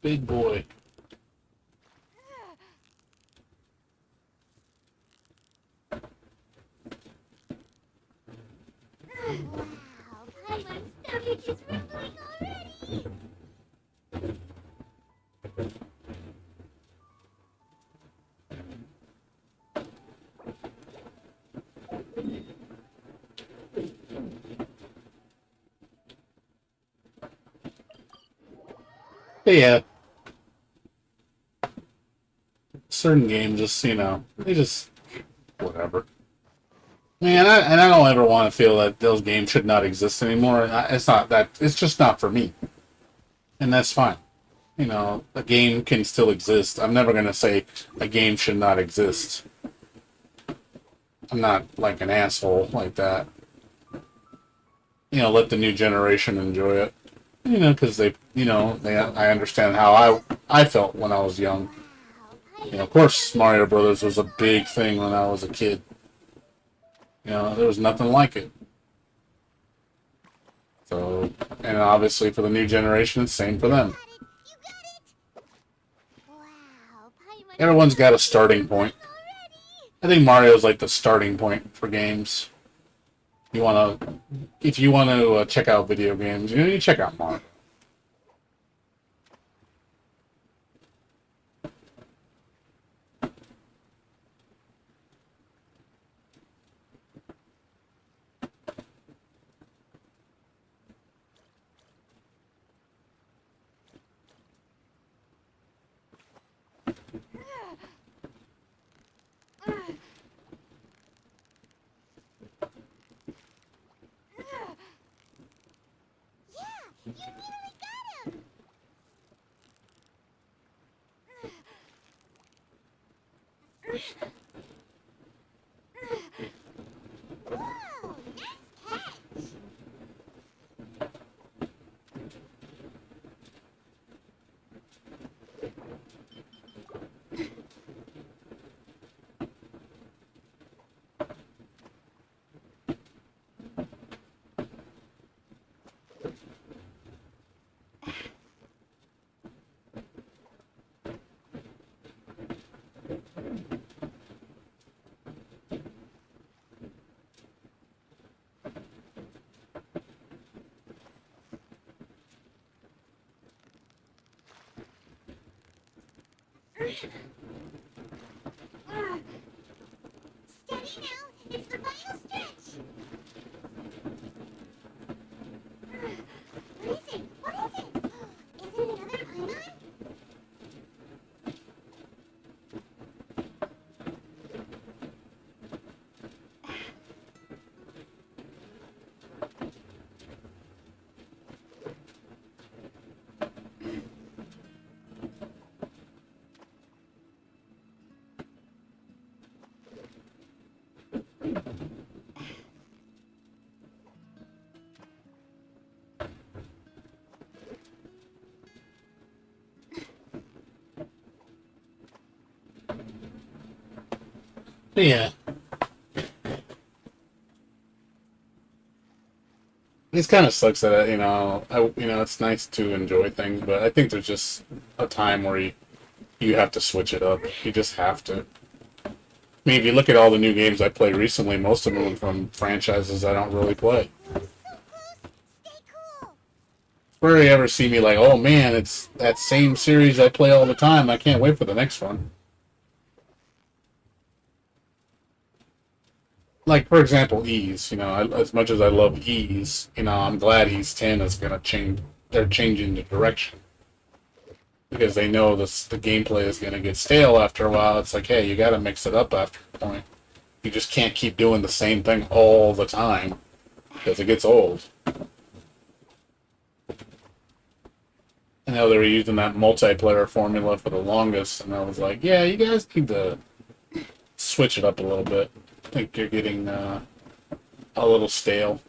Big boy. Wow, Paimon's stomach is rumbling already. Yeah. certain games just, you know, they just whatever. Man, I don't ever want to feel that those games should not exist anymore. It's not that. It's just not for me, and that's fine. You know, a game can still exist. I'm never gonna say a game should not exist. I'm not like an asshole like that. You know, let the new generation enjoy it. You know, because I understand how I felt when I was young. You know, of course, Mario Brothers was a big thing when I was a kid. You know, there was nothing like it. So, and obviously for the new generation, it's same for them. You got it! Wow, Paimon is Everyone's got a so starting point. already! I think Mario's like the starting point for games. If you want to check out video games, you check out Mario. Yeah, you nearly got him! Whoa, nice catch! Steady now, it's the final stretch! What is it? What is it? Is it another Paimon? But yeah. It kind of sucks that, it's nice to enjoy things, but I think there's just a time where you have to switch it up. You just have to. I mean, if you look at all the new games I played recently, most of them are from franchises I don't really play. So close! Stay cool! Rarely ever see me like, oh man, it's that same series I play all the time. I can't wait for the next one. Like, for example, Ease. As much as I love Ease, I'm glad Ease 10 is going to change. They're changing the direction. Because they know the gameplay is going to get stale after a while. It's like, hey, you got to mix it up after a point. You just can't keep doing the same thing all the time. Because it gets old. I know they were using that multiplayer formula for the longest, and I was like, yeah, you guys need to switch it up a little bit. I think you're getting a little stale.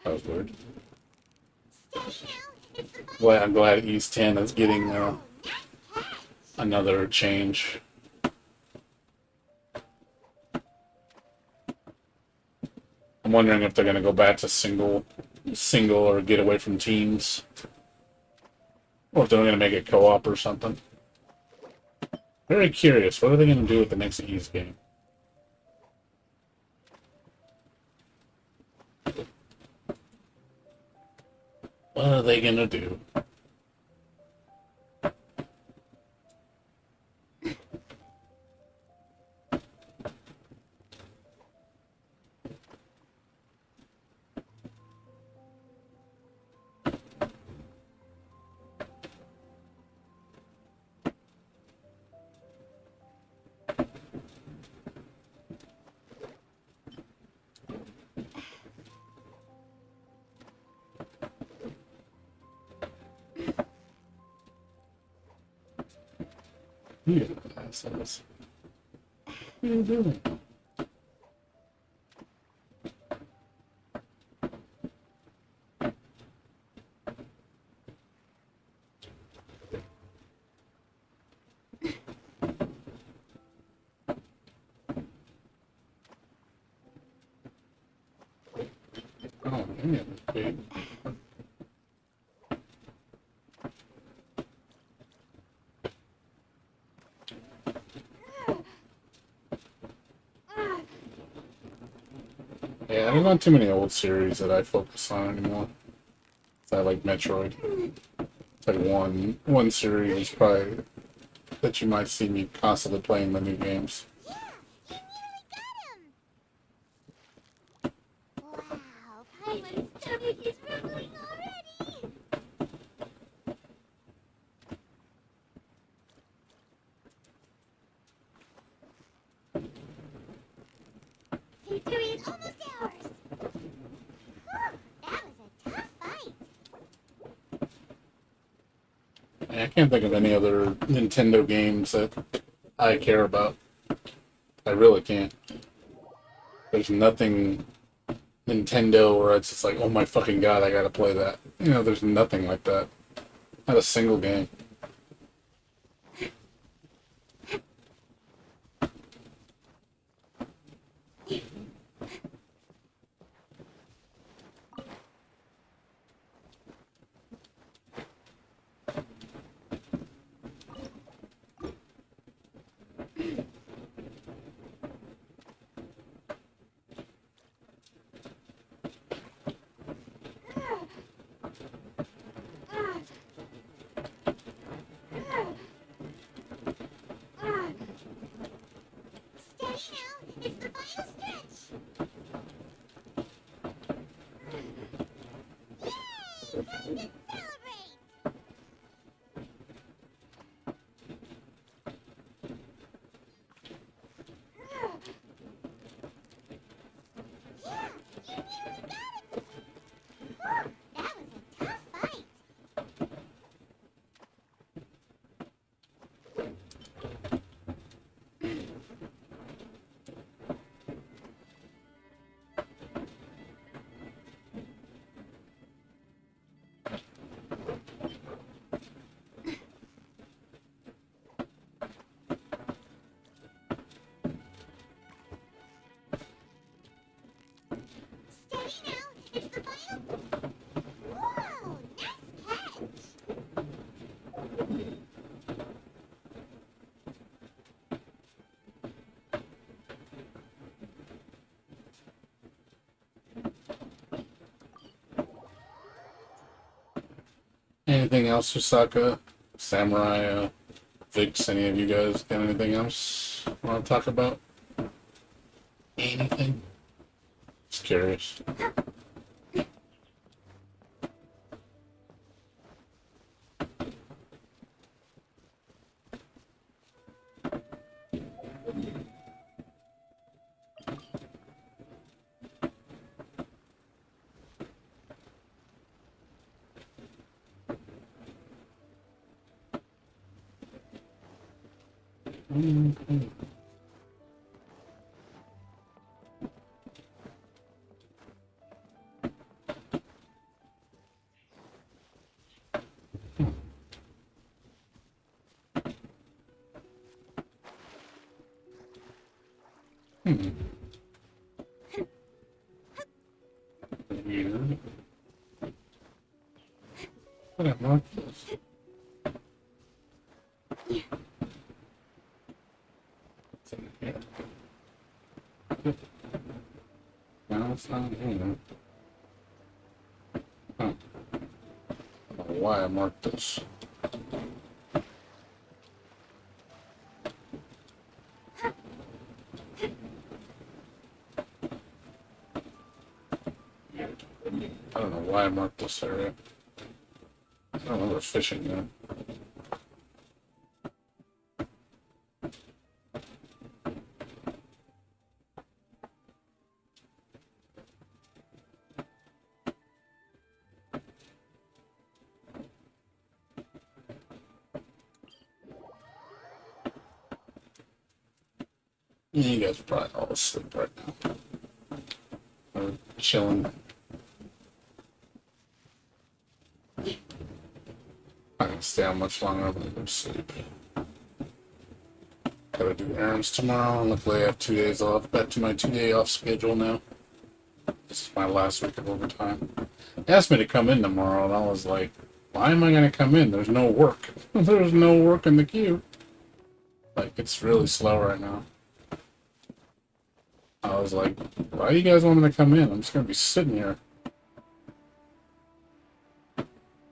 That was weird. Steady now, it's the final Well, I'm glad East 10 is getting nice catch! another change. I'm wondering if they're going to go back to single or get away from teams. Or if they're going to make it co-op or something. Very curious. What are they going to do with the next Ease game? What are they going to do? You assholes. What are you doing? Oh, yeah, big. Yeah, there's not too many old series that I focus on anymore. I like Metroid. It's like one series is probably that you might see me constantly playing the new games. Yeah, you nearly got him! Wow, Paimon's stomach is rumbling already! Victory is almost ours! Whew, that was a tough fight. I can't think of any other Nintendo games that I care about. I really can't. There's nothing Nintendo where it's just like, oh my fucking god, I gotta play that. You know, there's nothing like that. Not a single game. Steady now, it's the final stretch! Yay! Time to celebrate! Yeah, you nearly got it! Whew, that was a tough fight! Steady now, it's the final... Whoa, nice catch! Anything else, Osaka? Samurai, Vix, any of you guys got anything else want to talk about? Anything? Just curious. Weird. What am I? What's in here? No, it's not here. Huh. I don't know why I marked this. Weird. I don't know why I marked this area. I don't remember fishing there. Yeah, you guys are probably all asleep right now. Or chilling. Not gonna stay out much longer. I'm gonna go to sleep. Gotta do errands tomorrow. Luckily, I have 2 days off. Back to my 2 day off schedule now. This is my last week of overtime. They asked me to come in tomorrow, and I was like, why am I gonna come in? There's no work. There's no work in the queue. Like, it's really slow right now. I was like, why do you guys want me to come in? I'm just gonna be sitting here.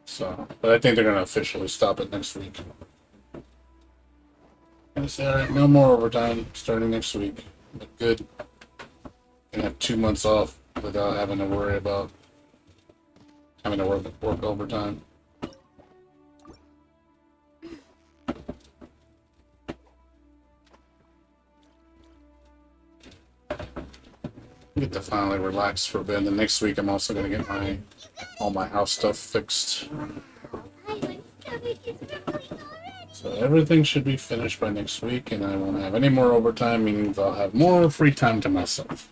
So, but I think they're gonna officially stop it next week. I say, all right, no more overtime starting next week. But good. Gonna have 2 months off without having to worry about having to work overtime. Get to finally relax for a bit. And then next week, I'm also gonna get all my house stuff fixed. Pilot's stomach is rumbling already. So everything should be finished by next week, and I won't have any more overtime. Meaning I'll have more free time to myself.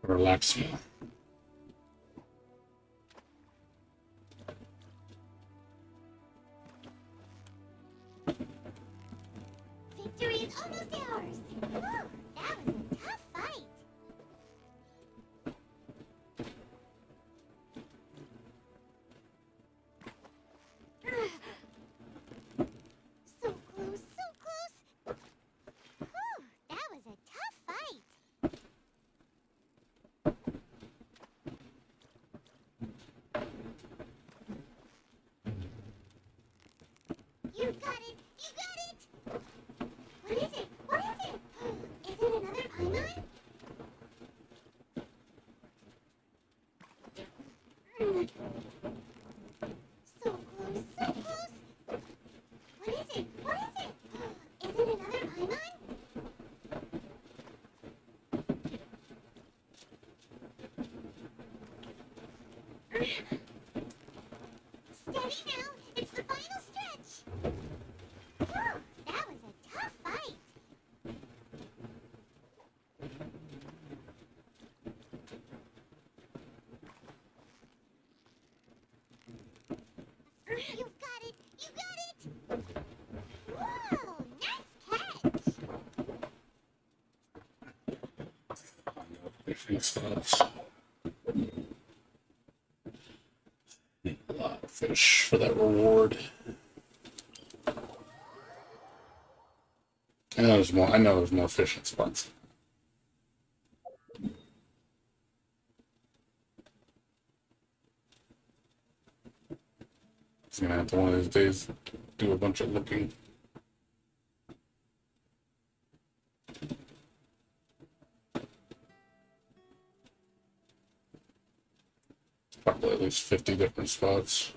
Relax more. Victory is almost ours. Whew, that was a tough fight. So close, so close. Whew, that was a tough fight. You've got it! You got it! What is it? What is it? Is it another pylon? So close, so close. What is it? What is it? Is it another pylon? Steady now. It's the final stretch. Whew, that was a tough fight. You've got it! You got it! Whoa! Nice catch! Fishing spots. Need a lot of fish for that reward. I know there's more. I know there's more fishing spots. I'm gonna have to one of these days do a bunch of looking. Probably at least 50 different spots.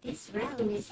This realm is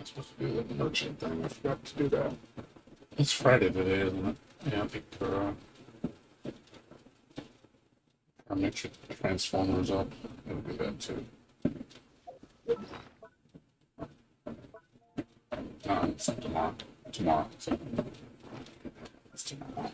supposed to do the merchant thing. I forgot to do that. It's Friday today, isn't it? Yeah, I think our mix transformers up. It'll do that too. No, it's tomorrow. Tomorrow. It's tomorrow.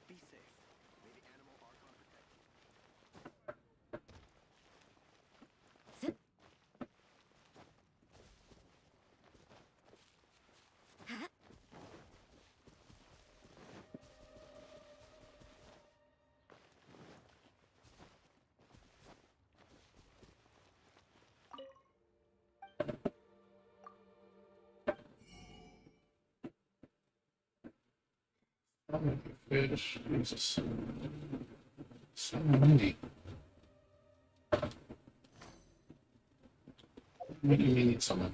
Be safe. May the animal Archon protect you. How many fish? Jesus. So many. What do you mean it's so many?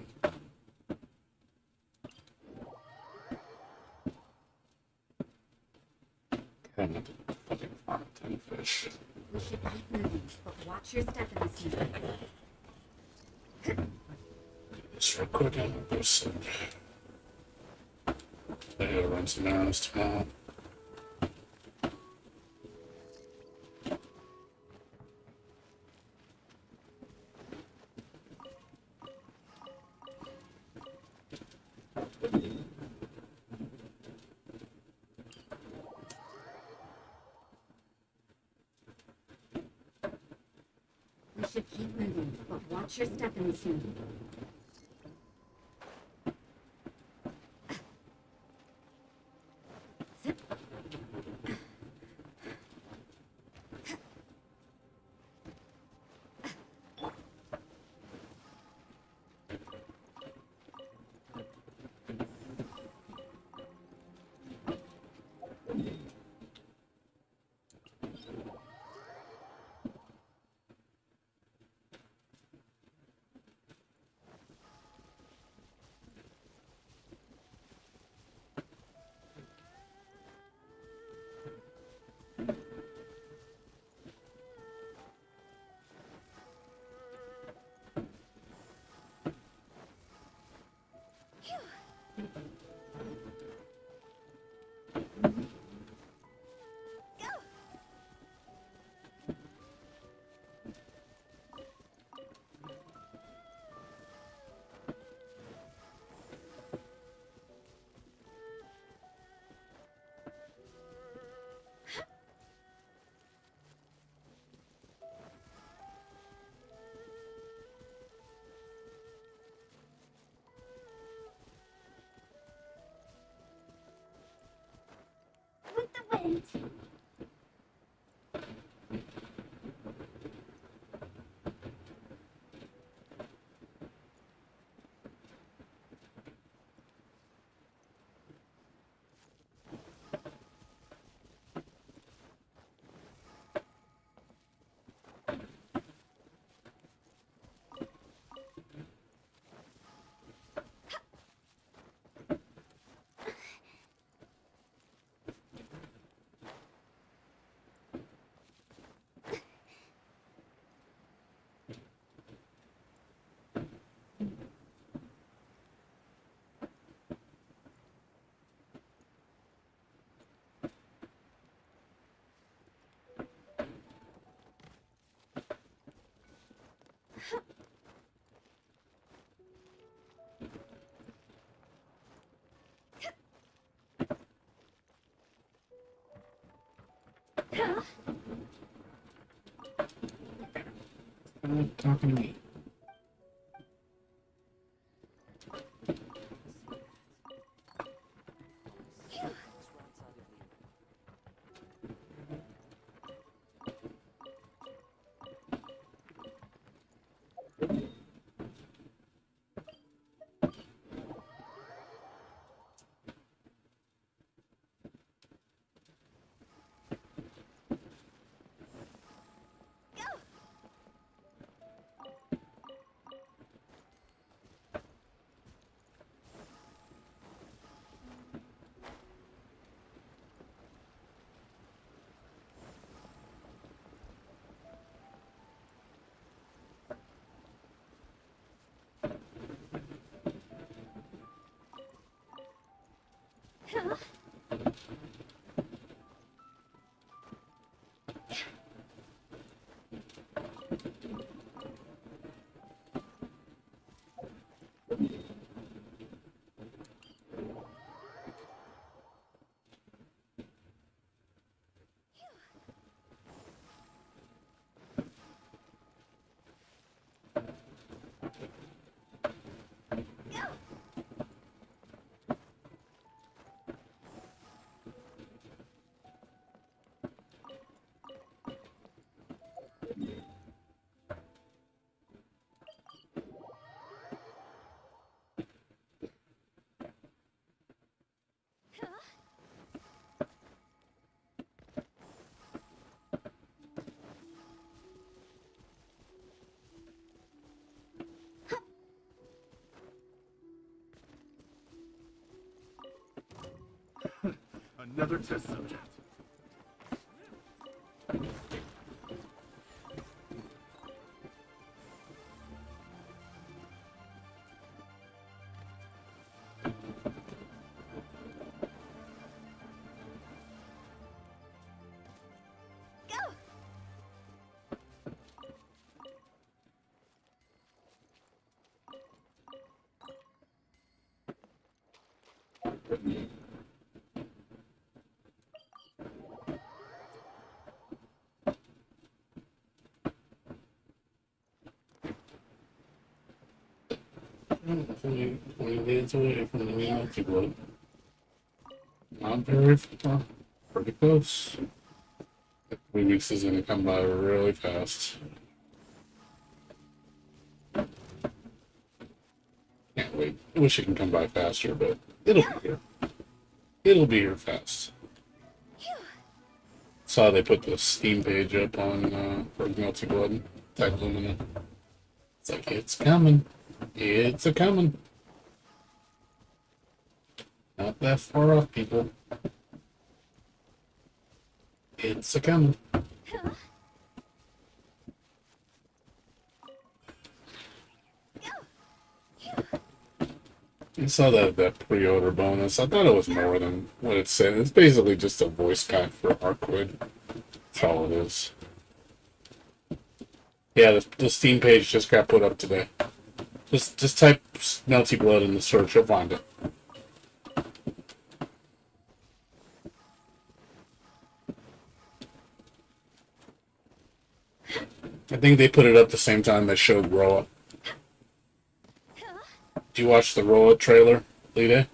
I'm gonna fucking farm 10 fish. We should keep moving, but watch your step in this season. Do this real quick and we'll go sit. I gotta run some errands tomorrow. We should keep moving, but watch your step in this season. Talking to me. Another test subject. Only 20 minutes away from the reality globe. Not very far. Pretty close. 3 weeks is gonna come by really fast. Can't wait. I wish it can come by faster, but it'll be here. It'll be here fast. Saw they put the Steam page up on for Melty Blood, Type Lumina. It's like, it's coming. It's a coming. Not that far off, people. It's a coming. I saw that pre-order bonus. I thought it was more than what it said. It's basically just a voice pack for Arcwood. That's all it is. Yeah, the Steam page just got put up today. Just type Melty Blood in the search, you'll find it. I think they put it up the same time they showed Roa. Did you watch the Roa trailer, Lita?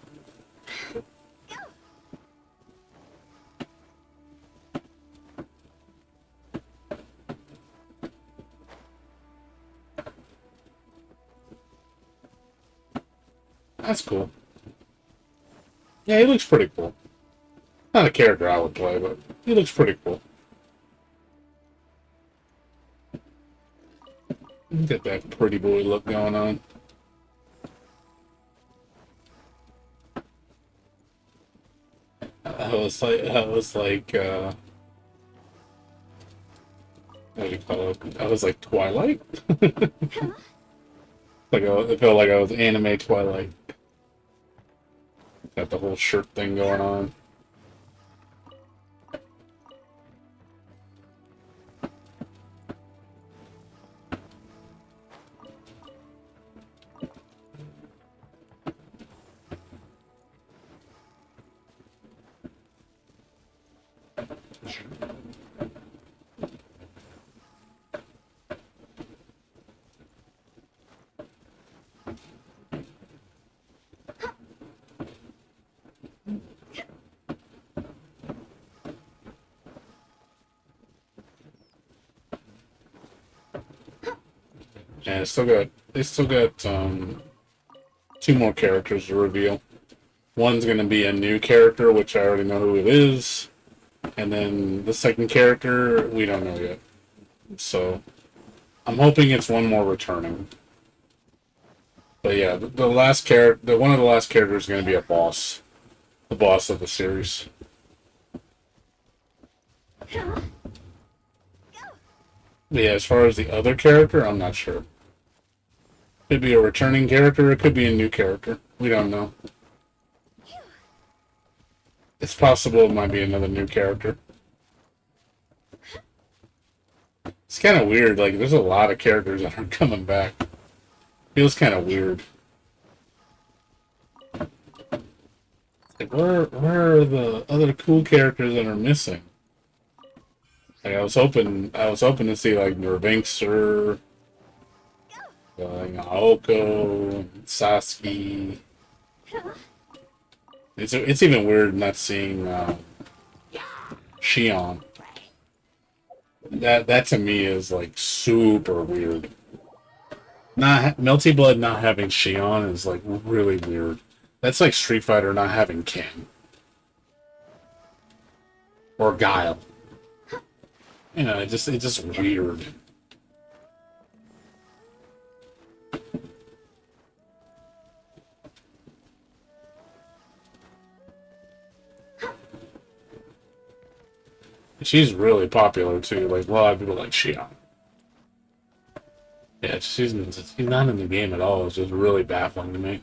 That's cool. Yeah, he looks pretty cool. Not a character I would play, but he looks pretty cool. Get that pretty boy look going on. I was like, what do you call it? I was like Twilight. It felt like I was anime Twilight. Got the whole shirt thing going on. And they still got two more characters to reveal. One's gonna be a new character, which I already know who it is, and then the second character we don't know yet. So I'm hoping it's one more returning. But yeah, the last character, one of the last characters is gonna be a boss, the boss of the series. But yeah, as far as the other character, I'm not sure. Could be a returning character, it could be a new character. We don't know. It's possible it might be another new character. It's kind of weird, like, there's a lot of characters that are coming back. Feels kind of weird. Like, where are the other cool characters that are missing? Like, I was hoping to see, like, Nervinxer, Naoko, Sasuke. It's even weird not seeing Shion. That to me is like super weird. Not Melty Blood not having Shion is like really weird. That's like Street Fighter not having Ken or Guile. You know, it's just weird. She's really popular too. Like a lot of people like Shion. Yeah, she's not in the game at all. It's just really baffling to me.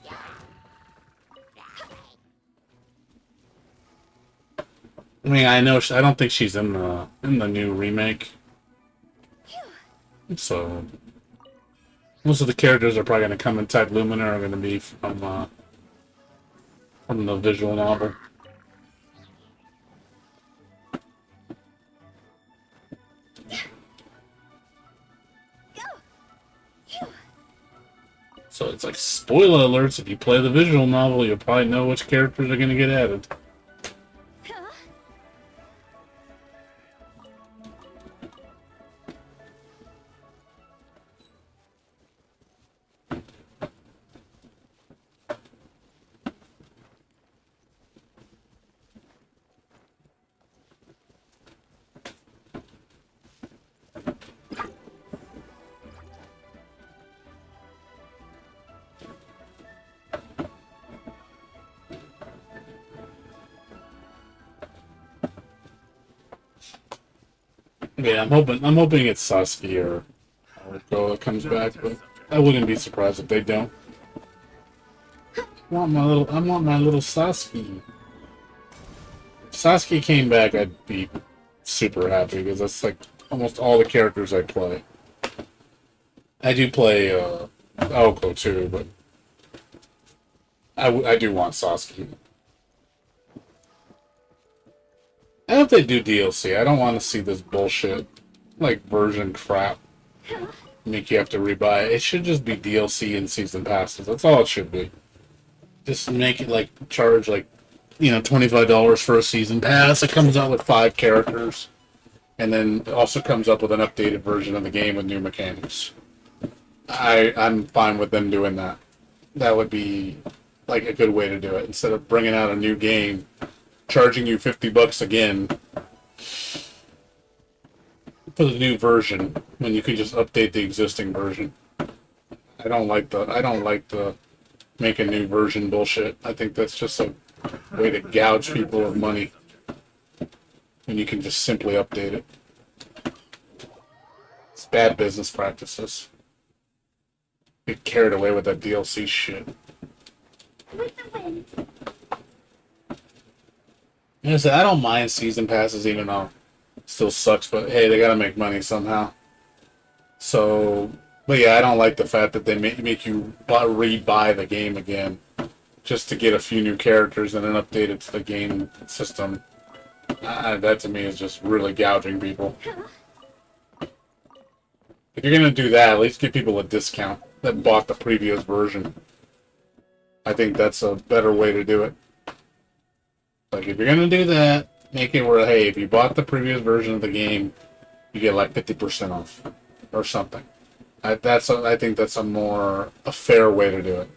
I mean, I know I don't think she's in the new remake. So most of the characters that are probably going to come in Type Lumina are going to be from the visual novel. So it's like spoiler alerts. If you play the visual novel, you'll probably know which characters are going to get added. Yeah, I'm hoping it's Sasuke or Naruto that comes back, but I wouldn't be surprised if they don't. I want my little Sasuke. If Sasuke came back, I'd be super happy because that's like almost all the characters I play. I do play Naoko too, but I do want Sasuke. I hope they do DLC. I don't want to see this bullshit, like, version crap. Make you have to rebuy it. It should just be DLC and season passes. That's all it should be. Just make it, like, charge, like, you know, $25 for a season pass. It comes out with 5 characters. And then it also comes up with an updated version of the game with new mechanics. I'm fine with them doing that. That would be like a good way to do it. Instead of bringing out a new game, charging you $50 again for the new version when you can just update the existing version. I don't like the make a new version bullshit. I think that's just a way to gouge people of money when you can just simply update it. It's bad business practices. Get carried away with that DLC shit. With the wind. I don't mind season passes, even though it still sucks, but hey, they gotta make money somehow. So, but yeah, I don't like the fact that they make you re-buy the game again just to get a few new characters and then update it to the game system. That to me is just really gouging people. If you're gonna do that, at least give people a discount that bought the previous version. I think that's a better way to do it. Like, if you're gonna do that, make it where, hey, if you bought the previous version of the game, you get like 50% off or something. I think that's a fair way to do it.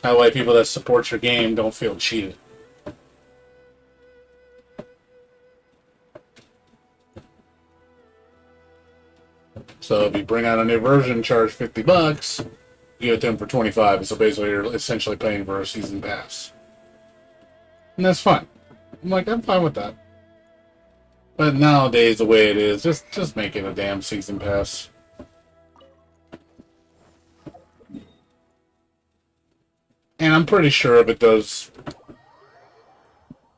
That way, people that support your game don't feel cheated. So if you bring out a new version, charge $50, you give it to them for $25. So basically, you're essentially paying for a season pass, and that's fine. I'm fine with that. But nowadays, the way it is, just make it a damn season pass. And I'm pretty sure if it does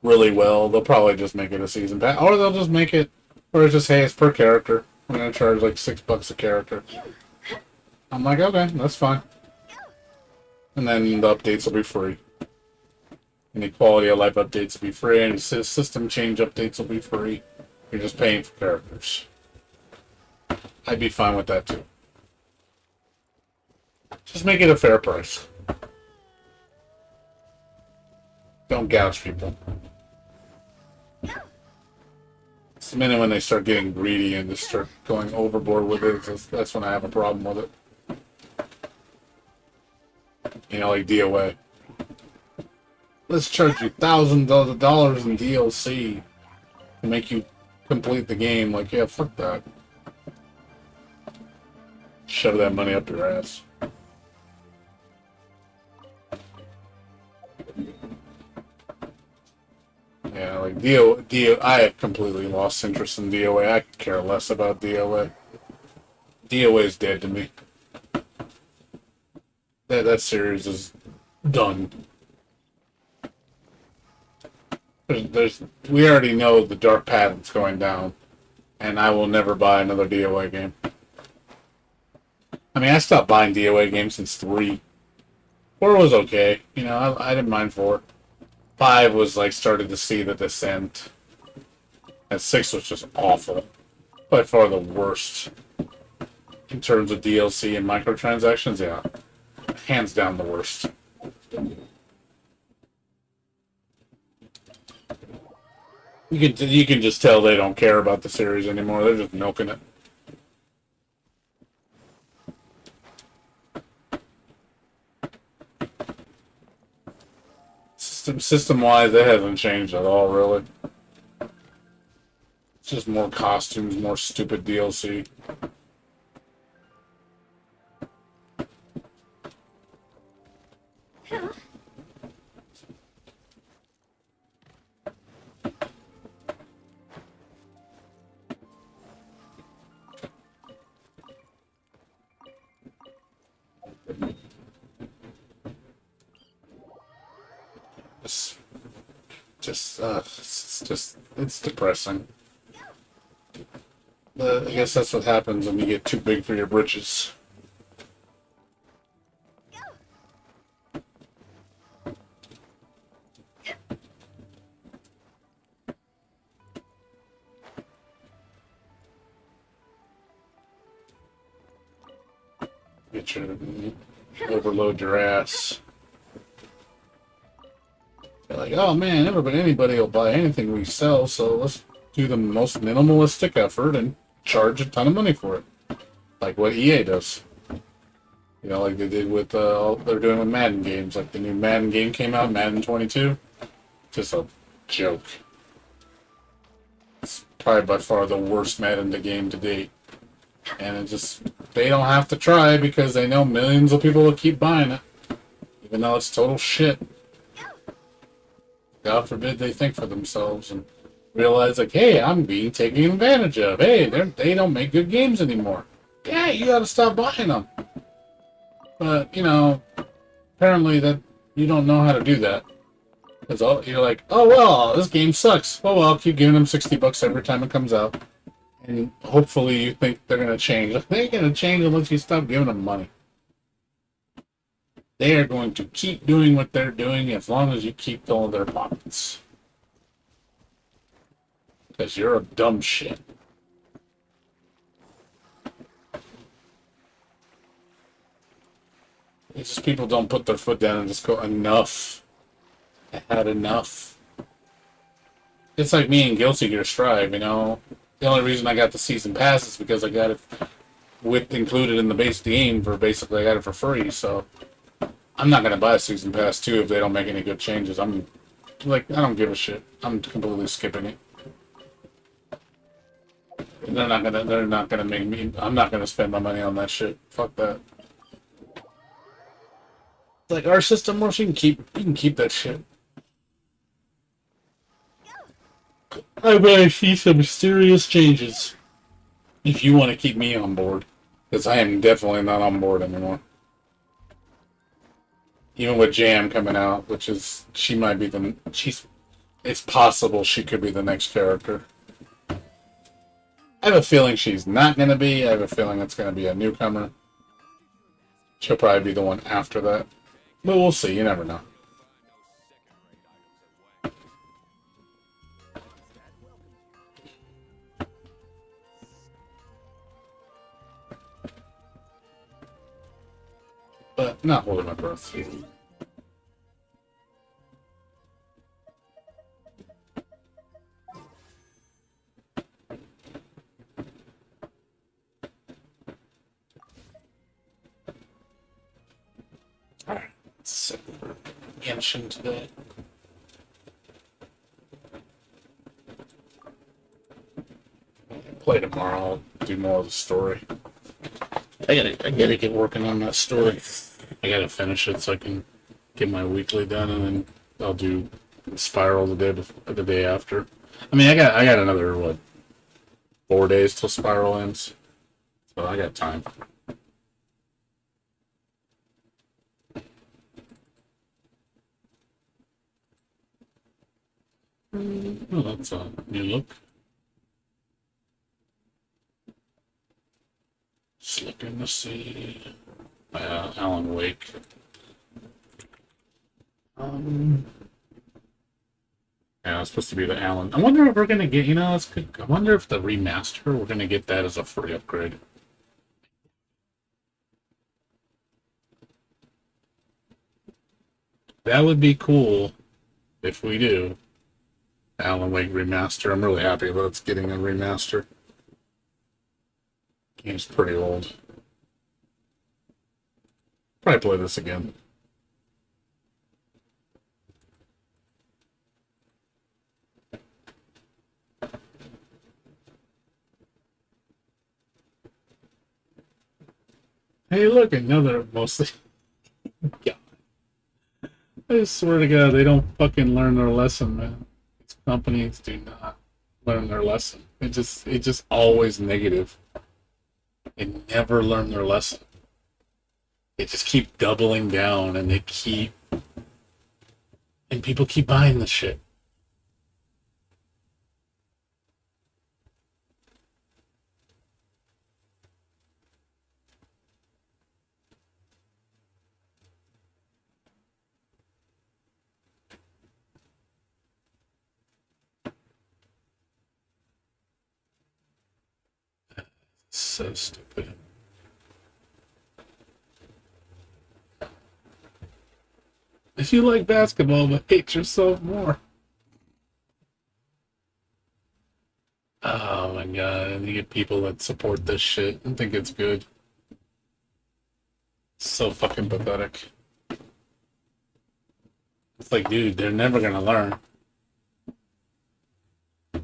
really well, they'll probably just make it a season pass, or they'll just make it where it's just, hey, it's per character. I'm gonna charge like $6 a character. I'm like, okay, that's fine. And then the updates will be free. Any quality of life updates will be free. Any system change updates will be free. You're just paying for characters. I'd be fine with that too. Just make it a fair price. Don't gouge people. It's the minute when they start getting greedy and just start going overboard with it, that's when I have a problem with it. You know, like DOA. Let's charge you thousands of dollars in DLC to make you complete the game. Like, yeah, fuck that. Shove that money up your ass. Yeah, like I have completely lost interest in DOA. I could care less about DOA. DOA is dead to me. That series is done. We already know the dark path that's going down, and I will never buy another DOA game. I mean, I stopped buying DOA games since 3. 4 was okay. You know, I didn't mind 4. 5 was like started to see the descent. And 6 was just awful. By far the worst. In terms of DLC and microtransactions, yeah. Hands down the worst. You can just tell they don't care about the series anymore. They're just milking it. System-wise, it hasn't changed at all, really. It's just more costumes, more stupid DLC. It's depressing. But I guess that's what happens when you get too big for your britches. Get your overload your ass. They're like, oh man, anybody will buy anything we sell, so let's do the most minimalistic effort and charge a ton of money for it. Like what EA does. You know, like they did with all they're doing with Madden games. Like the new Madden game came out, Madden 22. Just a joke. It's probably by far the worst Madden game to date. And it just, they don't have to try because they know millions of people will keep buying it. Even though it's total shit. God forbid they think for themselves and realize, like, hey, I'm being taken advantage of. Hey, they don't make good games anymore. Yeah, you gotta stop buying them. But, you know, apparently that you don't know how to do that. Because you're like, oh, well, this game sucks. Oh, well, I'll keep giving them $60 every time it comes out. And hopefully you think they're going to change. They're going to change unless you stop giving them money. They are going to keep doing what they're doing as long as you keep filling their pockets. Because you're a dumb shit. It's just people don't put their foot down and just go, enough. I had enough. It's like me and Guilty Gear Strive, you know. The only reason I got the season pass is because I got it with included in the base game for basically I got it for free, so I'm not gonna buy a season pass too if they don't make any good changes. I'm like, I don't give a shit. I'm completely skipping it. And they're not gonna make me, I'm not gonna spend my money on that shit. Fuck that. It's like our system works, you can keep that shit. I bet I see some serious changes. If you want to keep me on board. Because I am definitely not on board anymore. Even with Jam coming out, which is, she might be it's possible she could be the next character. I have a feeling she's not going to be. I have a feeling it's going to be a newcomer. She'll probably be the one after that. But we'll see, you never know. But not holding my breath. Alright, let's set for Genshin today. Play tomorrow, I'll do more of the story. I gotta get working on that story. I gotta finish it so I can get my weekly done, and then I'll do Spiral the day after. I mean, I got another 4 days till Spiral ends, so I got time. Oh, that's a new look. Slip in the Sea by Alan Wake. Yeah, it's supposed to be the Alan. I wonder if we're gonna get, it's good. I wonder if the remaster, we're gonna get that as a free upgrade. That would be cool if we do. Alan Wake remaster. I'm really happy about it's getting a remaster. Game's pretty old. Probably play this again. Hey, look, another mostly. Yeah. I swear to God, they don't fucking learn their lesson, man. These companies do not learn their lesson. It's just always negative. They never learn their lesson. They just keep doubling down, and people keep buying this shit. So stupid. If you like basketball but hate yourself more. Oh my God, and you get people that support this shit and think it's good. So fucking pathetic. It's like, dude, they're never gonna learn. Yeah,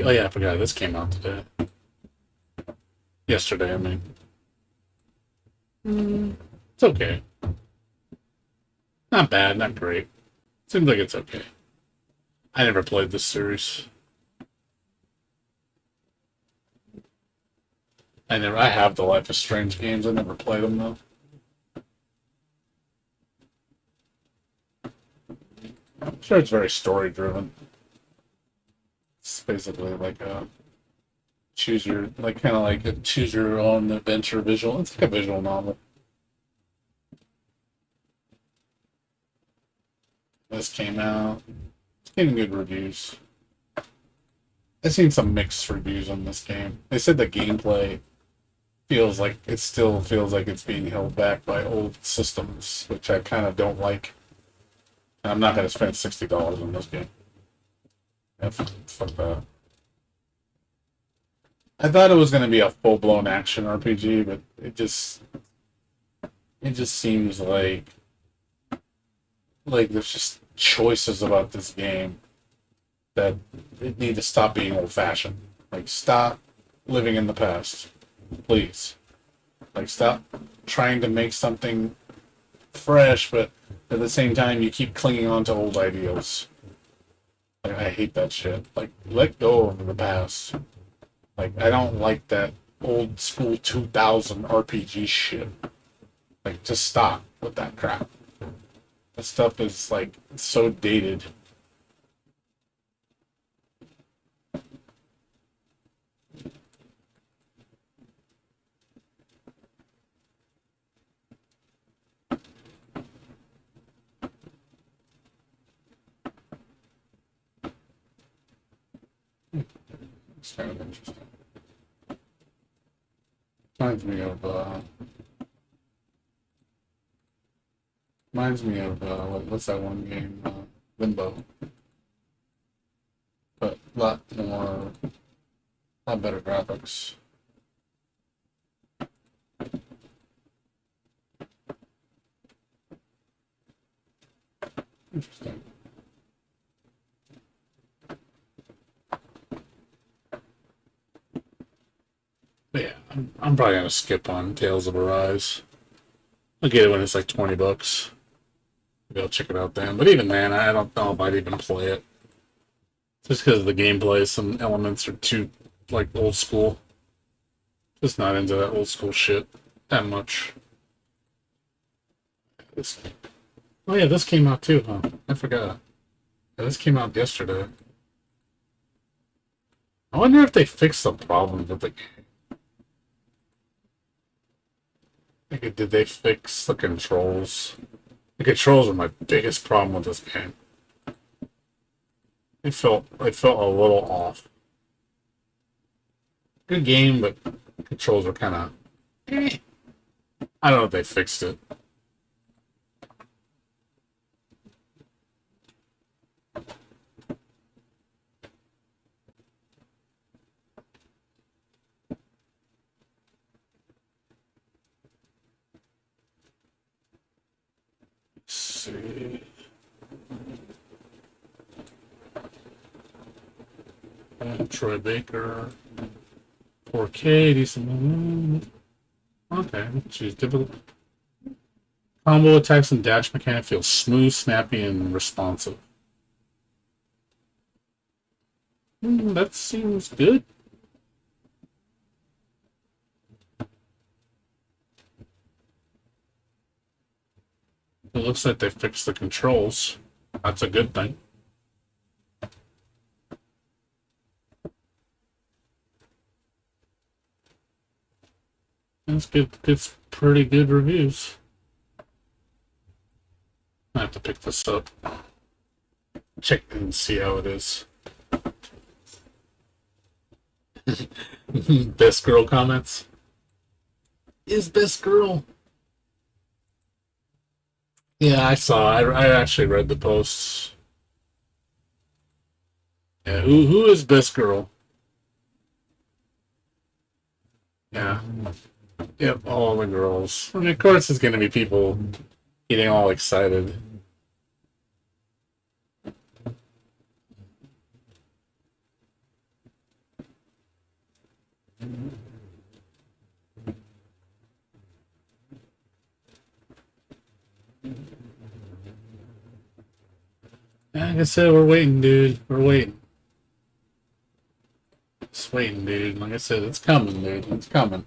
oh yeah, I forgot this came out today. Yesterday, I mean. It's okay. Not bad, not great. Seems like it's okay. I never played this series. I have the Life is Strange games. I never played them though. I'm sure it's very story driven. It's basically like a kind of like a choose your own adventure visual. It's like a visual novel. This came out. It's getting good reviews. I've seen some mixed reviews on this game. They said the gameplay still feels like it's being held back by old systems, which I kind of don't like. And I'm not going to spend $60 on this game. Yeah, fuck that. I thought it was going to be a full-blown action RPG, but it just seems like there's just choices about this game that it need to stop being old-fashioned. Like, stop living in the past. Please. Like, stop trying to make something fresh, but at the same time, you keep clinging on to old ideals. Like, I hate that shit. Like, let go of the past. Like, I don't like that old school 2000 RPG shit. Like, just stop with that crap. That stuff is, like, so dated. It's kind of interesting. Reminds me of what's that one game? Limbo. But a lot better graphics. Interesting. But yeah, I'm probably gonna skip on Tales of Arise. I'll get it when it's like $20. Maybe I'll check it out then. But even then, I don't know if I'd even play it. Just because the gameplay, some elements are too, like, old school. Just not into that old school shit that much. Oh yeah, this came out too, huh? I forgot. Yeah, this came out yesterday. I wonder if they fixed the problem with the game. Like, did they fix the controls? The controls are my biggest problem with this game. It felt a little off. Good game, but controls were kind of. I don't know if they fixed it. Let's see. Troy Baker. 4K, decent. Okay, she's difficult. Combo attacks and dash mechanic feels smooth, snappy, and responsive. That seems good. It looks like they fixed the controls. That's a good thing. That's good. It's pretty good reviews. I have to pick this up. Check and see how it is. Best girl comments. Is best girl. Yeah, I saw. I actually read the posts. Yeah, who is best girl? Yeah. Yep, all the girls. I mean, of course, there's gonna be people getting all excited. Like I said, we're waiting, dude. We're waiting. Just waiting, dude. Like I said, it's coming, dude. It's coming.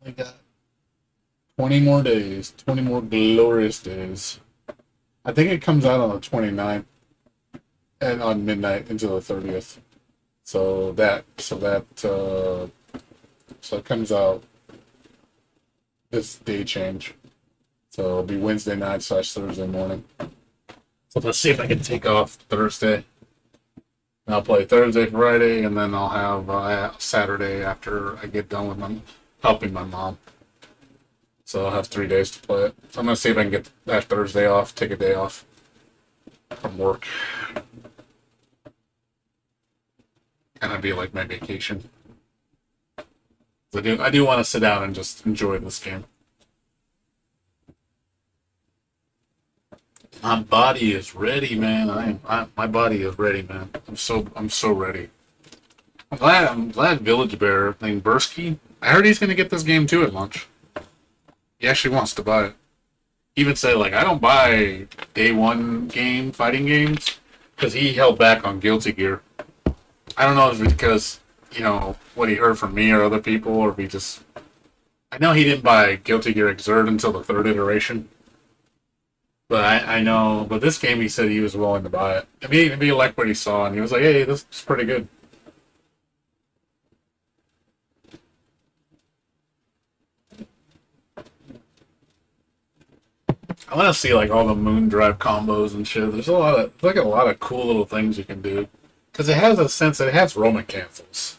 We got 20 more days. 20 more glorious days. I think it comes out on the 29th and on midnight into the 30th. So it comes out this day change. So it'll be Wednesday night / Thursday morning. So let's see if I can take off Thursday. And I'll play Thursday, Friday, and then I'll have Saturday after I get done with helping my mom. So I'll have 3 days to play it. So I'm gonna see if I can get that Thursday off, take a day off from work. Kind of be like my vacation. I do want to sit down and just enjoy this game. My body is ready, man. My body is ready, man. I'm so ready. I'm glad Village Bear named Bursky. I heard he's gonna get this game too at launch. He actually wants to buy it. Even said like I don't buy day one fighting games because he held back on Guilty Gear. I don't know if it's because what he heard from me or other people, or if he just. I know he didn't buy Guilty Gear Xrd until the 3rd iteration. But I know, but this game he said he was willing to buy it. I mean, he liked what he saw, and he was like, "Hey, this is pretty good." I want to see like all the Moon Drive combos and shit. There's a lot of cool little things you can do, because it has a sense that it has Roman cancels.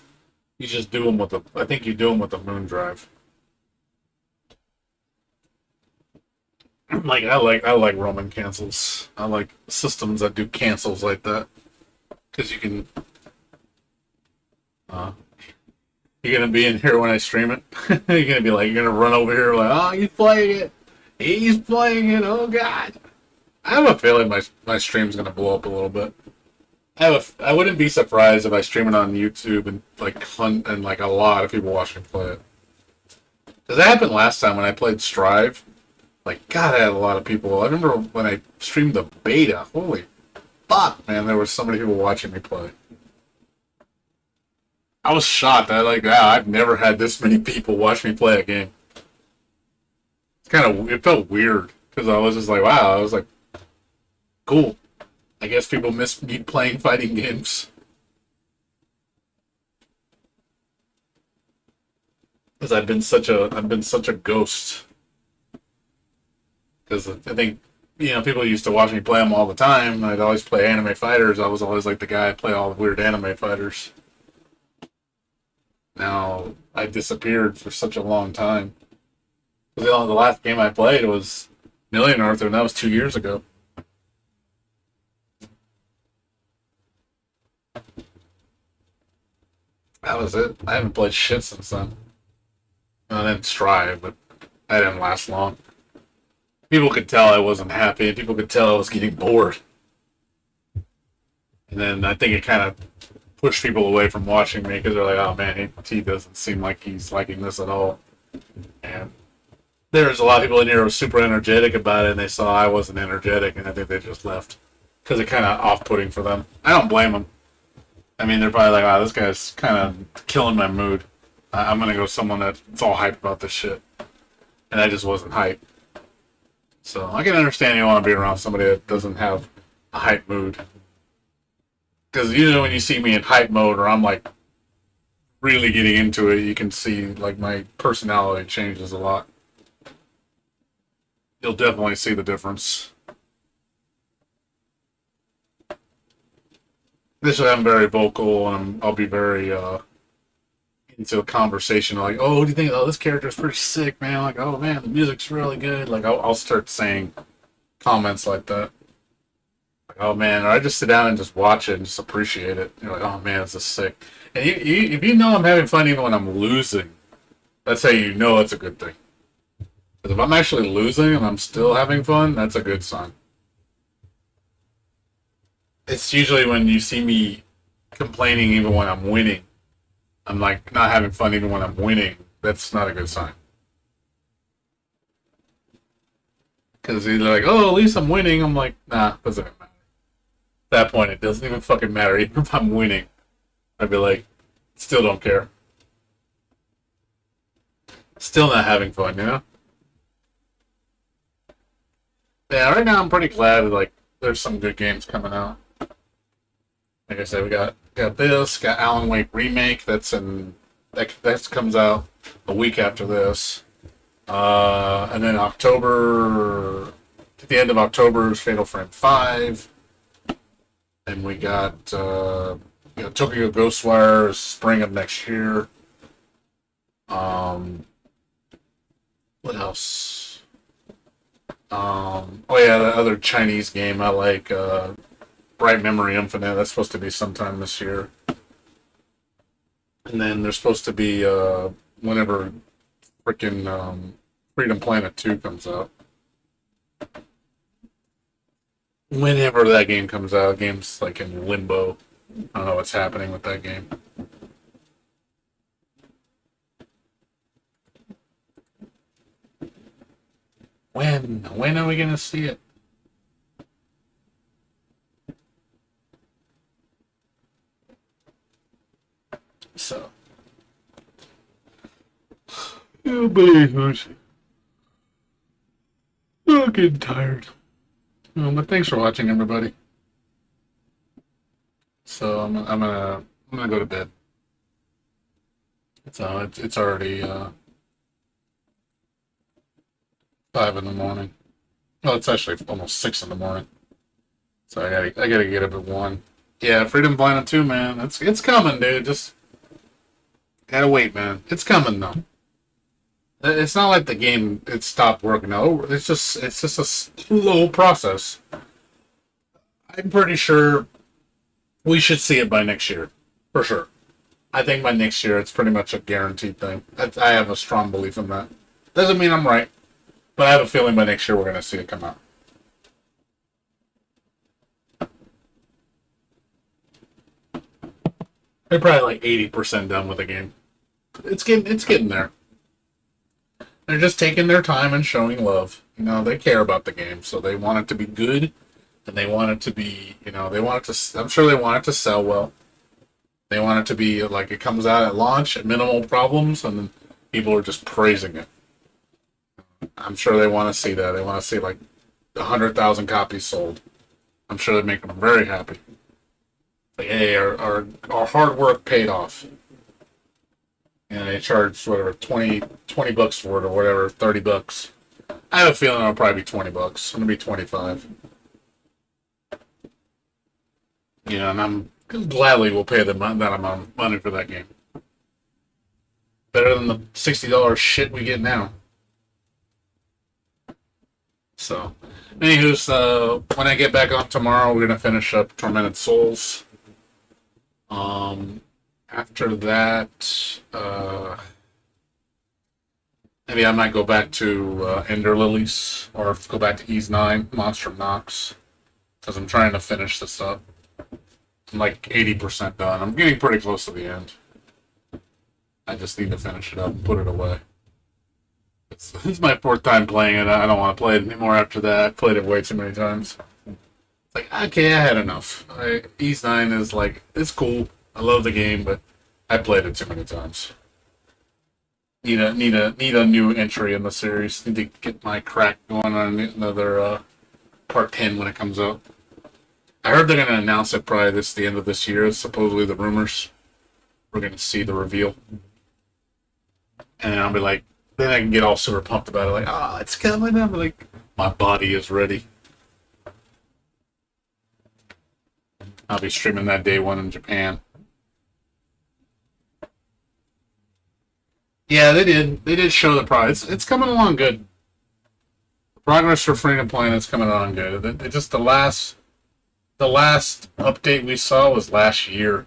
You just do them with I think you do them with the Moon Drive. Like I like Roman cancels. I like systems that do cancels like that, because you can. You're gonna be in here when I stream it. You're gonna be like, you're gonna run over here like, oh, he's playing it. He's playing it. Oh God. I have a feeling my stream's gonna blow up a little bit. I wouldn't be surprised if I stream it on YouTube and like a lot of people watch me play it. Because that happened last time when I played Strive. Like, God, I had a lot of people. I remember when I streamed the beta. Holy fuck, man, there were so many people watching me play. I was shocked. Wow, I've never had this many people watch me play a game. It felt weird, because I was just like, wow, I was like, cool. I guess people miss me playing fighting games. Because I've been such a ghost. Because I think, people used to watch me play them all the time. I'd always play anime fighters. I was always like the guy play all the weird anime fighters. Now, I disappeared for such a long time. Because the last game I played was Million Arthur, and that was 2 years ago. That was it. I haven't played shit since then. I didn't strive, but that didn't last long. People could tell I wasn't happy. People could tell I was getting bored. And then I think it kind of pushed people away from watching me, because they're like, oh man, he doesn't seem like he's liking this at all. And there's a lot of people in here who were super energetic about it, and they saw I wasn't energetic, and I think they just left. Because it kind of off-putting for them. I don't blame them. I mean, they're probably like, wow, this guy's kind of killing my mood. I'm going to go someone that's all hyped about this shit. And I just wasn't hyped. So I can understand you want to be around somebody that doesn't have a hype mood. Because usually when you see me in hype mode, or I'm like really getting into it, you can see like my personality changes a lot. You'll definitely see the difference. Initially, I'm very vocal, and I'll be very into a conversation. Like, oh, what do you think? Oh, this character is pretty sick, man. Like, oh man, the music's really good. Like, I'll start saying comments like that. Like, oh man, or I just sit down and just watch it and just appreciate it. You're like, oh man, this is sick. And if you know I'm having fun even when I'm losing, That's how you know it's a good thing. Because if I'm actually losing and I'm still having fun, that's a good sign. It's usually when you see me complaining even when I'm winning. I'm like not having fun even when I'm winning. That's not a good sign. Because they're like, oh, at least I'm winning. I'm like, nah, doesn't matter. At that point, it doesn't even fucking matter. Even if I'm winning, I'd be like, still don't care. Still not having fun, you know? Yeah, right now I'm pretty glad like there's some good games coming out. Like I said, we got this, got Alan Wake remake that comes out a week after this. And then October, at the end of October is Fatal Frame 5. And we got Tokyo Ghostwire spring of next year. What else? Oh yeah, the other Chinese game I like, Bright Memory Infinite. That's supposed to be sometime this year. And then there's supposed to be whenever freaking Freedom Planet 2 comes out. Whenever that game comes out, game's like in limbo. I don't know what's happening with that game. When are we gonna see it? So, oh, buddy, I'm getting tired. But thanks for watching, everybody. So I'm gonna go to bed. It's already 5 in the morning. Well, it's actually almost 6 in the morning. So I gotta get up at 1. Yeah, Freedom Planet 2, man. It's coming, dude. Just gotta wait, man. It's coming though. It's not like the game it stopped working. No, it's just a slow process. I'm pretty sure we should see it by next year, for sure. I think by next year it's pretty much a guaranteed thing. I have a strong belief in that. Doesn't mean I'm right, but I have a feeling by next year we're gonna see it come out. They're probably like 80% done with the game. It's getting there. They're just taking their time and showing love. You know, they care about the game, so they want it to be good, and they want it to be, they want it to. I'm sure they want it to sell well. They want it to be like it comes out at launch, at minimal problems, and then people are just praising it. I'm sure they want to see that. They want to see like 100,000 copies sold. I'm sure they make them very happy. Like, hey, our hard work paid off. And they charge whatever 20 bucks for it or whatever, $30. I have a feeling it'll probably be $20. It's gonna be 25. And I'm gladly will pay that amount of money for that game. Better than the $60 shit we get now. So, anywho, when I get back on tomorrow, we're gonna finish up Tormented Souls. After that, maybe I might go back to Ender Lilies or go back to Ease 9, Monster Nox, because I'm trying to finish this up. I'm like 80% done. I'm getting pretty close to the end. I just need to finish it up and put it away. It's my 4th time playing it. I don't want to play it anymore after that. I've played it way too many times. It's like, okay, I had enough. Ease 9 is like, it's cool. I love the game, but I played it too many times. Need a new entry in the series. Need to get my crack going on another part 10 when it comes out. I heard they're gonna announce it probably the end of this year. Supposedly the rumors. We're gonna see the reveal, and then I'll be like, then I can get all super pumped about it. Like, oh, it's coming. I'm like, my body is ready. I'll be streaming that day 1 in Japan. Yeah, they did. They did show the progress. It's coming along good. The progress for Freedom Planet is coming along good. It just the last update we saw was last year,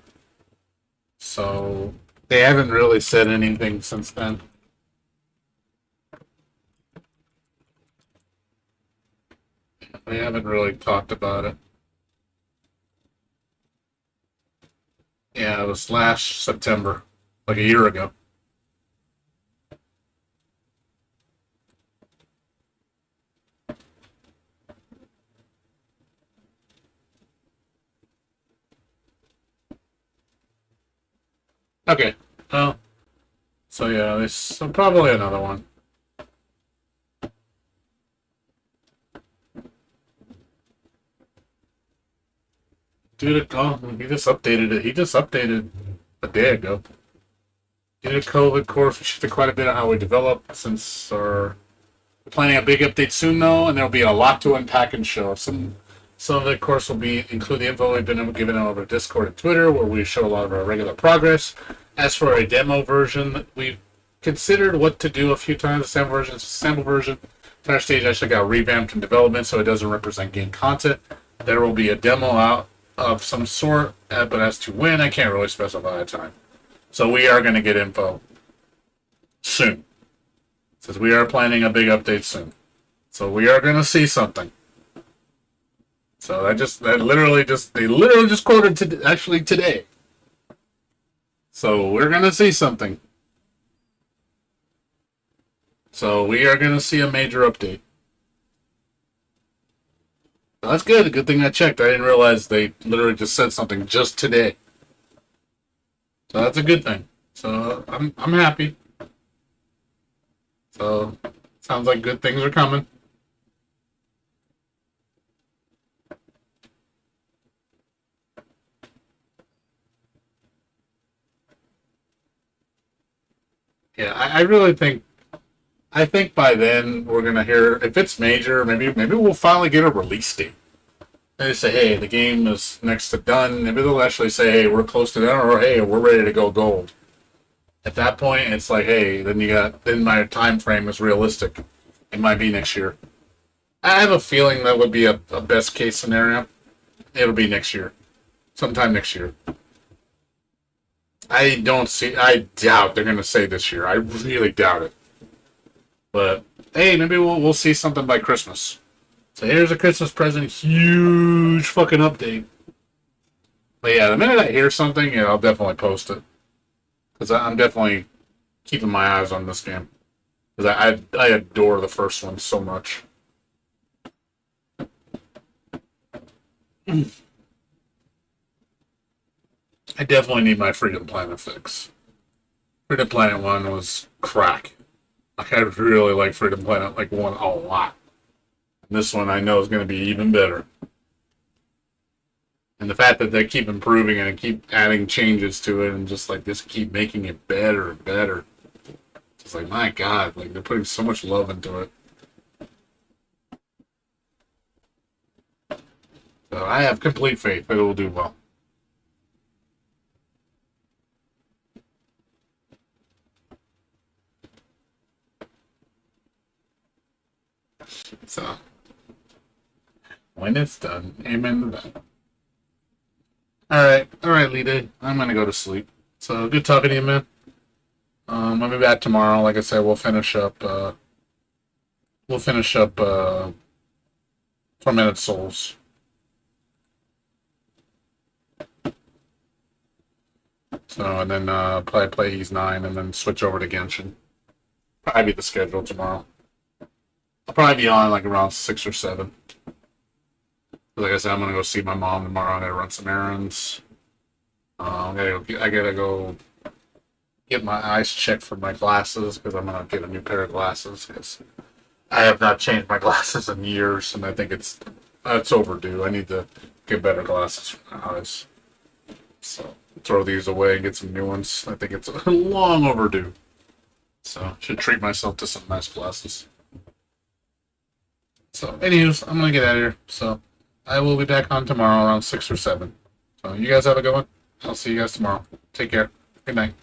so they haven't really said anything since then. They haven't really talked about it. Yeah, it was last September, like a year ago. Okay. Well, so yeah, there's probably another one. Dude, oh, he just updated it. He just updated a day ago. Due to COVID, course, we shifted quite a bit on how we develop since we're planning a big update soon, though, and there'll be a lot to unpack and show. Some of it, of course, will be include the info we've been given over Discord and Twitter, where we show a lot of our regular progress. As for a demo version, we've considered what to do a few times. The sample version. Entire stage actually got revamped in development, so it doesn't represent game content. There will be a demo out of some sort, but as to when, I can't really specify a time. So we are going to get info soon. Says we are planning a big update soon. So we are going to see something. So they literally just quoted actually today. So we're going to see something. So we are going to see a major update. So that's good. Good thing I checked. I didn't realize they literally just said something just today. So that's a good thing. So I'm happy. So sounds like good things are coming. Yeah, I really think. I think by then we're gonna hear if it's major. Maybe we'll finally get a release date. They say, hey, the game is next to done. Maybe they'll actually say, hey, we're close to done, or hey, we're ready to go gold. At that point, it's like, hey, then my time frame is realistic. It might be next year. I have a feeling that would be a best case scenario. It'll be next year, sometime next year. I doubt they're gonna say this year. I really doubt it. But hey, maybe we'll see something by Christmas. So here's a Christmas present, huge fucking update. But yeah, the minute I hear something, yeah, I'll definitely post it. Because I'm definitely keeping my eyes on this game. Because I adore the first one so much. I definitely need my Freedom Planet fix. Freedom Planet 1 was crack. Like, I really like Freedom Planet 1 a lot. This one I know is going to be even better. And the fact that they keep improving it and keep adding changes to it and just keep making it better and better. It's like, my God, they're putting so much love into it. So I have complete faith that it will do well. So when it's done, amen to that. Alright, Lita. I'm gonna go to sleep. So good talking to you, man. I'll be back tomorrow. Like I said, we'll finish up Tormented Souls. So and then probably play Ease 9 and then switch over to Genshin. Probably be the schedule tomorrow. I'll probably be on around 6 or 7. Like I said, I'm gonna go see my mom tomorrow. I gotta run some errands. I gotta go get my eyes checked for my glasses because I'm gonna get a new pair of glasses because I have not changed my glasses in years, and I think it's overdue. I need to get better glasses for my eyes. So throw these away and get some new ones. I think it's long overdue. So should treat myself to some nice glasses. So, anyways, I'm gonna get out of here. So, I will be back on tomorrow around 6 or 7. So, you guys have a good one. I'll see you guys tomorrow. Take care. Good night.